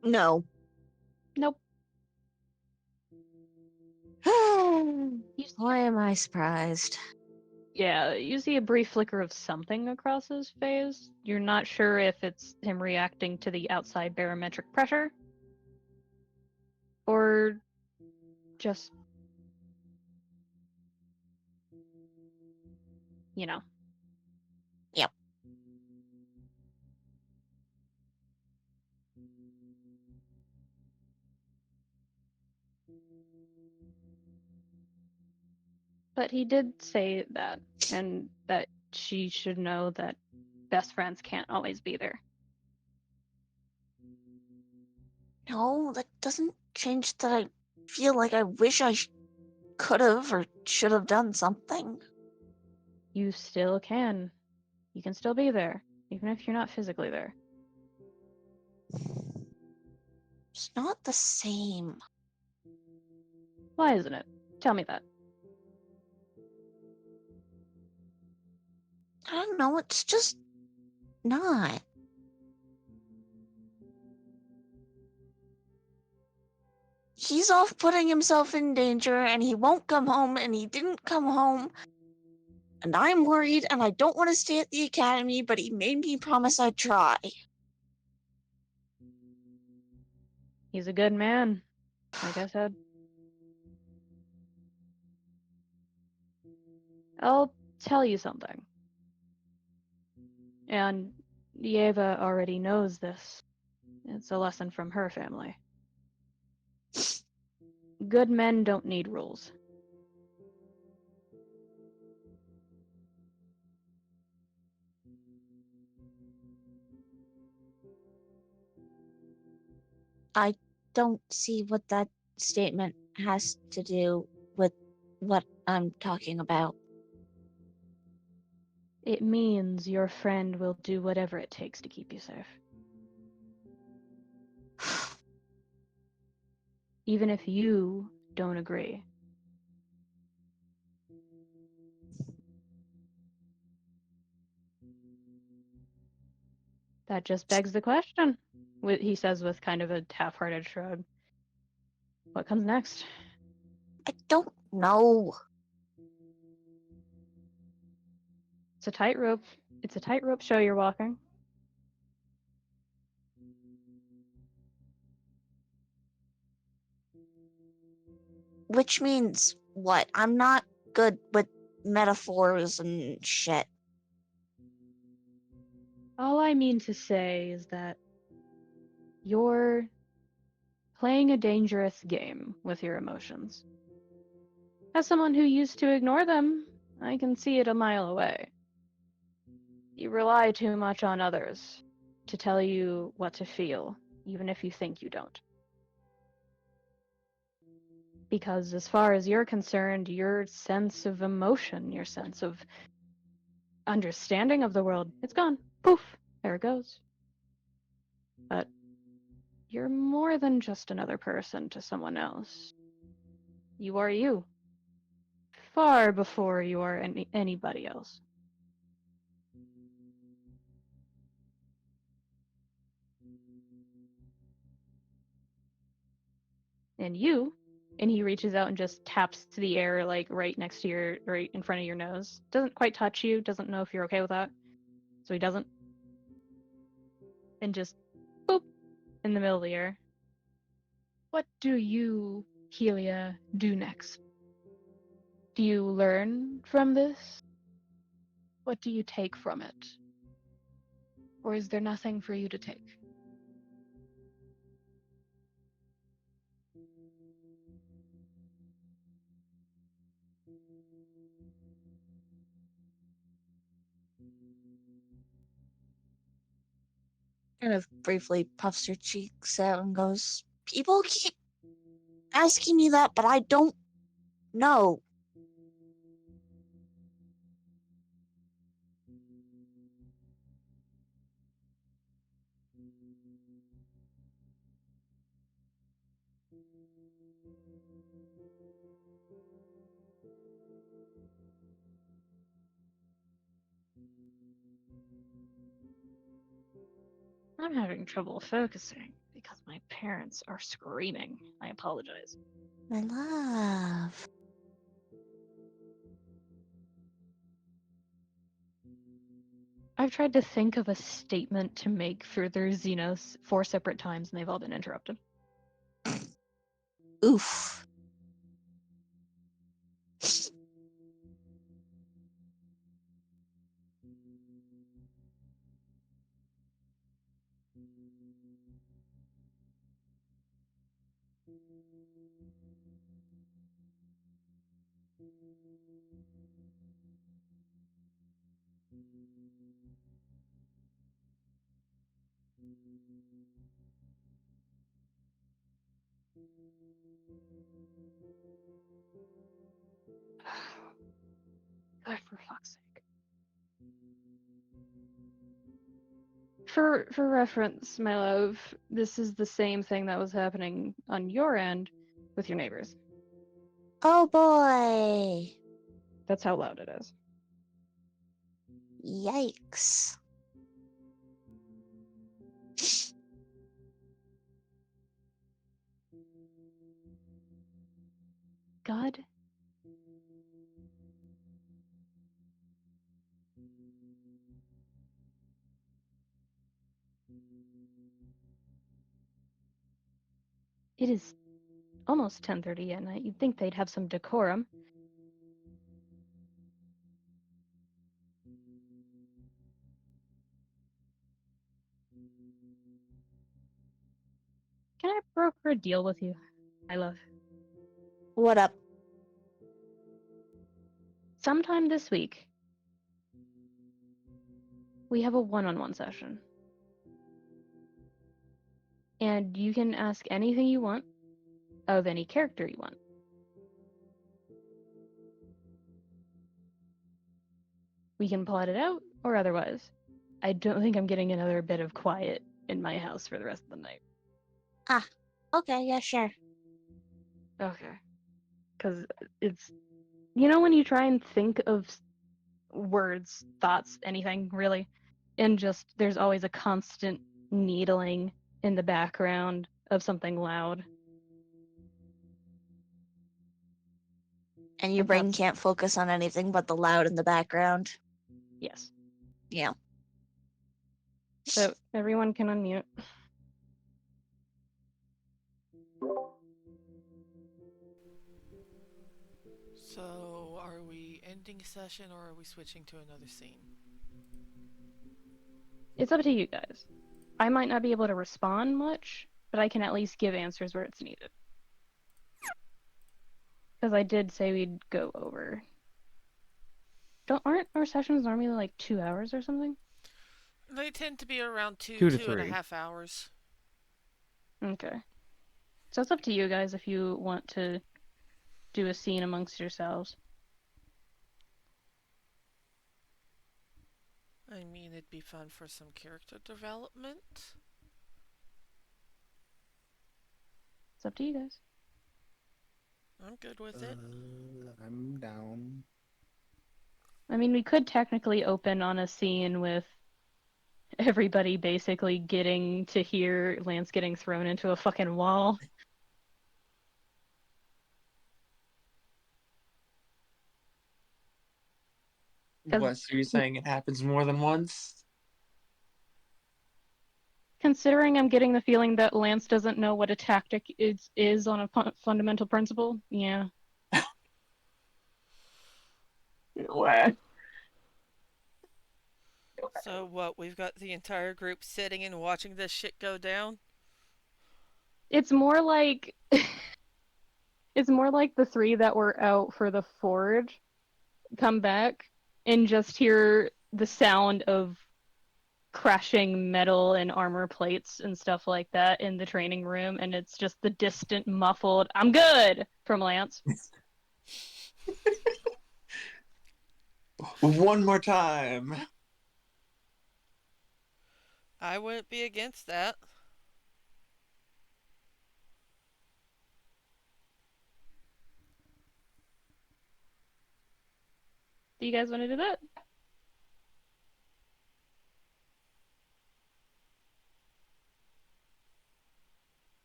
No. Nope. Why am I surprised? Yeah, you see a brief flicker of something across his face. You're not sure if it's him reacting to the outside barometric pressure or just, you know. Yep. But he did say that, and that she should know that best friends can't always be there. No, that doesn't change that I feel like I wish I could have or should have done something. You still can. You can still be there, even if you're not physically there. It's not the same. Why isn't it? Tell me that. I don't know, it's just not. He's off putting himself in danger, and he won't come home, and he didn't come home. And I'm worried, and I don't want to stay at the academy, but he made me promise I'd try. He's a good man, like I said. I'll tell you something. And Yeva already knows this. It's a lesson from her family. Good men don't need rules. I don't see what that statement has to do with what I'm talking about. It means your friend will do whatever it takes to keep you safe. Even if you don't agree. That just begs the question, he says with kind of a half-hearted shrug. What comes next? I don't know. It's a tightrope. It's a tightrope show you're walking. Which means what? I'm not good with metaphors and shit. All I mean to say is that you're playing a dangerous game with your emotions. As someone who used to ignore them, I can see it a mile away. You rely too much on others to tell you what to feel, even if you think you don't. Because as far as you're concerned, your sense of emotion, your sense of understanding of the world, it's gone. Poof, there it goes. But You're more than just another person to someone else. You are you. Far before you are anybody else. And you, and he reaches out and just taps to the air, like right next to your, right in front of your nose. Doesn't quite touch you, doesn't know if you're okay with that. So he doesn't. And just boop in the middle of the air. What do you, Helia, do next? Do you learn from this? What do you take from it? Or is there nothing for you to take? Kind of briefly puffs her cheeks out and goes, "People keep asking me that, but I don't know." I'm having trouble focusing because my parents are screaming. I apologize. My love. I've tried to think of a statement to make for their Xenos 4 separate times and they've all been interrupted. Oof. God, for fuck's sake. For reference, my love, this is the same thing that was happening on your end with your neighbors. Oh boy. That's how loud it is. Yikes. God. It is almost 10:30 at night. You'd think they'd have some decorum. Can I broker a deal with you, my love? What up? Sometime this week, we have a one-on-one session. And you can ask anything you want of any character you want. We can plot it out or otherwise. I don't think I'm getting another bit of quiet in my house for the rest of the night. Ah, okay, yeah, sure. Okay. Because it's, you know, when you try and think of words, thoughts, anything really, and just there's always a constant needling in the background of something loud. And your And brain that's- can't focus on anything but the loud in the background. Yes. Yeah. So everyone can unmute. So, are we ending session or are we switching to another scene? It's up to you guys. I might not be able to respond much, but I can at least give answers where it's needed. Because I did say we'd go over. Aren't our sessions normally like 2 hours or something? They tend to be around 2 to 2.5 3. hours. Okay. So it's up to you guys if you want to do a scene amongst yourselves. I mean, it'd be fun for some character development. It's up to you guys. I'm good with it. I'm down. I mean, we could technically open on a scene with everybody basically getting to hear Lance getting thrown into a fucking wall. What, so you're saying it happens more than once? Considering I'm getting the feeling that Lance doesn't know what a tactic is on a fundamental principle, yeah. What? So what? We've got the entire group sitting and watching this shit go down. It's more like it's more like the three that were out for the forge come back and just hear the sound of crashing metal and armor plates and stuff like that in the training room, and it's just the distant muffled "I'm good" from Lance. One more time. I wouldn't be against that. Do you guys want to do that?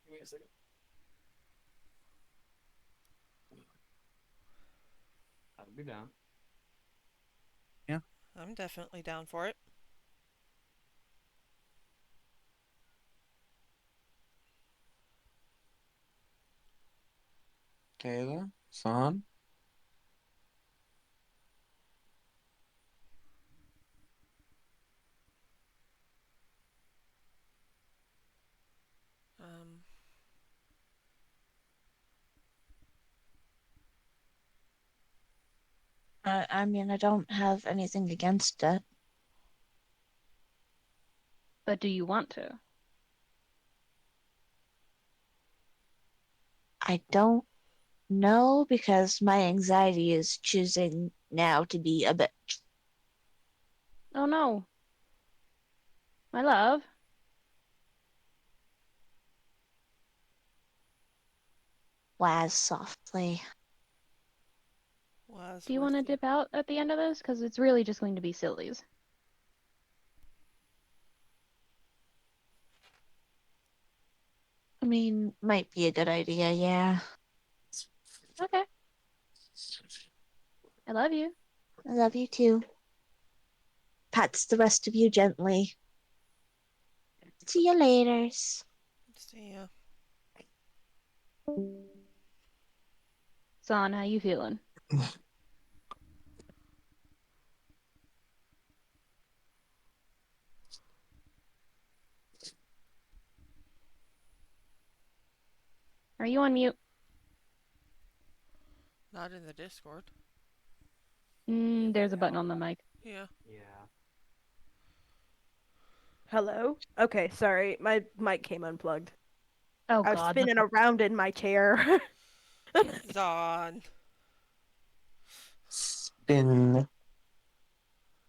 Give me a second. I'll be down. I'm definitely down for it. Kayla, son. Um, I mean, I don't have anything against it. But do you want to? I don't know because my anxiety is choosing now to be a bit. Oh no. My love. Waz softly. Do you want to dip out at the end of this? Because it's really just going to be sillies. I mean, might be a good idea, yeah. Okay. I love you. I love you too. Pats the rest of you gently. See you later. See ya. Son, how you feeling? Are you on mute? Not in the Discord. There's a button on the mic. Yeah. Yeah. Hello? Okay, sorry. My mic came unplugged. Oh I was god. spinning around in my chair. Zon. Spin.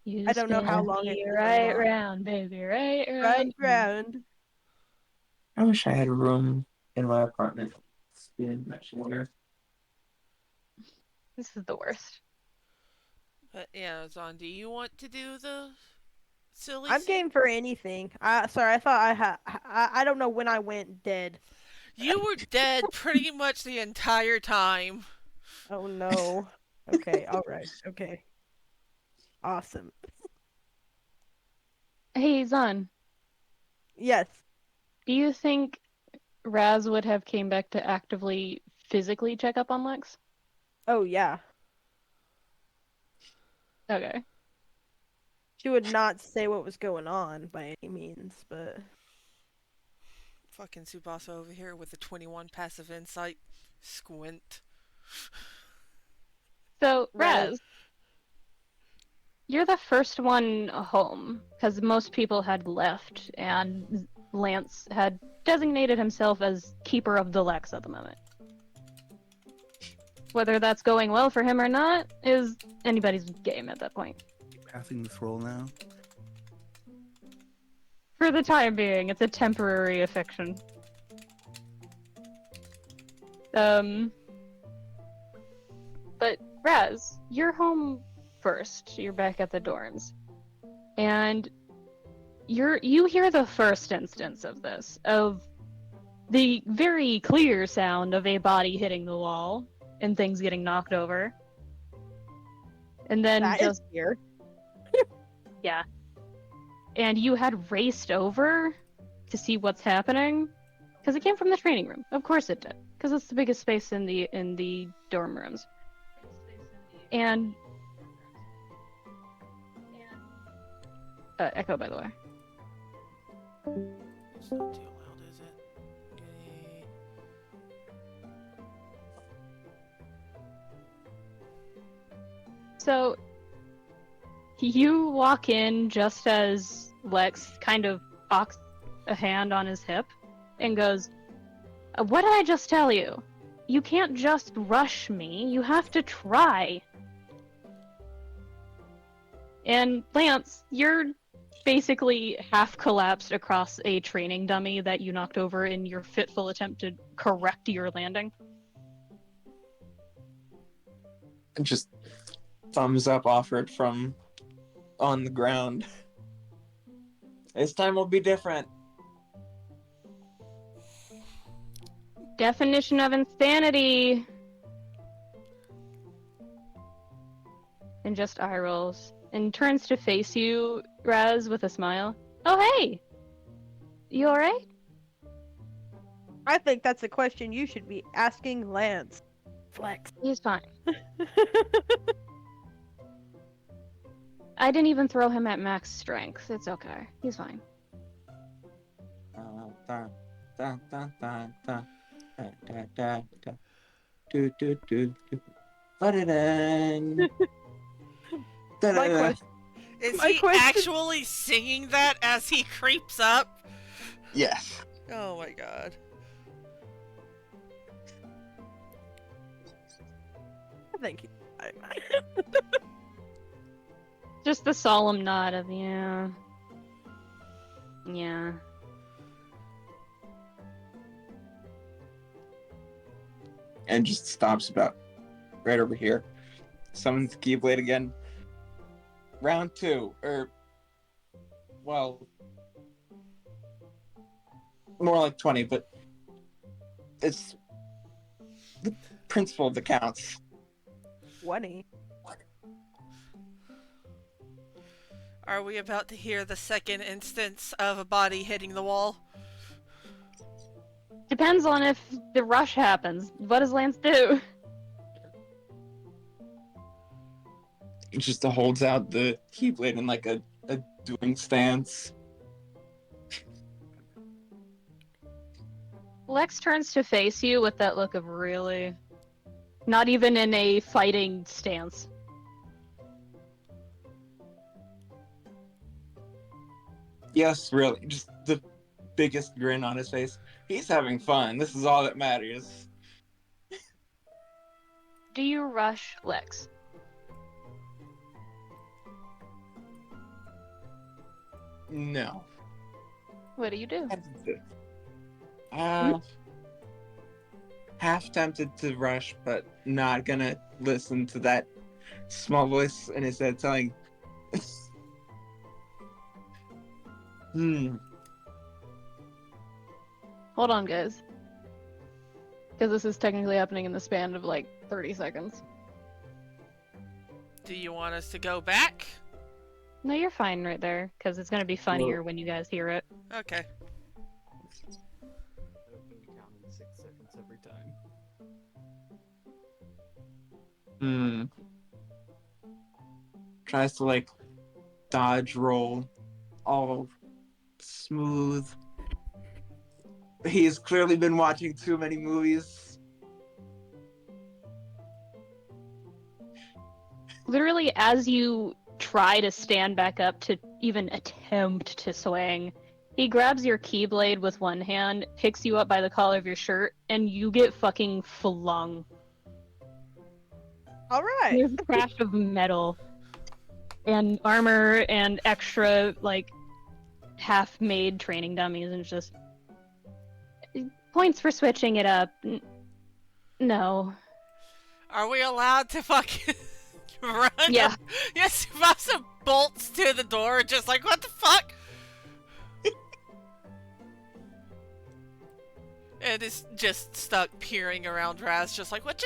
You I don't know how spin long it me is right unlocked. round, baby, right Right round. round. I wish I had room in my apartment. Spin much longer. This is the worst. But yeah, Zon, do you want to do the silly I'm scene? game for anything. Sorry, I thought I had. I don't know when I went dead. You were dead pretty much the entire time. Oh no. Okay, alright, okay. Awesome. Hey, Zon, Yes. do you think Razz would have came back to actively physically check up on Lex? Oh yeah. Okay. She would not say what was going on by any means, but Fucking Tsubasa over here with the 21 passive insight. Squint. So, Right. Razz, you're the first one home, because most people had left, and Lance had designated himself as keeper of the Lex at the moment. Whether that's going well for him or not is anybody's game at that point. Passing this role now. For the time being, it's a temporary affliction. But Razz, you're home first. You're back at the dorms, and you hear the first instance of this, of the very clear sound of a body hitting the wall and things getting knocked over. And then That is weird. yeah. And you had raced over to see what's happening because it came from the training room. Of course it did, because it's the biggest space in the dorm rooms. And echo, by the way. It's not too loud, is it? Yay. So you walk in just as Lex kind of cocks a hand on his hip and goes, "What did I just tell you? You can't just rush me. You have to try." And Lance, you're basically half collapsed across a training dummy that you knocked over in your fitful attempt to correct your landing. And just thumbs up offered from on the ground. This time will be different. Definition of insanity. And just eye rolls. And turns to face you, Razz, with a smile. "Oh, hey! You alright?" I think that's a question you should be asking Lance. Flex. He's fine. I didn't even throw him at max strength. It's okay. He's fine. My question. Is My he question- actually singing that as he creeps up? Yes. Oh my god. I think he- Just the solemn nod of, yeah. Yeah. And just stops about right over here. Summons the Keyblade again. Round 2, or well, more like 20, but it's the principle that counts. 20. Are we about to hear the second instance of a body hitting the wall? Depends on if the rush happens. What does Lance do? It just holds out the Keyblade in like a doing stance. Lex turns to face you with that look of really. Not even in a fighting stance. Yes, really. Just the biggest grin on his face. He's having fun. This is all that matters. Do you rush Lex? No. What do you do? Half tempted to rush, but not gonna listen to that small voice in his head telling. Hold on, guys. Because this is technically happening in the span of like 30 seconds. Do you want us to go back? No, you're fine right there, because it's going to be funnier when you guys hear it. Okay. I'm gonna count in 6 seconds every time. Tries to like dodge roll all smooth. He's clearly been watching too many movies. Literally, as you try to stand back up to even attempt to swing, he grabs your keyblade with one hand, picks you up by the collar of your shirt, and you get fucking flung. Alright. There's a crash of metal and armor and extra, like, half-made training dummies, and it's just points for switching it up. No. Are we allowed to fucking run? Yeah. Yes, Tsubasa bolts to the door, just like, what the fuck? And is just stuck peering around Razz, just like, what?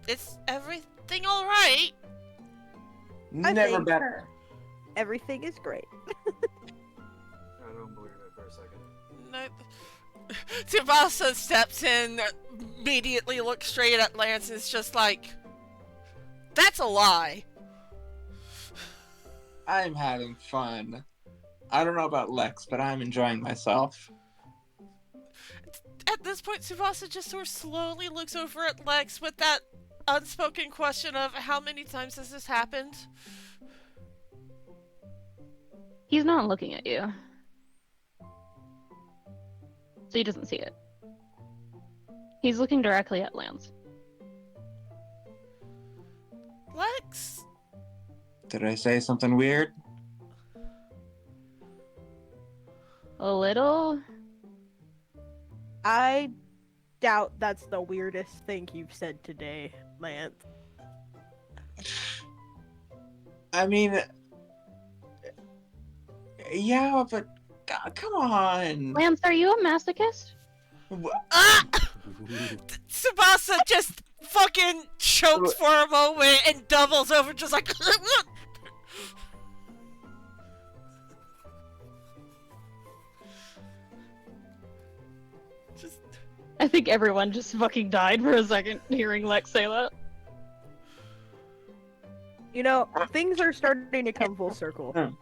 It's everything all right? I Never think better. Everything is great. I don't believe it for a second. No. Tsubasa steps in, immediately looks straight at Lance, and is just like, that's a lie. I'm having fun. I don't know about Lex, but I'm enjoying myself. At this point, Tsubasa just sort of slowly looks over at Lex with that unspoken question of, how many times has this happened? He's not looking at you. So he doesn't see it. He's looking directly at Lance. Lex? Did I say something weird? A little? I doubt that's the weirdest thing you've said today, Lance. I mean, yeah, but come on. Lance, are you a masochist? Ah! Tsubasa just fucking chokes for a moment and doubles over, just like. Just. I think everyone just fucking died for a second hearing Lex say that. You know, things are starting to come full circle. Can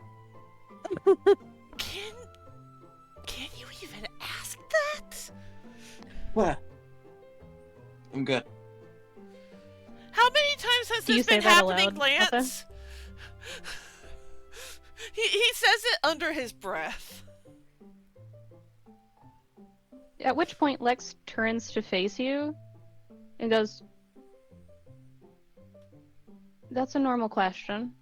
you even ask that? What? I'm good. How many times has Do you this say been that happening, aloud, Lance? He says it under his breath. At which point Lex turns to face you and goes, "That's a normal question.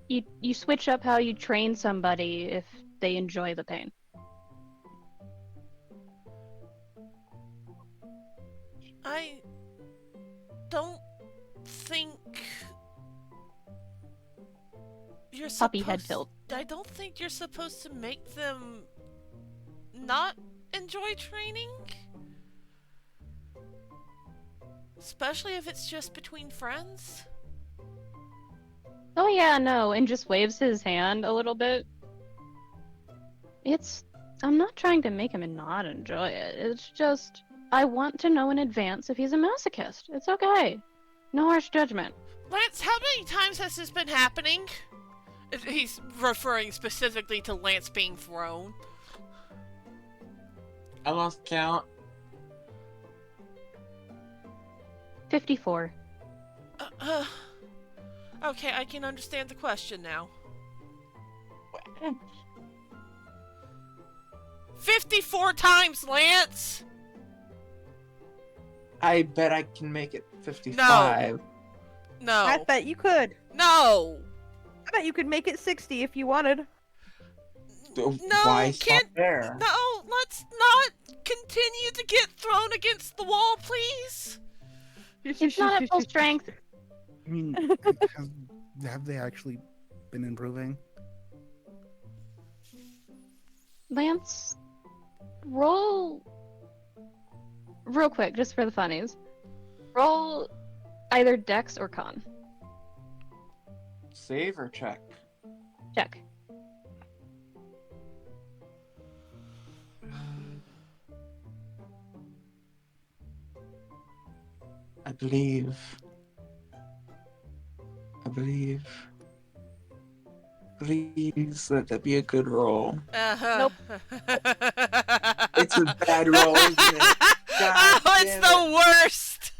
You switch up how you train somebody if they enjoy the pain." I don't think you're Puppy head supposed. tilt. I don't think you're supposed to make them not enjoy training, especially if it's just between friends. Oh yeah, no, and just waves his hand a little bit. I'm not trying to make him not enjoy it. It's just, I want to know in advance if he's a masochist. It's okay. No harsh judgment. Lance, how many times has this been happening? He's referring specifically to Lance being thrown. I lost count. 54. Okay, I can understand the question now. 54 times, Lance! I bet I can make it 55. No. I bet you could. No! I bet you could make it 60 if you wanted. No, Why stop can't. there? No, let's not continue to get thrown against the wall, please! It's not at full strength. I mean, have they actually been improving? Lance, roll real quick, just for the funnies. Roll either Dex or Con. Save or check? Check. I believe. Please let that be a good roll. Nope. It's a bad roll, isn't it? God Oh, it's damn the worst!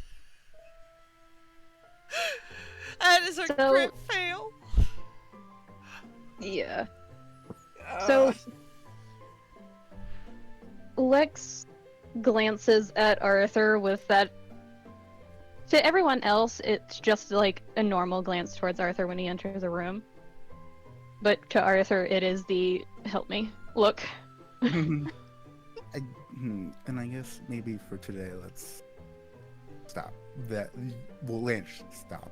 That is a So- crit fail. Yeah. So Lex glances at Arthur with that. To everyone else, it's just like a normal glance towards Arthur when he enters a room. But to Arthur, it is the help me look. And I guess maybe for today, let's stop. That will Lance stop.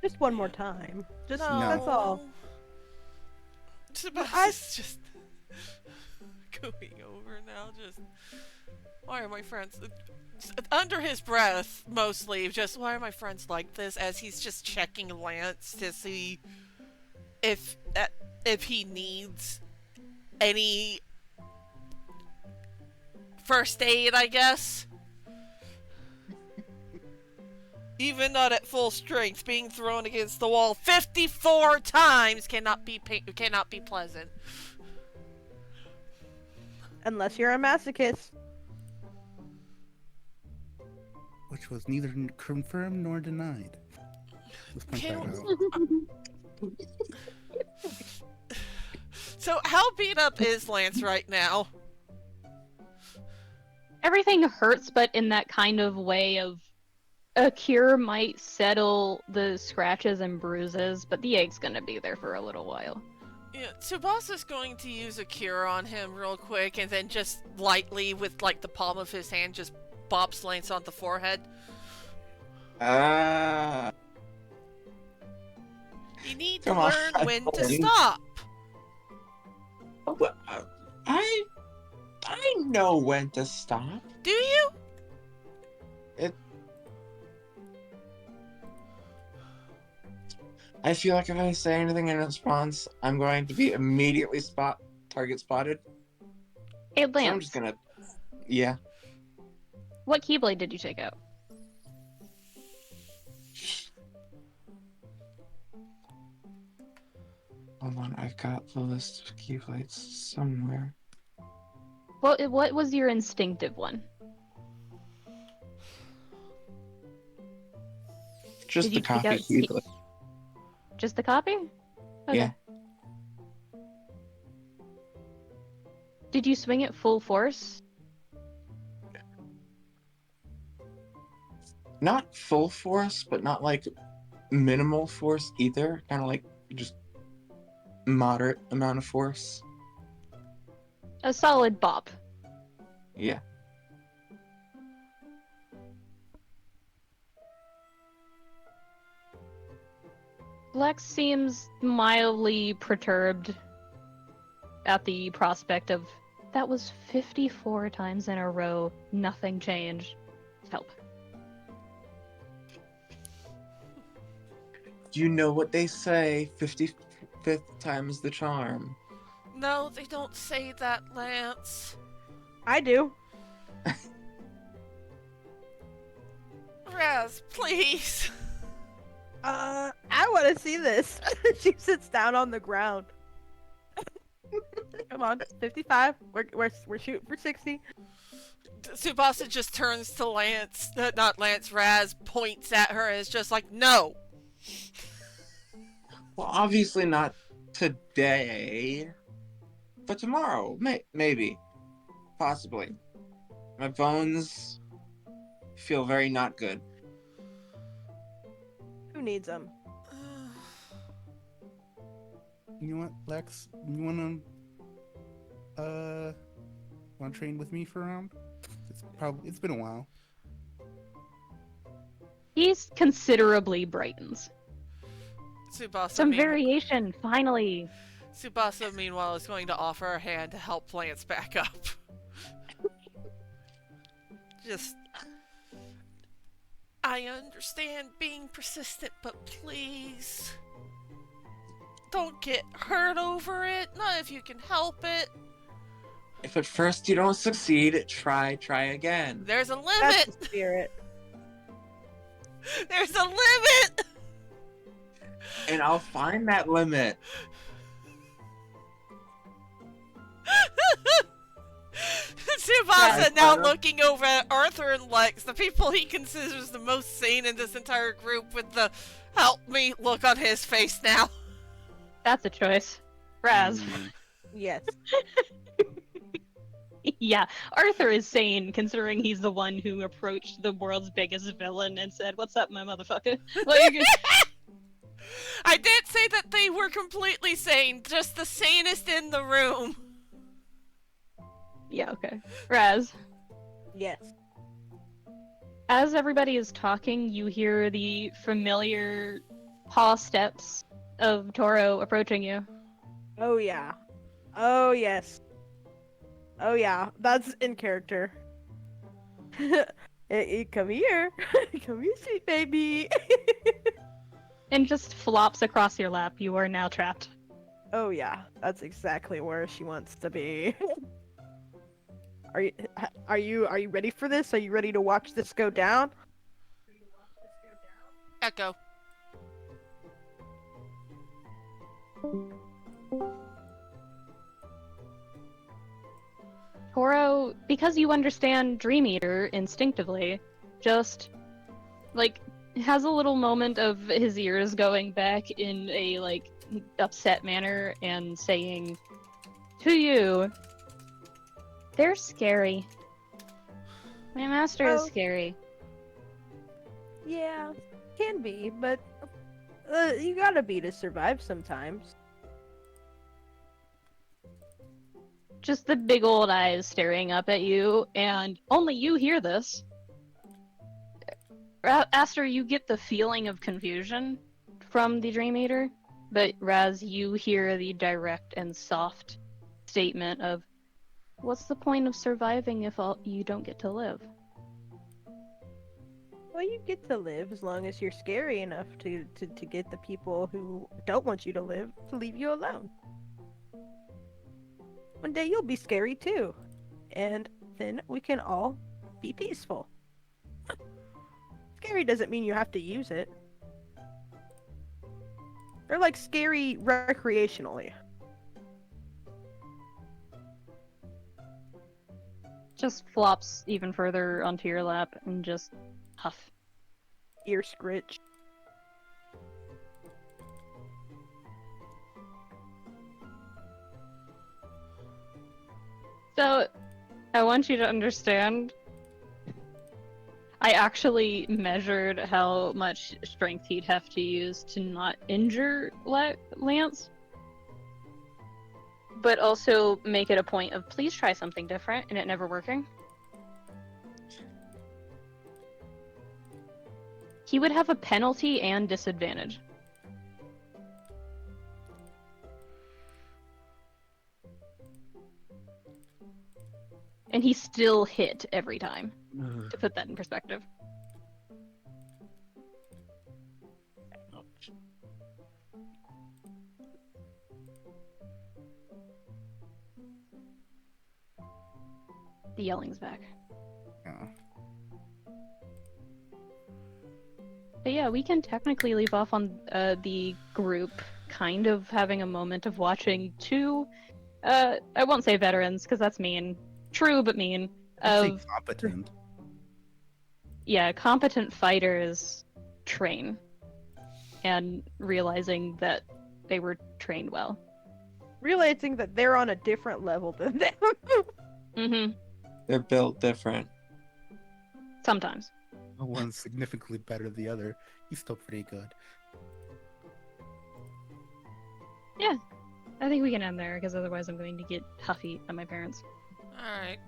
Just one more time. Just No. that's all. Tsubasa's just going over now. Just why are my friends under his breath? Mostly, just why are my friends like this? As he's just checking Lance to see if he needs any first aid, I guess. Even not at full strength, being thrown against the wall 54 times cannot be pleasant. Unless you're a masochist. Which was neither confirmed nor denied. Let's point Can- that out. So, how beat up is Lance right now? Everything hurts, but in that kind of way of a cure might settle the scratches and bruises, but the ache's gonna be there for a little while. Yeah, Tsubasa's going to use a cure on him real quick, and then just lightly, with like the palm of his hand, just bops Lance on the forehead. You need to Come on. learn when to stop. I know when to stop. Do you? I feel like if I say anything in response, I'm going to be immediately target spotted. Hey, So Lance, I'm just gonna, yeah. what Keyblade did you take out? Hold on, I've got the list of keyblades somewhere. What was your instinctive one? Just Did the you take copy out keyblade. Just the copy? Okay. Yeah. Did you swing it full force? Not full force, but not like minimal force either. Kind of like just moderate amount of force. A solid bop. Yeah. Lex seems mildly perturbed at the prospect of that was 54 times in a row, nothing changed. Help. You know what they say, 55th time's the charm. No, they don't say that, Lance. I do. Razz, please. I want to see this. She sits down on the ground. Come on, 55. We're shooting for 60. Tsubasa just turns to Lance, not Lance, Razz, points at her and is just like, no. Well, obviously not today, but tomorrow, maybe, possibly. My bones feel very not good. Who needs them? You know what, Lex? You wanna train with me for a round? It's been a while. He's considerably brightens. Tsubasa, Some variation, finally. Tsubasa, meanwhile, is going to offer a hand to help Lance back up. Just... I understand being persistent, but please... don't get hurt over it. Not if you can help it. If at first you don't succeed, try again. There's a That's limit! the spirit. There's a limit! And I'll find that limit. Tsubasa Yeah, now I- looking over at Arthur and Lex, the people he considers the most sane in this entire group, with the help me look on his face now. That's a choice. Razz. Yes. Yeah, Arthur is sane, considering he's the one who approached the world's biggest villain and said, "What's up, my motherfucker?" Like, I did say that they were completely sane, just the sanest in the room. yeah, okay. Razz. Yes. As everybody is talking, you hear the familiar paw steps of Toro approaching you. Oh yeah. Oh yes. Oh yeah. That's in character. Come here. Come here, sweet baby. And just flops across your lap. You are now trapped. Oh yeah. That's exactly where she wants to be. Are you ready for this? Are you ready to watch this go down? Echo. Toro, because you understand Dream Eater instinctively, just like has a little moment of his ears going back in a like upset manner and saying to you, "They're scary. My master is Oh. scary." Yeah, can be, but you gotta be to survive sometimes. Just the big old eyes staring up at you, and only you hear this. Aster, you get the feeling of confusion from the Dream Eater, but Razz, you hear the direct and soft statement of, "What's the point of surviving if you don't get to live?" Well, you get to live as long as you're scary enough to get the people who don't want you to live to leave you alone. One day you'll be scary too, and then we can all be peaceful. Scary doesn't mean you have to use it. They're like scary recreationally. Just flops even further onto your lap and just huff. Ear scritch. So, I want you to understand, I actually measured how much strength he'd have to use to not injure Lance, but also make it a point of please try something different and it never working. He would have a penalty and disadvantage. And he still hit every time, to put that in perspective. The yelling's back. Yeah. But yeah, we can technically leave off on the group kind of having a moment of watching two, I won't say veterans, because that's mean. True, but mean. I'd say Of, competent. yeah, competent fighters train. And realizing that they were trained well. Realizing that they're on a different level than them. Mm-hmm. They're built different. Sometimes. One's significantly better than the other. He's still pretty good. Yeah, I think we can end there, because otherwise I'm going to get huffy at my parents. Alright.